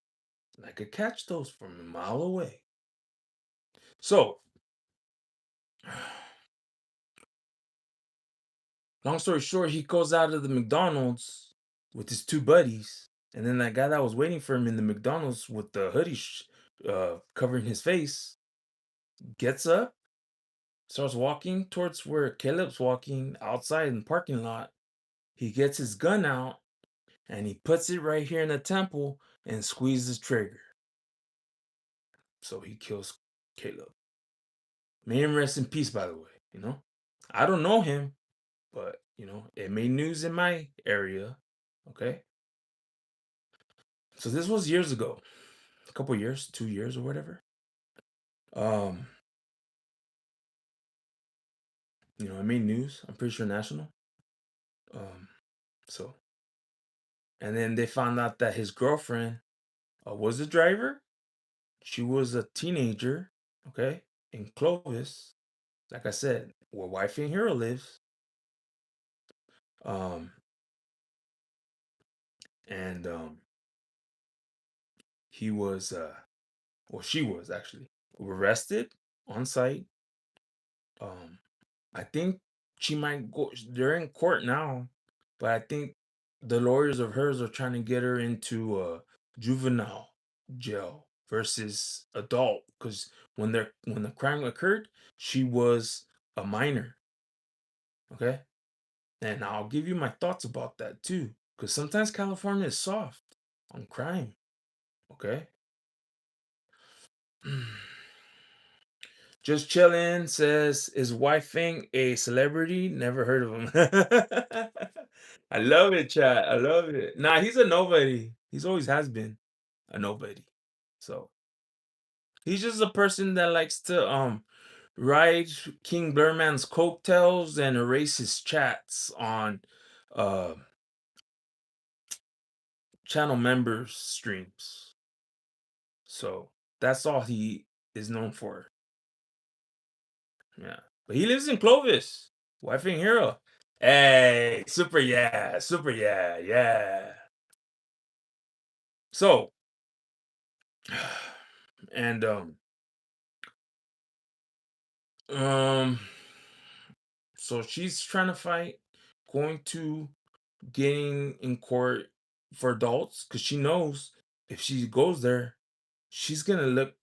And I could catch those from a mile away. So, long story short, he goes out of the McDonald's with his two buddies. And then that guy that was waiting for him in the McDonald's with the hoodie covering his face gets up, starts walking towards where Caleb's walking outside in the parking lot. He gets his gun out and he puts it right here in the temple and squeezes the trigger. So he kills Caleb. May him rest in peace, by the way. I don't know him, but it made news in my area. Okay. So this was years ago. A couple years, 2 years or whatever. It made news. I'm pretty sure national. So and then they found out that his girlfriend was a driver. She was a teenager, okay, in Clovis. Like I said, where Wife and Hero lives. And he was she was actually arrested on site. I think she might go, they're in court now, but I think the lawyers of hers are trying to get her into juvenile jail versus adult, because when the crime occurred, she was a minor. Okay. And I'll give you my thoughts about that too, because sometimes California is soft on crime. Okay. Just chilling says, is wifing a celebrity? Never heard of him. I love it, chat. I love it. Nah, he's a nobody. He's always has been a nobody. So he's just a person that likes to ride King Blurman's coattails and erase his chats on uh channel members' streams. So that's all he is known for. Yeah. But he lives in Clovis. Wifing hero. Hey, super yeah, super yeah, yeah. So and um so she's trying to fight going to getting in court for adults, because she knows if she goes there, she's gonna look,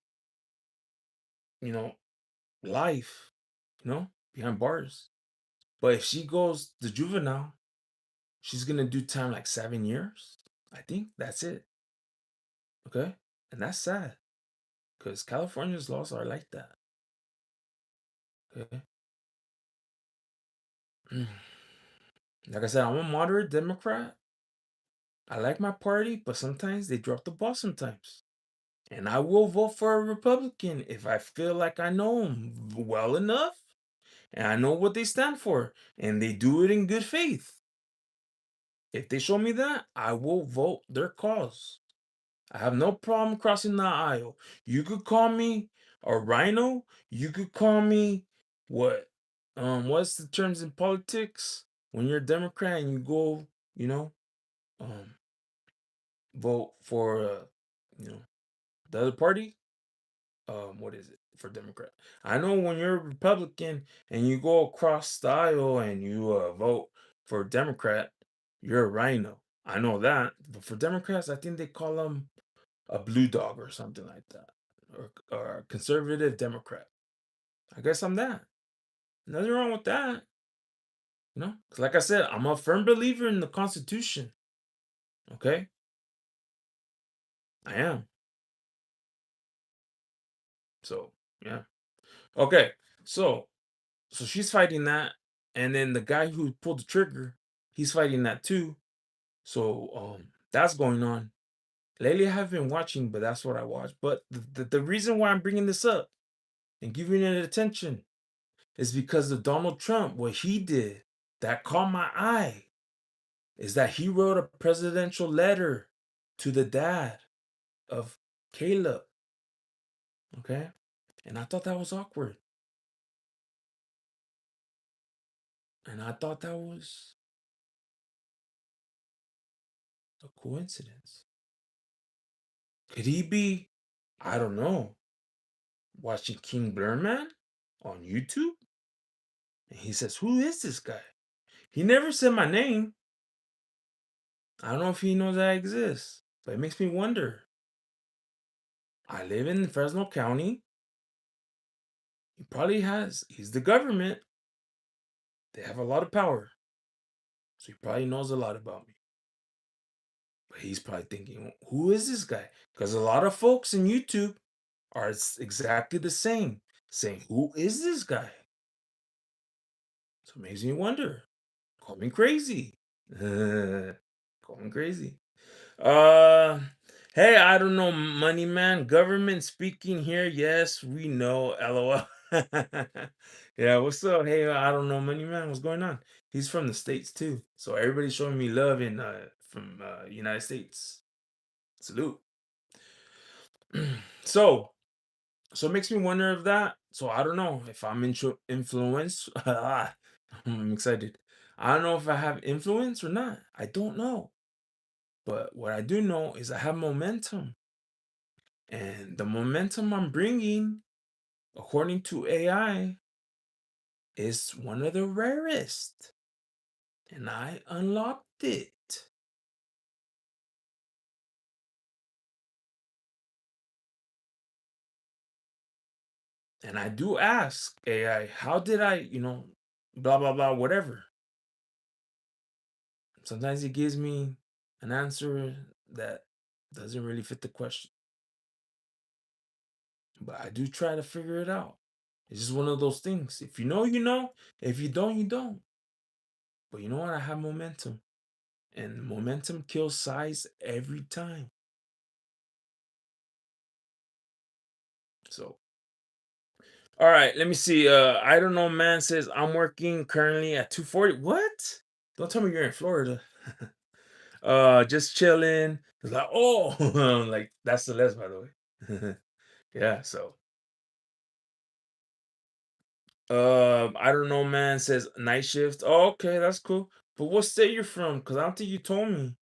you know, life, behind bars. But if she goes the juvenile, she's gonna do time like 7 years. I think that's it. Okay? And that's sad. Because California's laws are like that. Okay? Like I said, I'm a moderate Democrat. I like my party, but sometimes they drop the ball sometimes. And I will vote for a Republican if I feel like I know them well enough and I know what they stand for and they do it in good faith. If they show me that, I will vote their cause. I have no problem crossing the aisle. You could call me a rhino. You could call me what? What's the terms in politics? When you're a Democrat and you go, um, vote for, the other party. What is it for Democrat? I know when you're a Republican and you go across the aisle and you vote for Democrat, you're a rhino. I know that. But for Democrats, I think they call them a blue dog or something like that, or a conservative Democrat. I guess I'm that. Nothing wrong with that, because like I said, I'm a firm believer in the Constitution. Okay, I am. So yeah. Okay. So she's fighting that, and then the guy who pulled the trigger, he's fighting that too. So that's going on. Lately, I haven't been watching, but that's what I watch. But the reason why I'm bringing this up and giving it attention is because of Donald Trump. What he did that caught my eye is that he wrote a presidential letter to the dad of Caleb. Okay, and I thought that was awkward, and I thought that was a coincidence. Could he be? I don't know. Watching King Blurman on YouTube, and he says, "Who is this guy?" He never said my name. I don't know if he knows I exist, but it makes me wonder. I live in Fresno County. He probably has. He's the government. They have a lot of power, so he probably knows a lot about me. But he's probably thinking, "Who is this guy?" Because a lot of folks in YouTube are exactly the same, saying, "Who is this guy?" So it makes me wonder. Call me crazy. Call me crazy. Uh, hey, I don't know, money man. Government speaking here. Yes, we know. LOL. Yeah, what's up? Hey, I don't know, money man. What's going on? He's from the States too. So everybody's showing me love in from United States. Salute. so so it makes me wonder of that. So I don't know if I'm influenced. I'm excited. I don't know if I have influence or not. I don't know. But what I do know is I have momentum. And the momentum I'm bringing, according to AI, is one of the rarest. And I unlocked it. And I do ask AI, how did I, blah, blah, blah, whatever. Sometimes it gives me an answer that doesn't really fit the question. But I do try to figure it out. It's just one of those things. If you know, you know. If you don't, you don't. But you know what? I have momentum. And momentum kills size every time. So, all right, let me see. I don't know, man says I'm working currently at 240. What? Don't tell me you're in Florida. Just chilling. It's like, oh, like that's Celeste, by the way. Yeah, so I don't know, man says night shift. Oh, okay, that's cool. But what state you're from? Because I don't think you told me.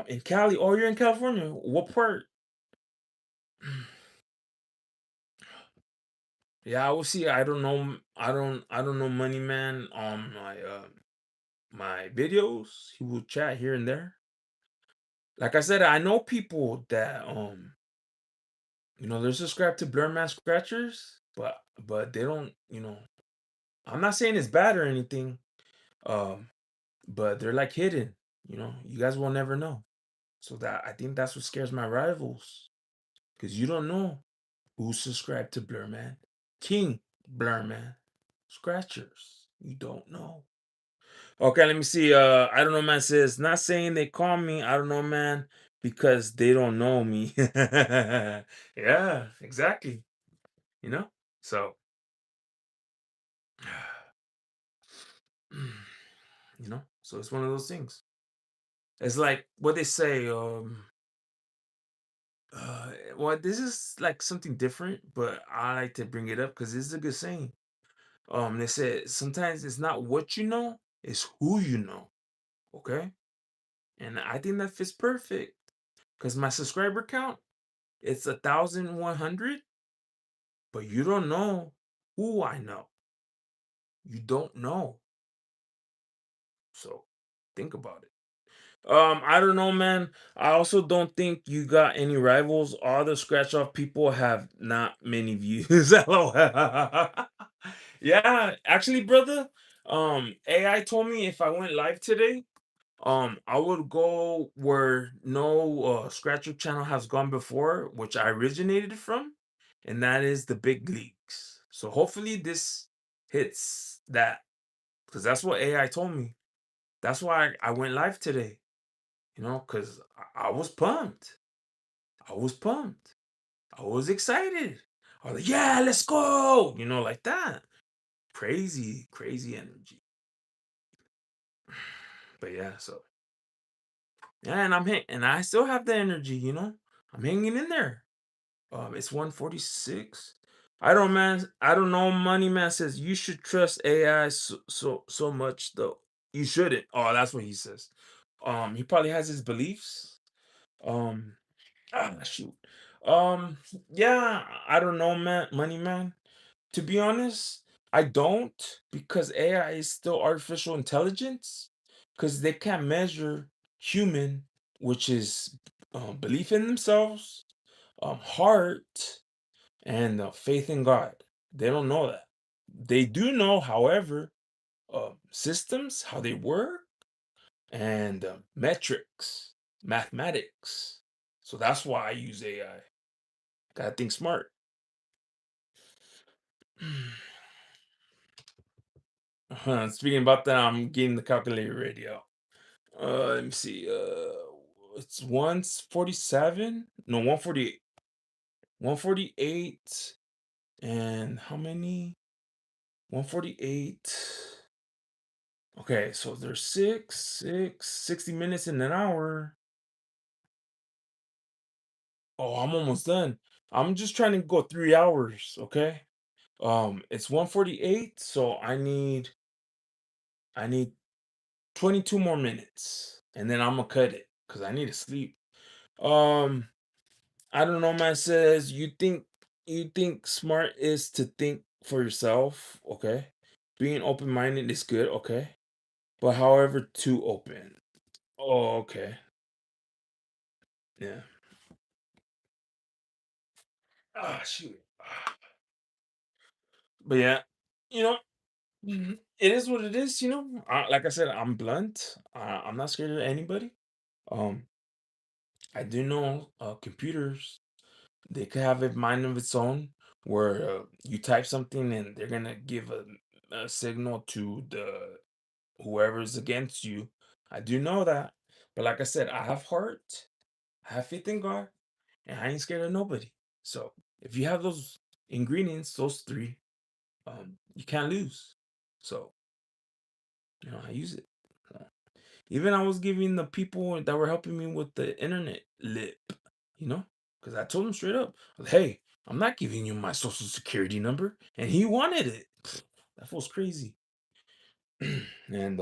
In Cali. Oh, you're in California. What part? Yeah, I will see. I don't know. I don't know Money Man on my videos. He will chat here and there. Like I said, I know people that they're subscribed to Blurman Scratchers, but they don't, I'm not saying it's bad or anything. Um, but they're like hidden, you guys will never know. So that I think that's what scares my rivals. Because you don't know who's subscribed to Blurman. King Blurman. Scratchers. You don't know. Okay, let me see. I don't know, man says, not saying they call me, I don't know, man, because they don't know me. Yeah, exactly. You know? So, so it's one of those things. It's like what they say, well, this is like something different, but I like to bring it up because this is a good saying. They said sometimes it's not what you know, it's who you know. Okay? And I think that fits perfect. Because my subscriber count, it's 1,100, but you don't know who I know. You don't know. So think about it. I don't know, man. I also don't think you got any rivals. All the scratch off people have not many views. LOL. Yeah, actually, brother. AI told me if I went live today, I would go where no scratcher channel has gone before, which I originated from, and that is the big leagues. So hopefully this hits that, because that's what AI told me. That's why I went live today, because I was pumped. I was pumped. I was excited. I was like, yeah, let's go, like that. Crazy, crazy energy. But yeah, so yeah, and and I still have the energy, I'm hanging in there. It's 146. I don't man. I don't know. Money man says you should trust AI so much though. You shouldn't. Oh, that's what he says. He probably has his beliefs. Um, shoot. Um, yeah. I don't know, man. Money man. To be honest, I don't, because AI is still artificial intelligence. Because they can't measure human, which is belief in themselves, heart, and faith in God. They don't know that. They do know, however, systems, how they work, and metrics, mathematics. So that's why I use AI. Gotta think smart. Speaking about that, I'm getting the calculator ready out. Let me see. It's 147. No, 148. 148. And how many? 148. Okay, so there's 60 minutes in an hour. Oh, I'm almost done. I'm just trying to go 3 hours, okay? It's 148, so I need 22 more minutes. And then I'm gonna cut it because I need to sleep. Um, I don't know, man. Says you think smart is to think for yourself, okay? Being open-minded is good, okay? But however, too open. Oh, okay. Yeah. Ah, shoot. But yeah, you know, it is what it is. Like I said, I'm blunt. I'm not scared of anybody. Um, I do know computers. They could have a mind of its own, where you type something and they're gonna give a signal to the whoever's against you. I do know that, but like I said, I have heart. I have faith in God, and I ain't scared of nobody. So if you have those ingredients, those three, you can't lose. So I use it. Even I was giving the people that were helping me with the internet lip, you know, because I told him straight up, hey, I'm not giving you my social security number, and he wanted it. That was crazy. And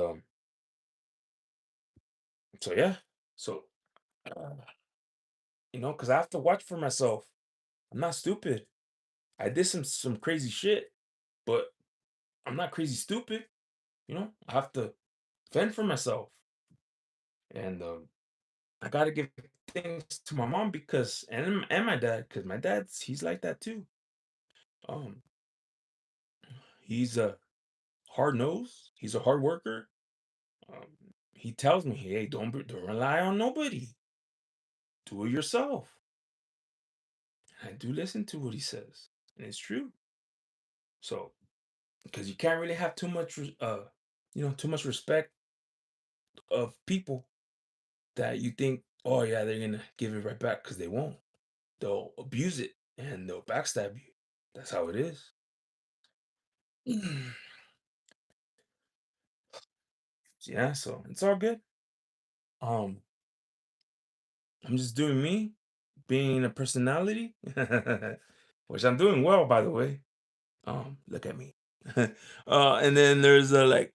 so yeah, so uh, because I have to watch for myself. I'm not stupid. I did some crazy shit, but I'm not crazy stupid. I have to fend for myself, and I gotta give thanks to my mom because and my dad, because my he's like that too. Um, he's a hard nose. He's a hard worker. He tells me, hey, don't rely on nobody. Do it yourself. I do listen to what he says, and it's true. So because you can't really have too much, too much respect of people that you think, oh yeah, they're gonna give it right back, because they won't. They'll abuse it and they'll backstab you. That's how it is. Yeah, so it's all good. Um, I'm just doing me, being a personality, which I'm doing well, by the way. Look at me. And then there's a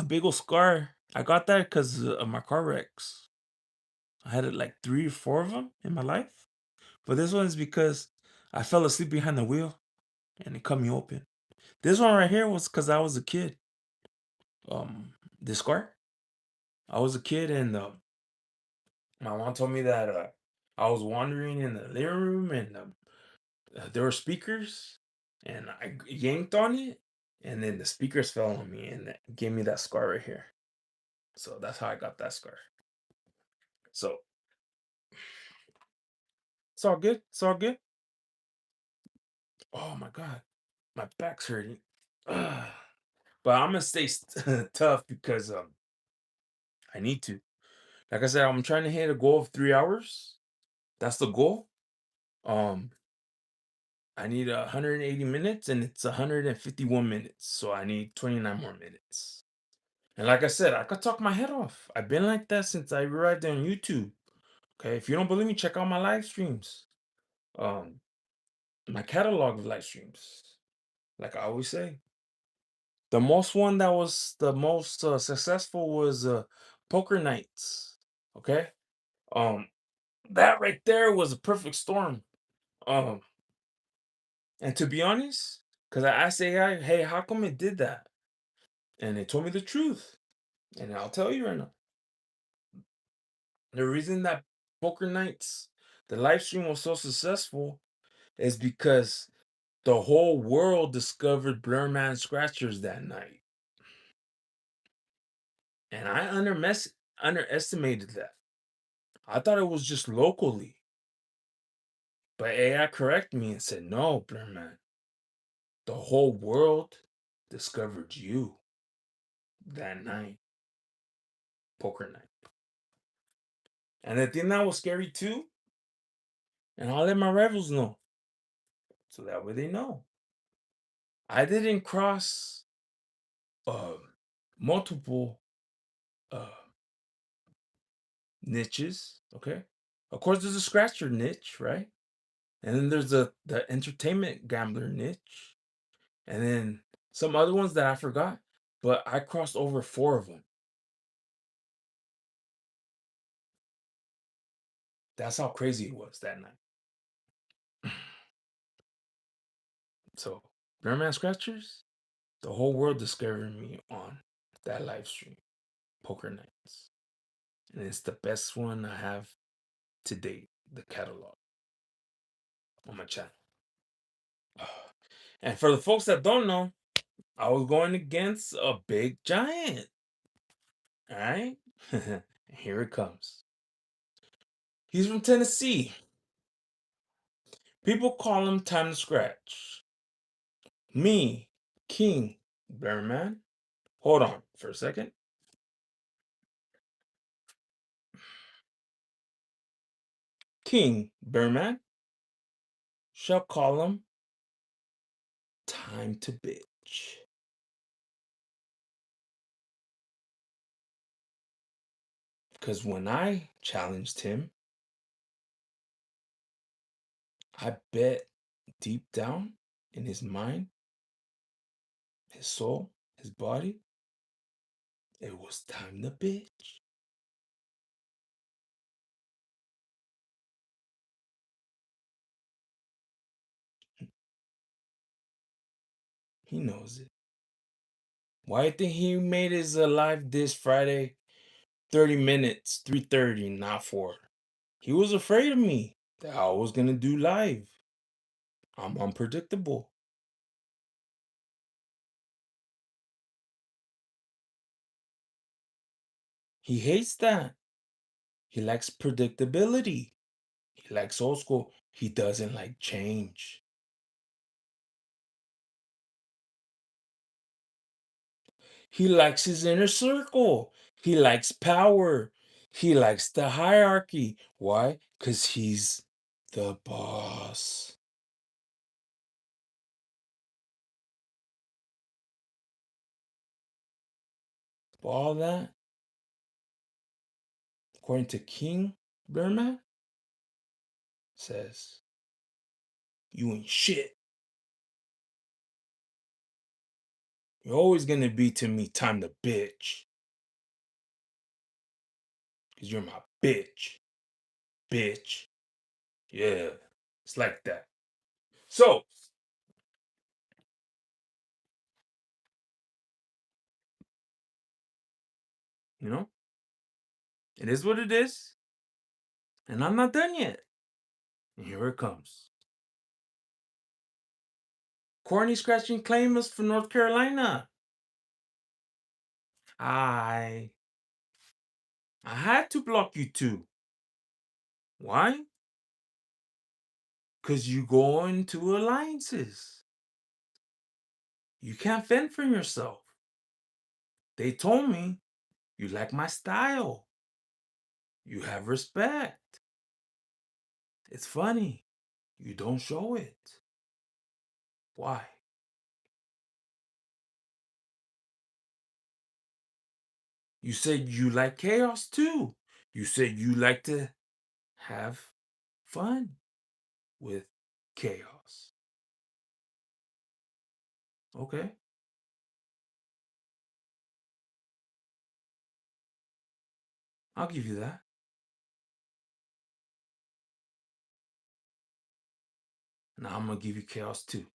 big old scar. I got that because of my car wrecks. I had like 3 or 4 of them in my life, but this one is because I fell asleep behind the wheel and it cut me open. This one right here was because I was a kid. This scar. I was a kid, and my mom told me that I was wandering in the living room, and there were speakers, and I yanked on it, and then the speakers fell on me and that gave me that scar right here. So that's how I got that scar. So it's all good. It's all good. my god, my back's hurting. Ugh. But I'm gonna stay tough because I need to. Like I said, I'm trying to hit a goal of 3 hours. That's the goal. Um, I need 180 minutes, and it's 151 minutes, so I need 29 more minutes. And like I said, I could talk my head off. I've been like that since I arrived on YouTube. Okay, if you don't believe me, check out my live streams. Um, my catalog of live streams. Like I always say, the most one that was the most successful was poker nights. Okay, um, that right there was a perfect storm. Um, and to be honest, because I asked AI, hey, how come it did that? And it told me the truth. And I'll tell you right now, the reason that poker nights, the live stream was so successful is because the whole world discovered Blurman scratchers that night. And I underestimated that. I thought it was just locally. But AI corrected me and said, no, Blurman, the whole world discovered you that night, poker night. And the thing that was scary too, and I'll let my rivals know, so that way they know. I didn't cross uh, multiple uh, niches, okay? Of course, there's a scratcher niche, right? And then there's the entertainment gambler niche, and then some other ones that I forgot, but I crossed over four of them. That's how crazy it was that night. So, Bearman Scratchers, the whole world discovered me on that live stream, Poker Nights. And it's the best one I have to date, the catalog on my channel. And for the folks that don't know, I was going against a big giant. All right? Here it comes. He's from Tennessee. People call him Time to Scratch. Me, King Bearman. Hold on for a second. King Bearman shall call him Time to Bitch. Because when I challenged him, I bet deep down in his mind, his soul, his body, it was time to bitch. He knows it. Why do you think he made his live this Friday 30 minutes, 3:30, not 4? He was afraid of me that I was gonna do live. I'm unpredictable. He hates that. He likes predictability. He likes old school. He doesn't like change. He likes his inner circle. He likes power. He likes the hierarchy. Why? Because he's the boss. All that, according to King Burma, says, you ain't shit. You're always going to be to me time to bitch. Because you're my bitch. Bitch. Yeah. It's like that. So, you know, it is what it is. And I'm not done yet. And here it comes. Corny scratching claimants from North Carolina. I had to block you too. Why? Because you go into alliances. You can't fend for yourself. They told me you like my style. You have respect. It's funny. You don't show it. Why? You said you like chaos too. You said you like to have fun with chaos. Okay, I'll give you that. Now I'm gonna give you chaos too.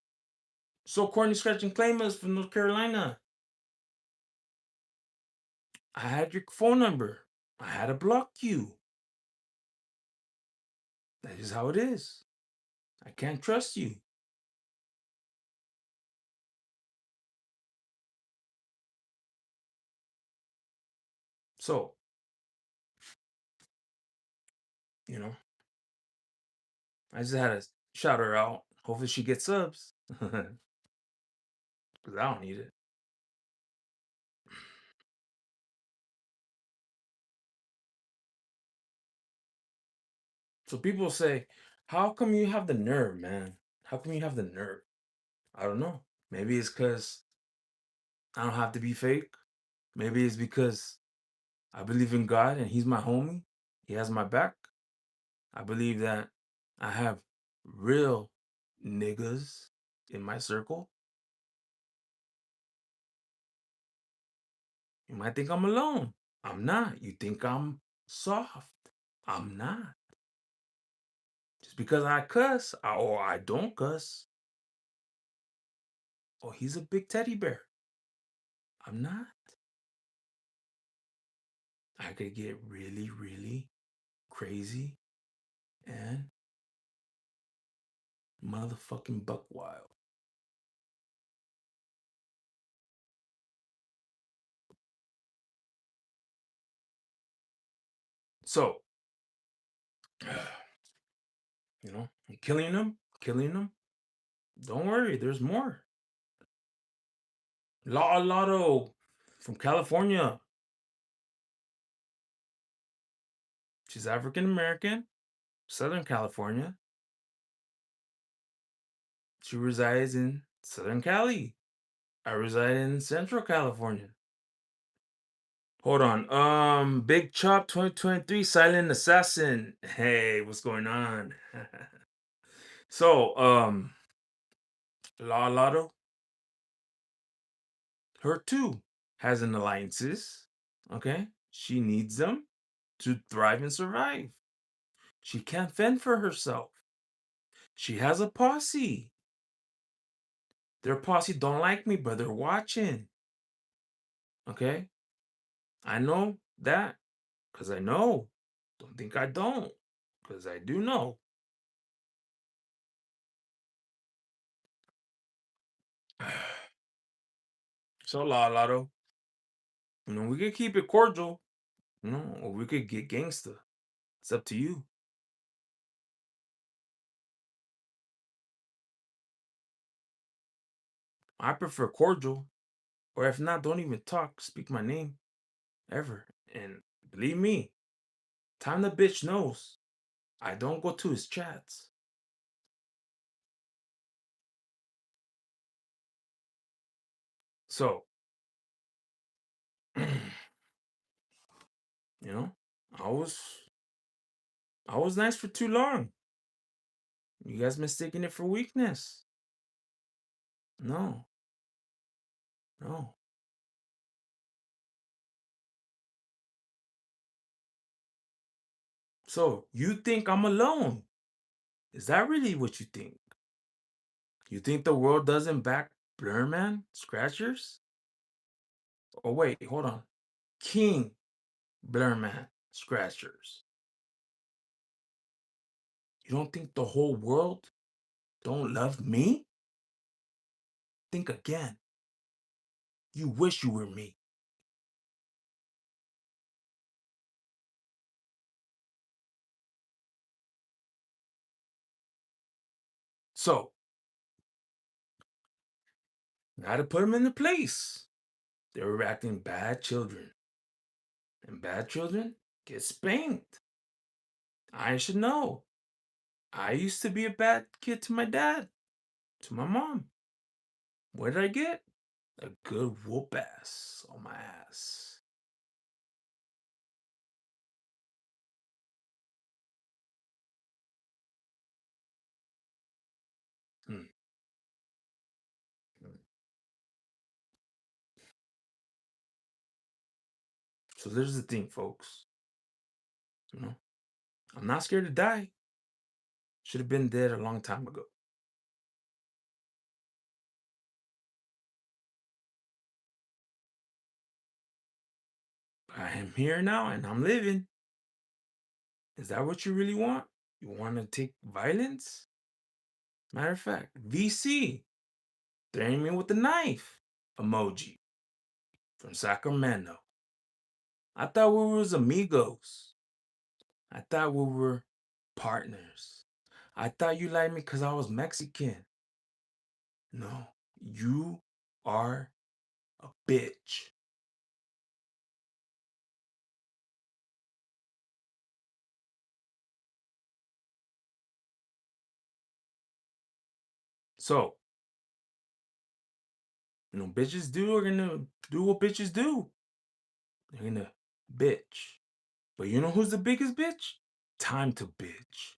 So corny scratching claimers from North Carolina. I had your phone number. I had to block you. That is how it is. I can't trust you. So, you know, I just had to shout her out. Hopefully she gets subs. Because I don't need it. So people say, how come you have the nerve, man? How come you have the nerve? I don't know. Maybe it's because I don't have to be fake. Maybe it's because I believe in God and He's my homie. He has my back. I believe that I have real niggas in my circle. You might think I'm alone. I'm not. You think I'm soft. I'm not. Just because I cuss or I don't cuss. Oh, he's a big teddy bear. I'm not. I could get really, really crazy and motherfucking buck wild. So, killing them. Don't worry, there's more. Lotto from California. She's African American, Southern California. She resides in Southern Cali. I reside in Central California. Hold on. Big Chop 2023 Silent Assassin. Hey, what's going on? So, Lotto, her too has an alliances. Okay, she needs them to thrive and survive. She can't fend for herself. She has a posse. Their posse don't like me, but they're watching. Okay, I know that because I know. Don't think I don't, because I do know. So, Lotto, we could keep it cordial, or we could get gangster. It's up to you. I prefer cordial, or if not, don't even talk. Speak my name ever. And believe me, time the bitch knows. I don't go to his chats. So, you know, I was I was nice for too long. You guys mistaking it for weakness. No, no. So you think I'm alone? Is that really what you think? You think the world doesn't back Blurman Scratchers? Oh wait, hold on. King Blurman Scratchers. You don't think the whole world don't love me? Think again. You wish you were me. So, I had to put them in their place. They were acting bad children. And bad children get spanked. I should know. I used to be a bad kid to my dad, to my mom. What did I get? A good whoop ass on my ass. Hmm. So there's the thing, folks. You know, I'm not scared to die. Should have been dead a long time ago. I am here now and I'm living. Is that what you really want? You want to take violence? Matter of fact, VC, threatening me with the knife emoji from Sacramento. I thought we was amigos. I thought we were partners. I thought you liked me because I was Mexican. No, you are a bitch. So, bitches do are gonna do what bitches do. They're gonna bitch. But you know who's the biggest bitch? Time to bitch.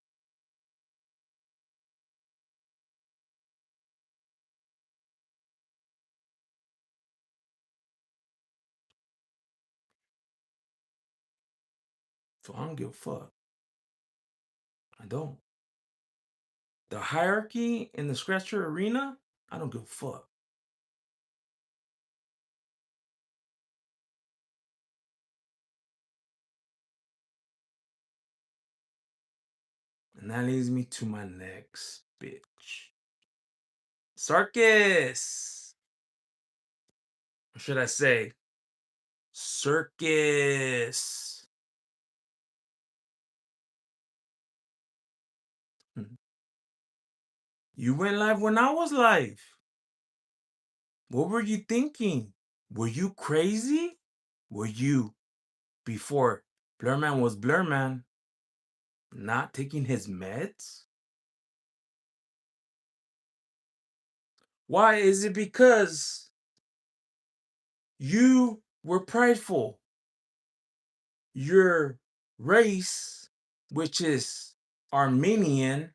So I don't give a fuck. I don't. The hierarchy in the scratcher arena, I don't give a fuck. And that leads me to my next bitch. Circus. Or should I say circus? Hmm. You went live when I was live. What were you thinking? Were you crazy? Were you, before Blurman was Blurman, not taking his meds? Why is it because you were prideful? Your race, which is Armenian,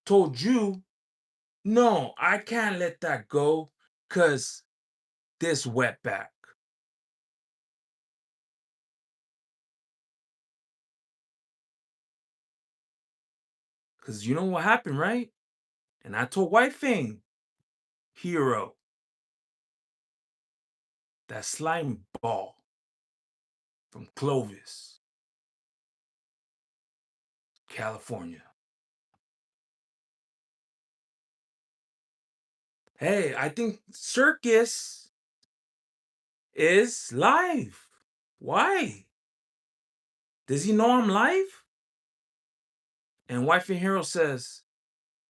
told you, no, I can't let that go because this wetback. Because you know what happened, right? And I told White Fang, Hero, that slime ball from Clovis, California. Hey, I think Circus is live. Why? Does he know I'm live? And Wife and Hero says,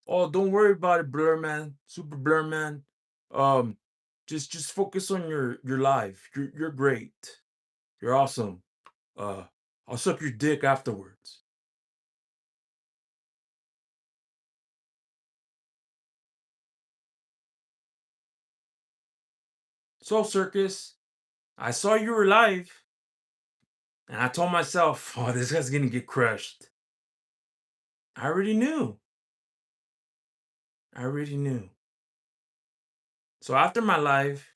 "Oh, don't worry about it, Blurman, Super Blurman. Um, just focus on your live. You're great. You're awesome. Uh, I'll suck your dick afterwards." So Circus, I saw you were live, and I told myself, "Oh, this guy's gonna get crushed." I already knew. I already knew. So after my live,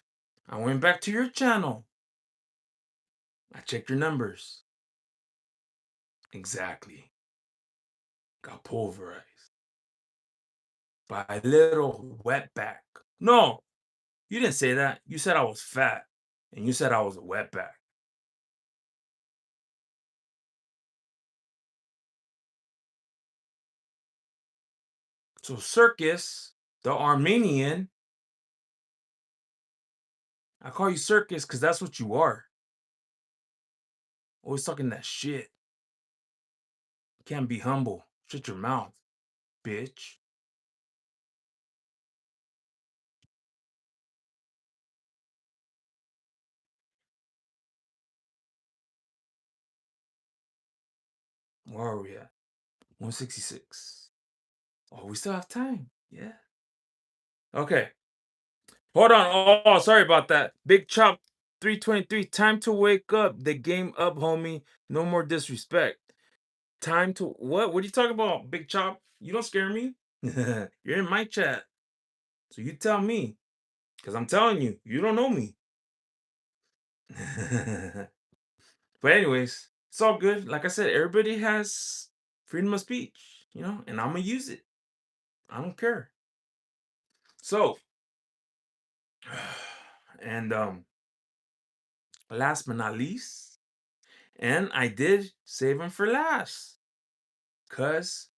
I went back to your channel. I checked your numbers. Exactly. Got pulverized by a little wetback. No, you didn't say that. You said I was fat, and you said I was a wetback. So Circus, the Armenian, I call you Circus because that's what you are. Always talking that shit. Can't be humble. Shut your mouth, bitch. Where are we at? 166. Oh, we still have time. Yeah. Okay. Hold on. Oh, sorry about that. Big Chop 323. Time to wake up. The game up, homie. No more disrespect. Time to what? What are you talking about, Big Chop? You don't scare me. You're in my chat. So you tell me. Because I'm telling you, you don't know me. But anyways, it's all good. Like I said, everybody has freedom of speech, and I'm gonna use it. I don't care. So, and last but not least, and I did save him for last, cause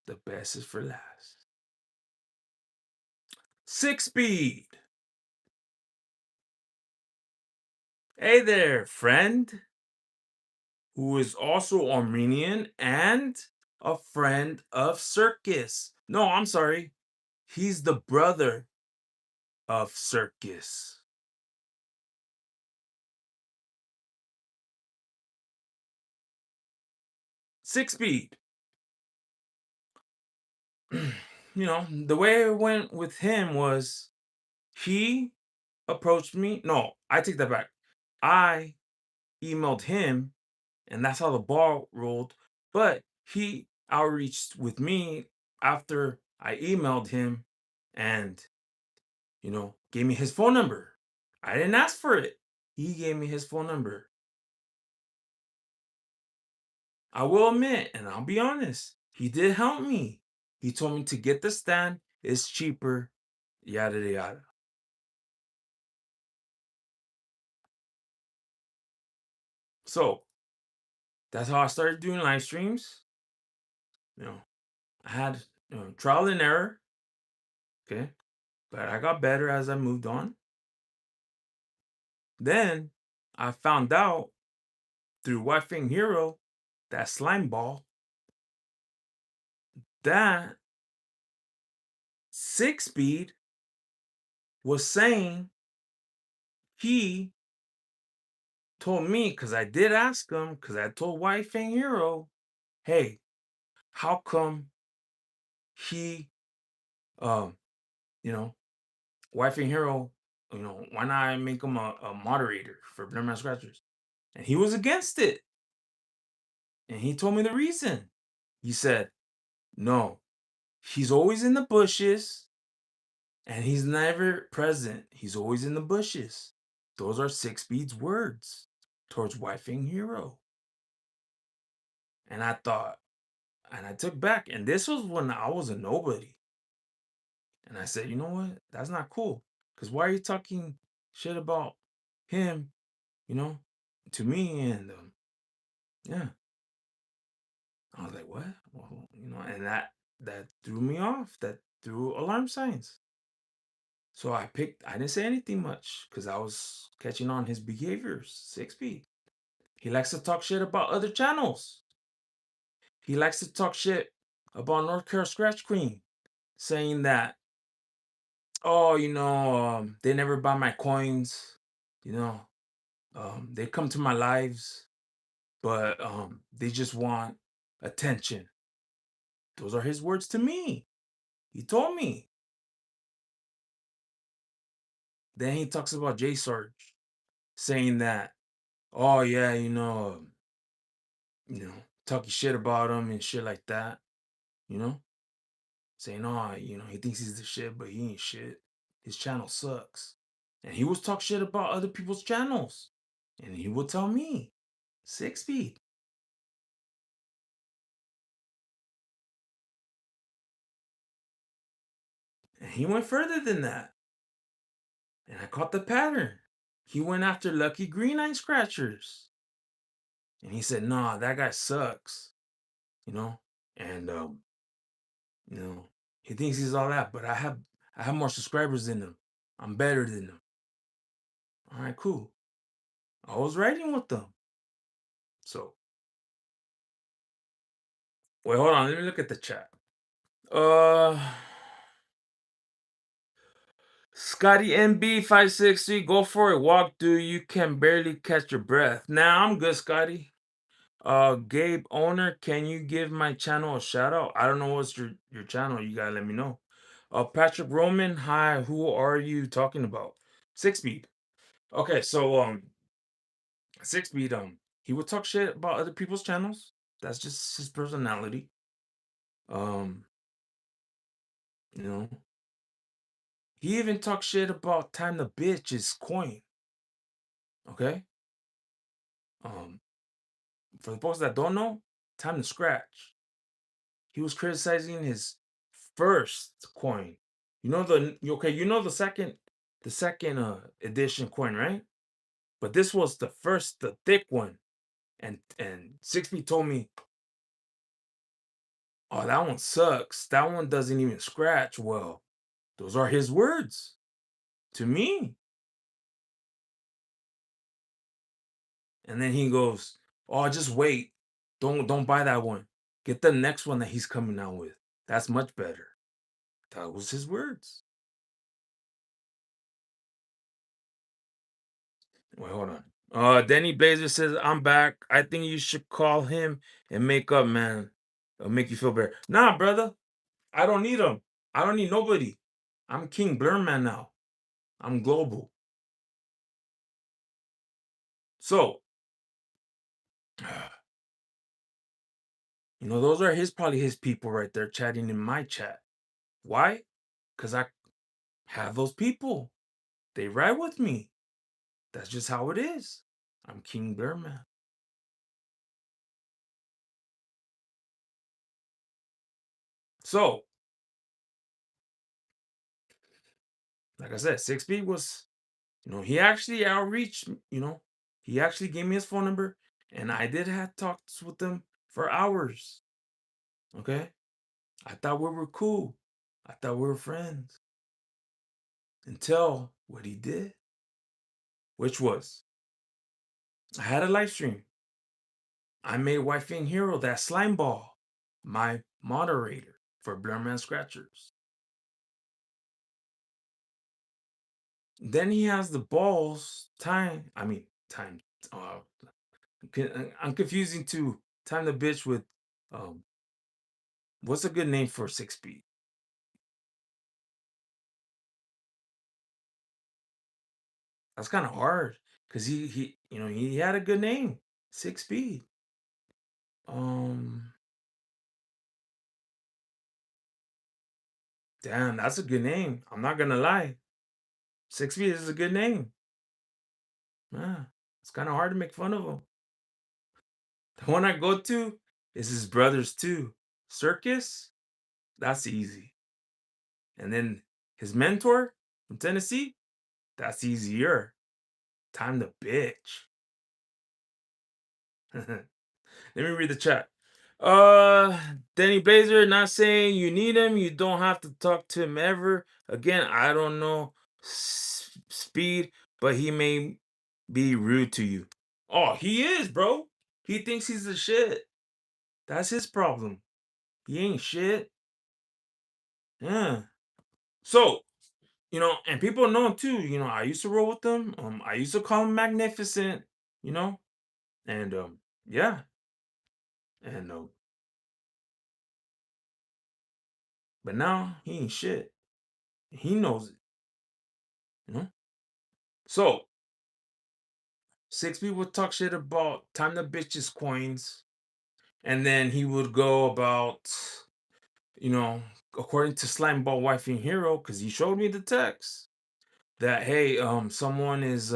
the best is for last. 6 speed. Hey there, friend, who is also Armenian and a friend of Circus. No, I'm sorry. He's the brother of Circus. 6 speed. The way it went with him was he approached me. No, I take that back. I emailed him, and that's how the ball rolled. But he outreached with me after I emailed him and, gave me his phone number. I didn't ask for it. He gave me his phone number. I will admit, and I'll be honest, he did help me. He told me to get the stand, it's cheaper, yada yada. So that's how I started doing live streams. You know, I had trial and error, okay, but I got better as I moved on. Then I found out through Wifing Hero, that slime ball, that 6 speed was saying he told me, because I did ask him, because I told Wifing Hero, hey, how come he, um, you know, Wifing Hero, why not I make him a moderator for Blurman Scratchers? And he was against it. And he told me the reason. He said, no, he's always in the bushes and he's never present. He's always in the bushes. Those are 6 speed's words towards Wifing Hero. And I thought, and I took back, and this was when I was a nobody. And I said, you know what? That's not cool. Because why are you talking shit about him, you know, to me? And yeah. I was like, what? Well, and that threw me off. That threw alarm signs. So I didn't say anything much because I was catching on his behaviors. 6 speed. He likes to talk shit about other channels. He likes to talk shit about North Carolina Scratch Queen, saying that, oh, they never buy my coins. You know, they come to my lives, but they just want attention. Those are his words to me. He told me. Then he talks about J Sarge, saying that, oh yeah, talking shit about him and shit like that, you know, saying, oh, he thinks he's the shit, but he ain't shit. His channel sucks. And he was talk shit about other people's channels. And he would tell me, 6 speed. And he went further than that. And I caught the pattern. He went after Lucky Green Eye Scratchers. And he said, nah, that guy sucks. And you know, he thinks he's all that, but I have more subscribers than him. I'm better than him. All right, cool. I was writing with them. So wait, hold on. Let me look at the chat. Uh Scotty MB563, go for it. Walk through, you can barely catch your breath. Nah, I'm good, Scotty. Gabe Owner, can you give my channel a shout out? I don't know what's your channel. You gotta let me know. Patrick Roman, hi. Who are you talking about? Six Speed. Okay, so Six Speed, he would talk shit about other people's channels. That's just his personality. Um, you know, he even talked shit about Time to Bitch's coin. Okay. Um, for the folks that don't know, Time to Scratch. He was criticizing his first coin. You know the second edition coin, right? But this was the first, the thick one. And 6B told me, oh, that one sucks. That one doesn't even scratch well. Those are his words to me. And then he goes, oh, just wait. Don't buy that one. Get the next one that he's coming out with. That's much better. That was his words. Wait, hold on. Denny Blazer says, I'm back. I think you should call him and make up, man. It'll make you feel better. Nah, brother. I don't need him. I don't need nobody. I'm King Blurman now. I'm global. So, those are probably his people right there chatting in my chat. Why? Because I have those people. They ride with me. That's just how it is. I'm King Blurman. So, like I said, 6B was, he actually outreached, he actually gave me his phone number, and I did have talks with him for hours. Okay? I thought we were cool. I thought we were friends. Until what he did, which was, I had a live stream. I made Wifing Hero, that slime ball, my moderator for Blurman Scratchers. Then he has the balls, time. Uh, I'm confusing to time the bitch with, what's a good name for 6B? That's kind of hard because he had a good name, 6B. Um, Damn, that's a good name. I'm not gonna lie, 6B is a good name. Yeah, it's kind of hard to make fun of him. The one I go to is his brothers too. Circus, that's easy. And then his mentor from Tennessee, that's easier. Time to bitch. Let me read the chat. Danny Blazer, not saying you need him. You don't have to talk to him ever. Again, I don't know speed, but he may be rude to you. Oh, he is, bro. He thinks he's the shit. That's his problem. He ain't shit. Yeah. So, and people know him too. I used to roll with them. I used to call him Magnificent, you know, and yeah, and but now he ain't shit. He knows it, you know. So 6 people would talk shit about time to bitches coins, and then he would go about, according to Slimeball Wifing Hero, because he showed me the text that, hey, someone is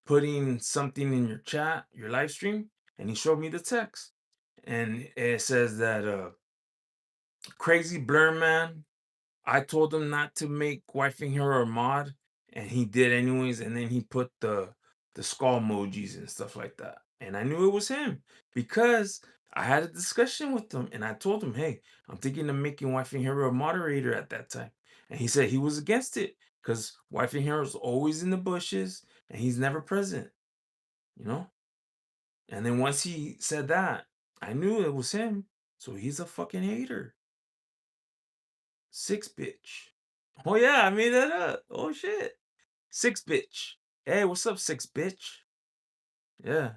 putting something in your chat, your live stream, and he showed me the text, and it says that Crazy Blurman, I told him not to make Wifing Hero a mod, and he did anyways, and then he put the skull emojis and stuff like that. And I knew it was him because I had a discussion with him, and I told him, hey, I'm thinking of making Wifing Hero a moderator at that time. And he said he was against it because Wifing Hero is always in the bushes and he's never present, you know? And then once he said that, I knew it was him. So he's a fucking hater. 6 bitch. Oh yeah, I made that up. Oh shit. Six bitch. Hey, what's up, six bitch? Yeah.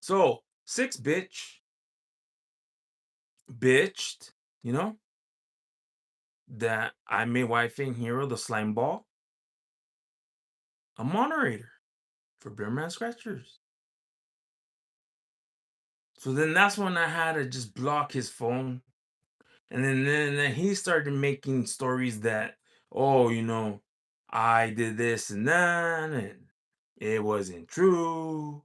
So six bitch bitched, you know, that I made wifing hero the slime ball a moderator for Blurman Scratchers. So then that's when I had to just block his phone. And then he started making stories that, oh, I did this and that, and it wasn't true.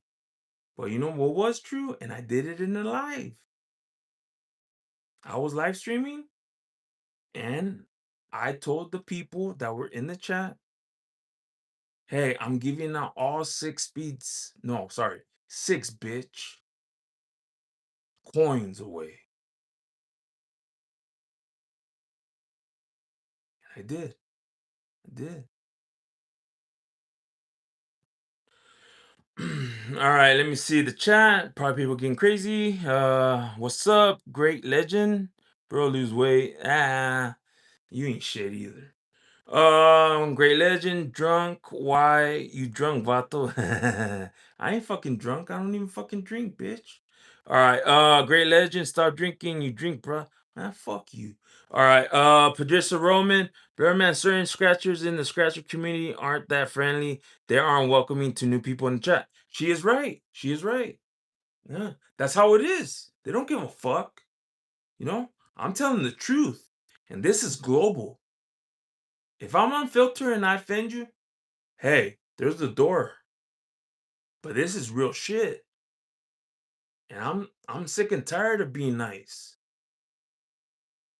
But you know what was true? And I did it in the live. I was live streaming and I told the people that were in the chat, hey, I'm giving out all six speeds. No, sorry, six bitch coins away. I did. I did. All right, let me see the chat. Probably people getting crazy. What's up? Great legend. Bro, lose weight. Ah, you ain't shit either. Great legend, drunk. Why you drunk, Vato? I ain't fucking drunk. I don't even fucking drink, bitch. All right, great legend, stop drinking. You drink, bruh. Man, fuck you. All right, Patricia Roman, Bearman, certain scratchers in the scratcher community aren't that friendly. They aren't welcoming to new people in the chat. She is right. She is right. Yeah, that's how it is. They don't give a fuck. You know, I'm telling the truth, and this is global. If I'm unfiltered and I offend you, hey, there's the door. But this is real shit. And I'm sick and tired of being nice.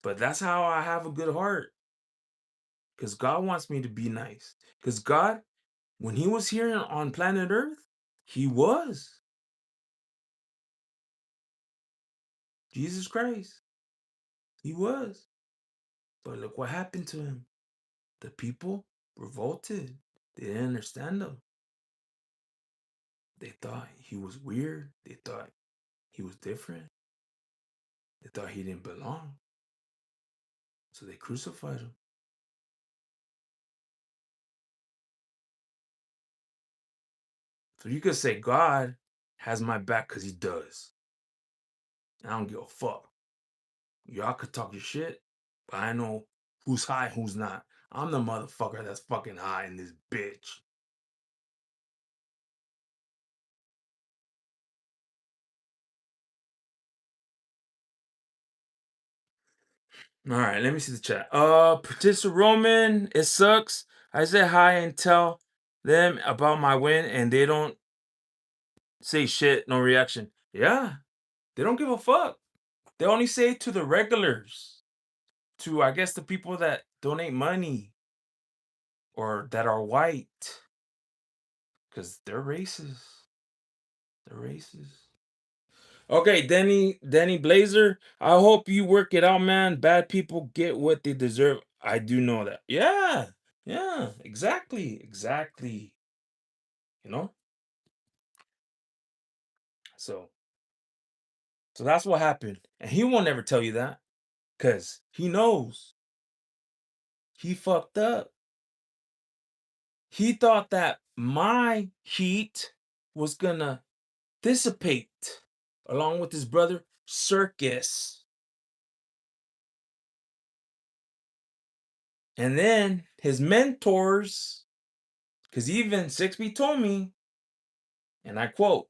But that's how I have a good heart. Because God wants me to be nice. Because God, when he was here on planet Earth, he was Jesus Christ. He was. But look what happened to him. The people revolted. They didn't understand him. They thought he was weird. They thought he was different. They thought he didn't belong. So they crucified him. So you could say God has my back because he does. I don't give a fuck. Y'all could talk your shit, but I know who's high, who's not. I'm the motherfucker that's fucking high in this bitch. All right, let me see the chat. Patricia Roman, it sucks. I said hi and tell them about my win, and they don't say shit, no reaction. Yeah, they don't give a fuck. They only say it to the regulars, to I guess the people that donate money or that are white, because they're racist. They're racist. Okay, Denny Blazer. I hope you work it out, man. Bad people get what they deserve. I do know that. Yeah, yeah, exactly, exactly. You know. So, so that's what happened, and he won't ever tell you that, cause he knows he fucked up. He thought that my heat was gonna dissipate along with his brother Circus. And then his mentors, because even 6B told me, and I quote,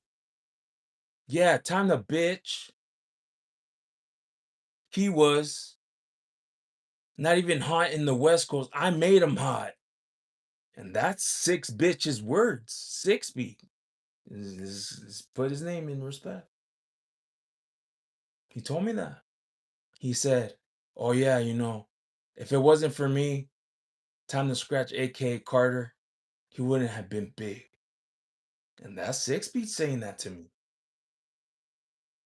yeah, time to bitch. He was not even hot in the West Coast. I made him hot. And that's six bitches' words. 6B. Put his name in respect. He told me that. He said, oh yeah, if it wasn't for me, time to scratch AK Carter, he wouldn't have been big. And that's 6B saying that to me.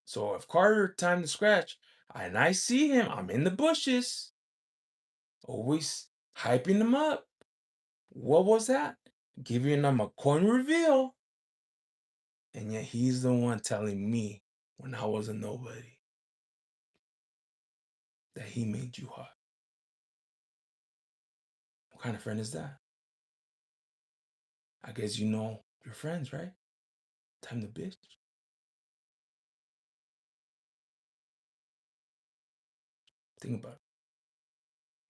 So if Carter time to scratch, and I see him, I'm in the bushes, always hyping him up. What was that? Giving him a coin reveal. And yet he's the one telling me when I was a nobody that he made you hot. What kind of friend is that? I guess you know your friends, right? Time to bitch. Think about it.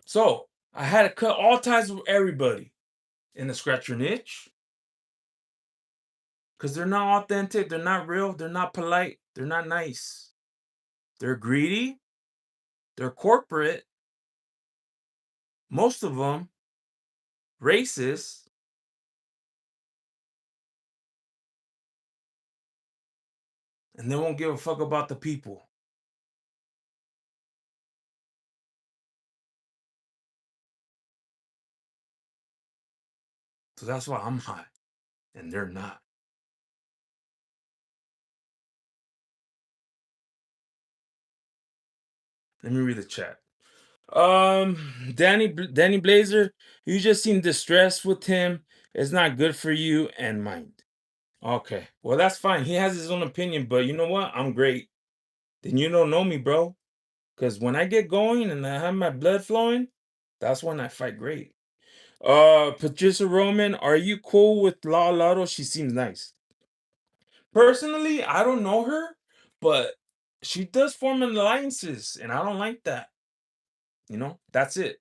So I had to cut all ties with everybody in the scratch your niche because they're not authentic, they're not real, they're not polite, they're not nice. They're greedy, they're corporate, most of them racist, and they won't give a fuck about the people. So that's why I'm hot and they're not. Let me read the chat. Danny Blazer, you just seem distressed with him. It's not good for you and mind. Okay, well that's fine. He has his own opinion, but you know what? I'm great. Then you don't know me, bro. Because when I get going and I have my blood flowing, that's when I fight great. Patricia Roman, are you cool with La Lotto? She seems nice. Personally, I don't know her, but she does form alliances, and I don't like that. That's it.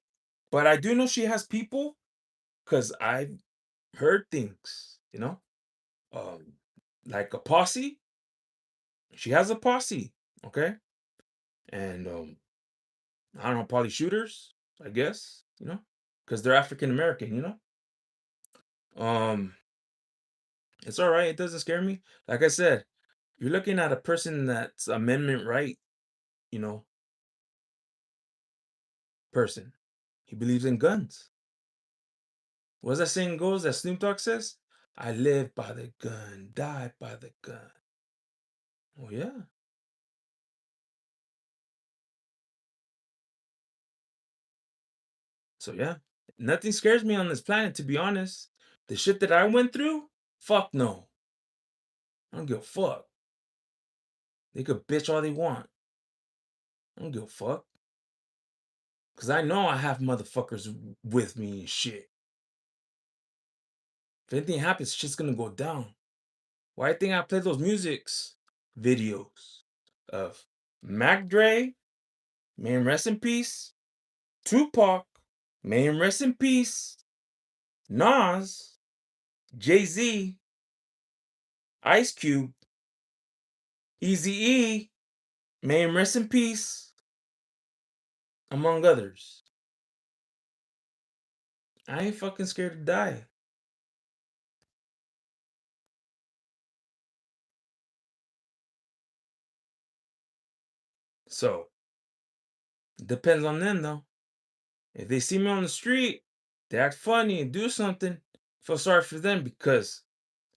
But I do know she has people because I've heard things, um, like a posse. She has a posse, okay? And I don't know, probably shooters, I guess, because they're African American, Um, it's all right. It doesn't scare me. Like I said, you're looking at a person that's amendment right, you know, person. He believes in guns. What's that saying goes that Snoop Dogg says? I live by the gun, die by the gun. Oh yeah. So yeah, nothing scares me on this planet, to be honest. The shit that I went through, fuck no. I don't give a fuck. They could bitch all they want. I don't give a fuck. Cause I know I have motherfuckers with me and shit. If anything happens, shit's gonna go down. Why I think I play those musics videos of Mac Dre, may him rest in peace, Tupac, may him rest in peace, Nas, Jay-Z, Ice Cube, Eazy-E, may him rest in peace, among others. I ain't fucking scared to die. So, depends on them though. If they see me on the street, they act funny and do something, feel sorry for them because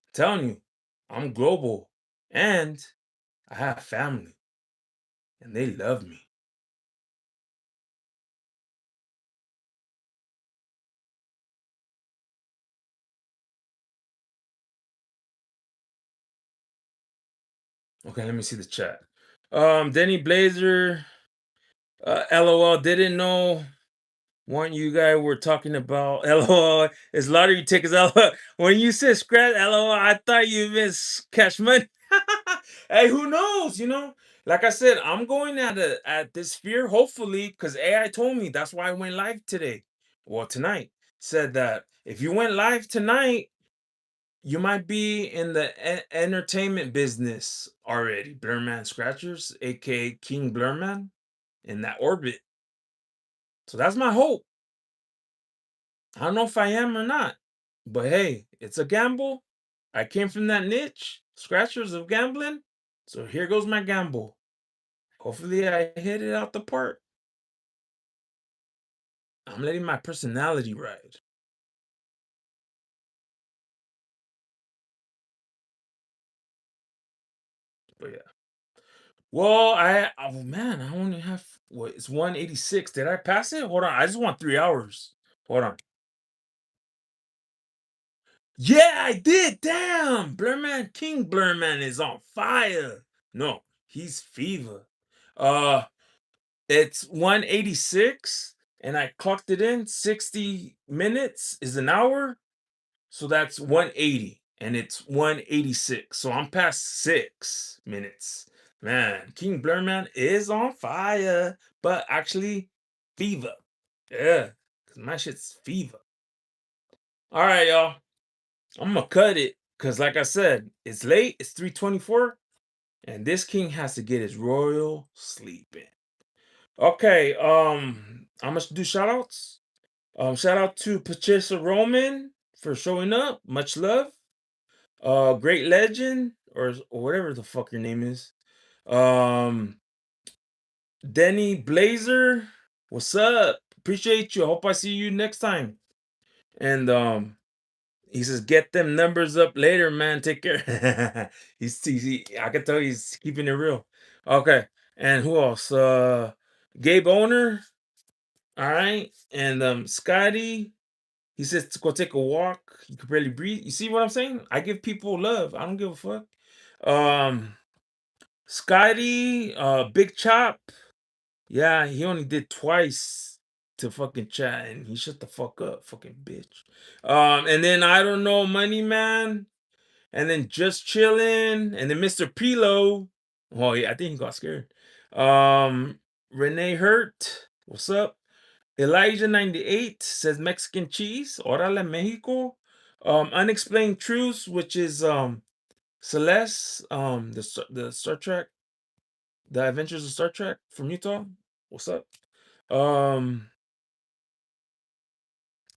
I'm telling you, I'm global and I have family and they love me. Okay, let me see the chat. Denny Blazer, LOL, didn't know what you guys were talking about. LOL, it's lottery tickets. LOL. When you said scratch, LOL, I thought you meant cash money. Hey, who knows? Like I said, I'm going at this sphere, hopefully, because AI told me that's why I went live today. Well, tonight. Said that if you went live tonight, you might be in the entertainment business already. Blurman Scratchers, aka King Blurman, in that orbit. So that's my hope. I don't know if I am or not, but hey, it's a gamble. I came from that niche, scratchers of gambling. So here goes my gamble. Hopefully, I hit it out the park. I'm letting my personality ride. But yeah. Well, oh man, I only have what? It's 186. Did I pass it? Hold on. I just want 3 hours. Hold on. Yeah, I did. Damn, Blurman King Blurman is on fire. No, he's fever. Uh, it's 186. and I clocked it in 60 minutes is an hour. So that's 180 and it's 186. So I'm past 6 minutes. Man, King Blurman is on fire, but actually fever. Yeah, because my shit's fever. All right, y'all. I'm gonna cut it because, like I said, it's late. It's 3:24, and this king has to get his royal sleep in. Okay, I'm gonna do shout outs. Shout out to Patricia Roman for showing up. Much love. Great Legend or whatever the fuck your name is. Um, Denny Blazer, what's up? Appreciate you. I hope I see you next time. And he says, get them numbers up later, man. Take care. I can tell he's keeping it real. Okay. And who else? Gabe Owner. All right. And Scotty. He says to go take a walk. You can barely breathe. You see what I'm saying? I give people love. I don't give a fuck. Scotty, Big Chop. Yeah, he only did twice to fucking chat and he shut the fuck up, fucking bitch. And then I don't know, Money Man, and then Just Chillin', and then Mr. Pilo. Oh yeah, I think he got scared. Renee Hurt, what's up? Elijah98 says Mexican cheese. Orale Mexico. Unexplained Truths, which is Celeste, the Star Trek, the Adventures of Star Trek from Utah. What's up? Um,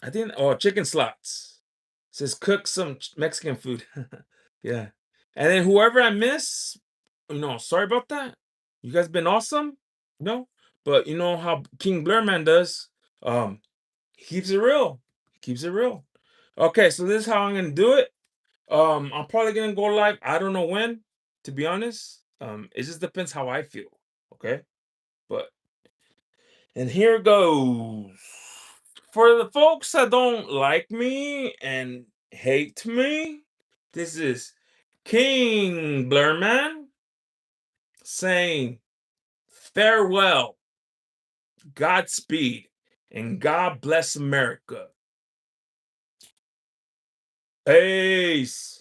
I think Chicken Slots says cook some Mexican food. Yeah. And then whoever I miss, sorry about that. You guys been awesome. No, but you know how King Blurman does. He keeps it real. He keeps it real. Okay, so this is how I'm gonna do it. I'm probably gonna go live. I don't know when, to be honest. It just depends how I feel. Okay, but and here goes. For the folks that don't like me and hate me, this is King Blurman saying farewell, Godspeed, and God bless America. Peace.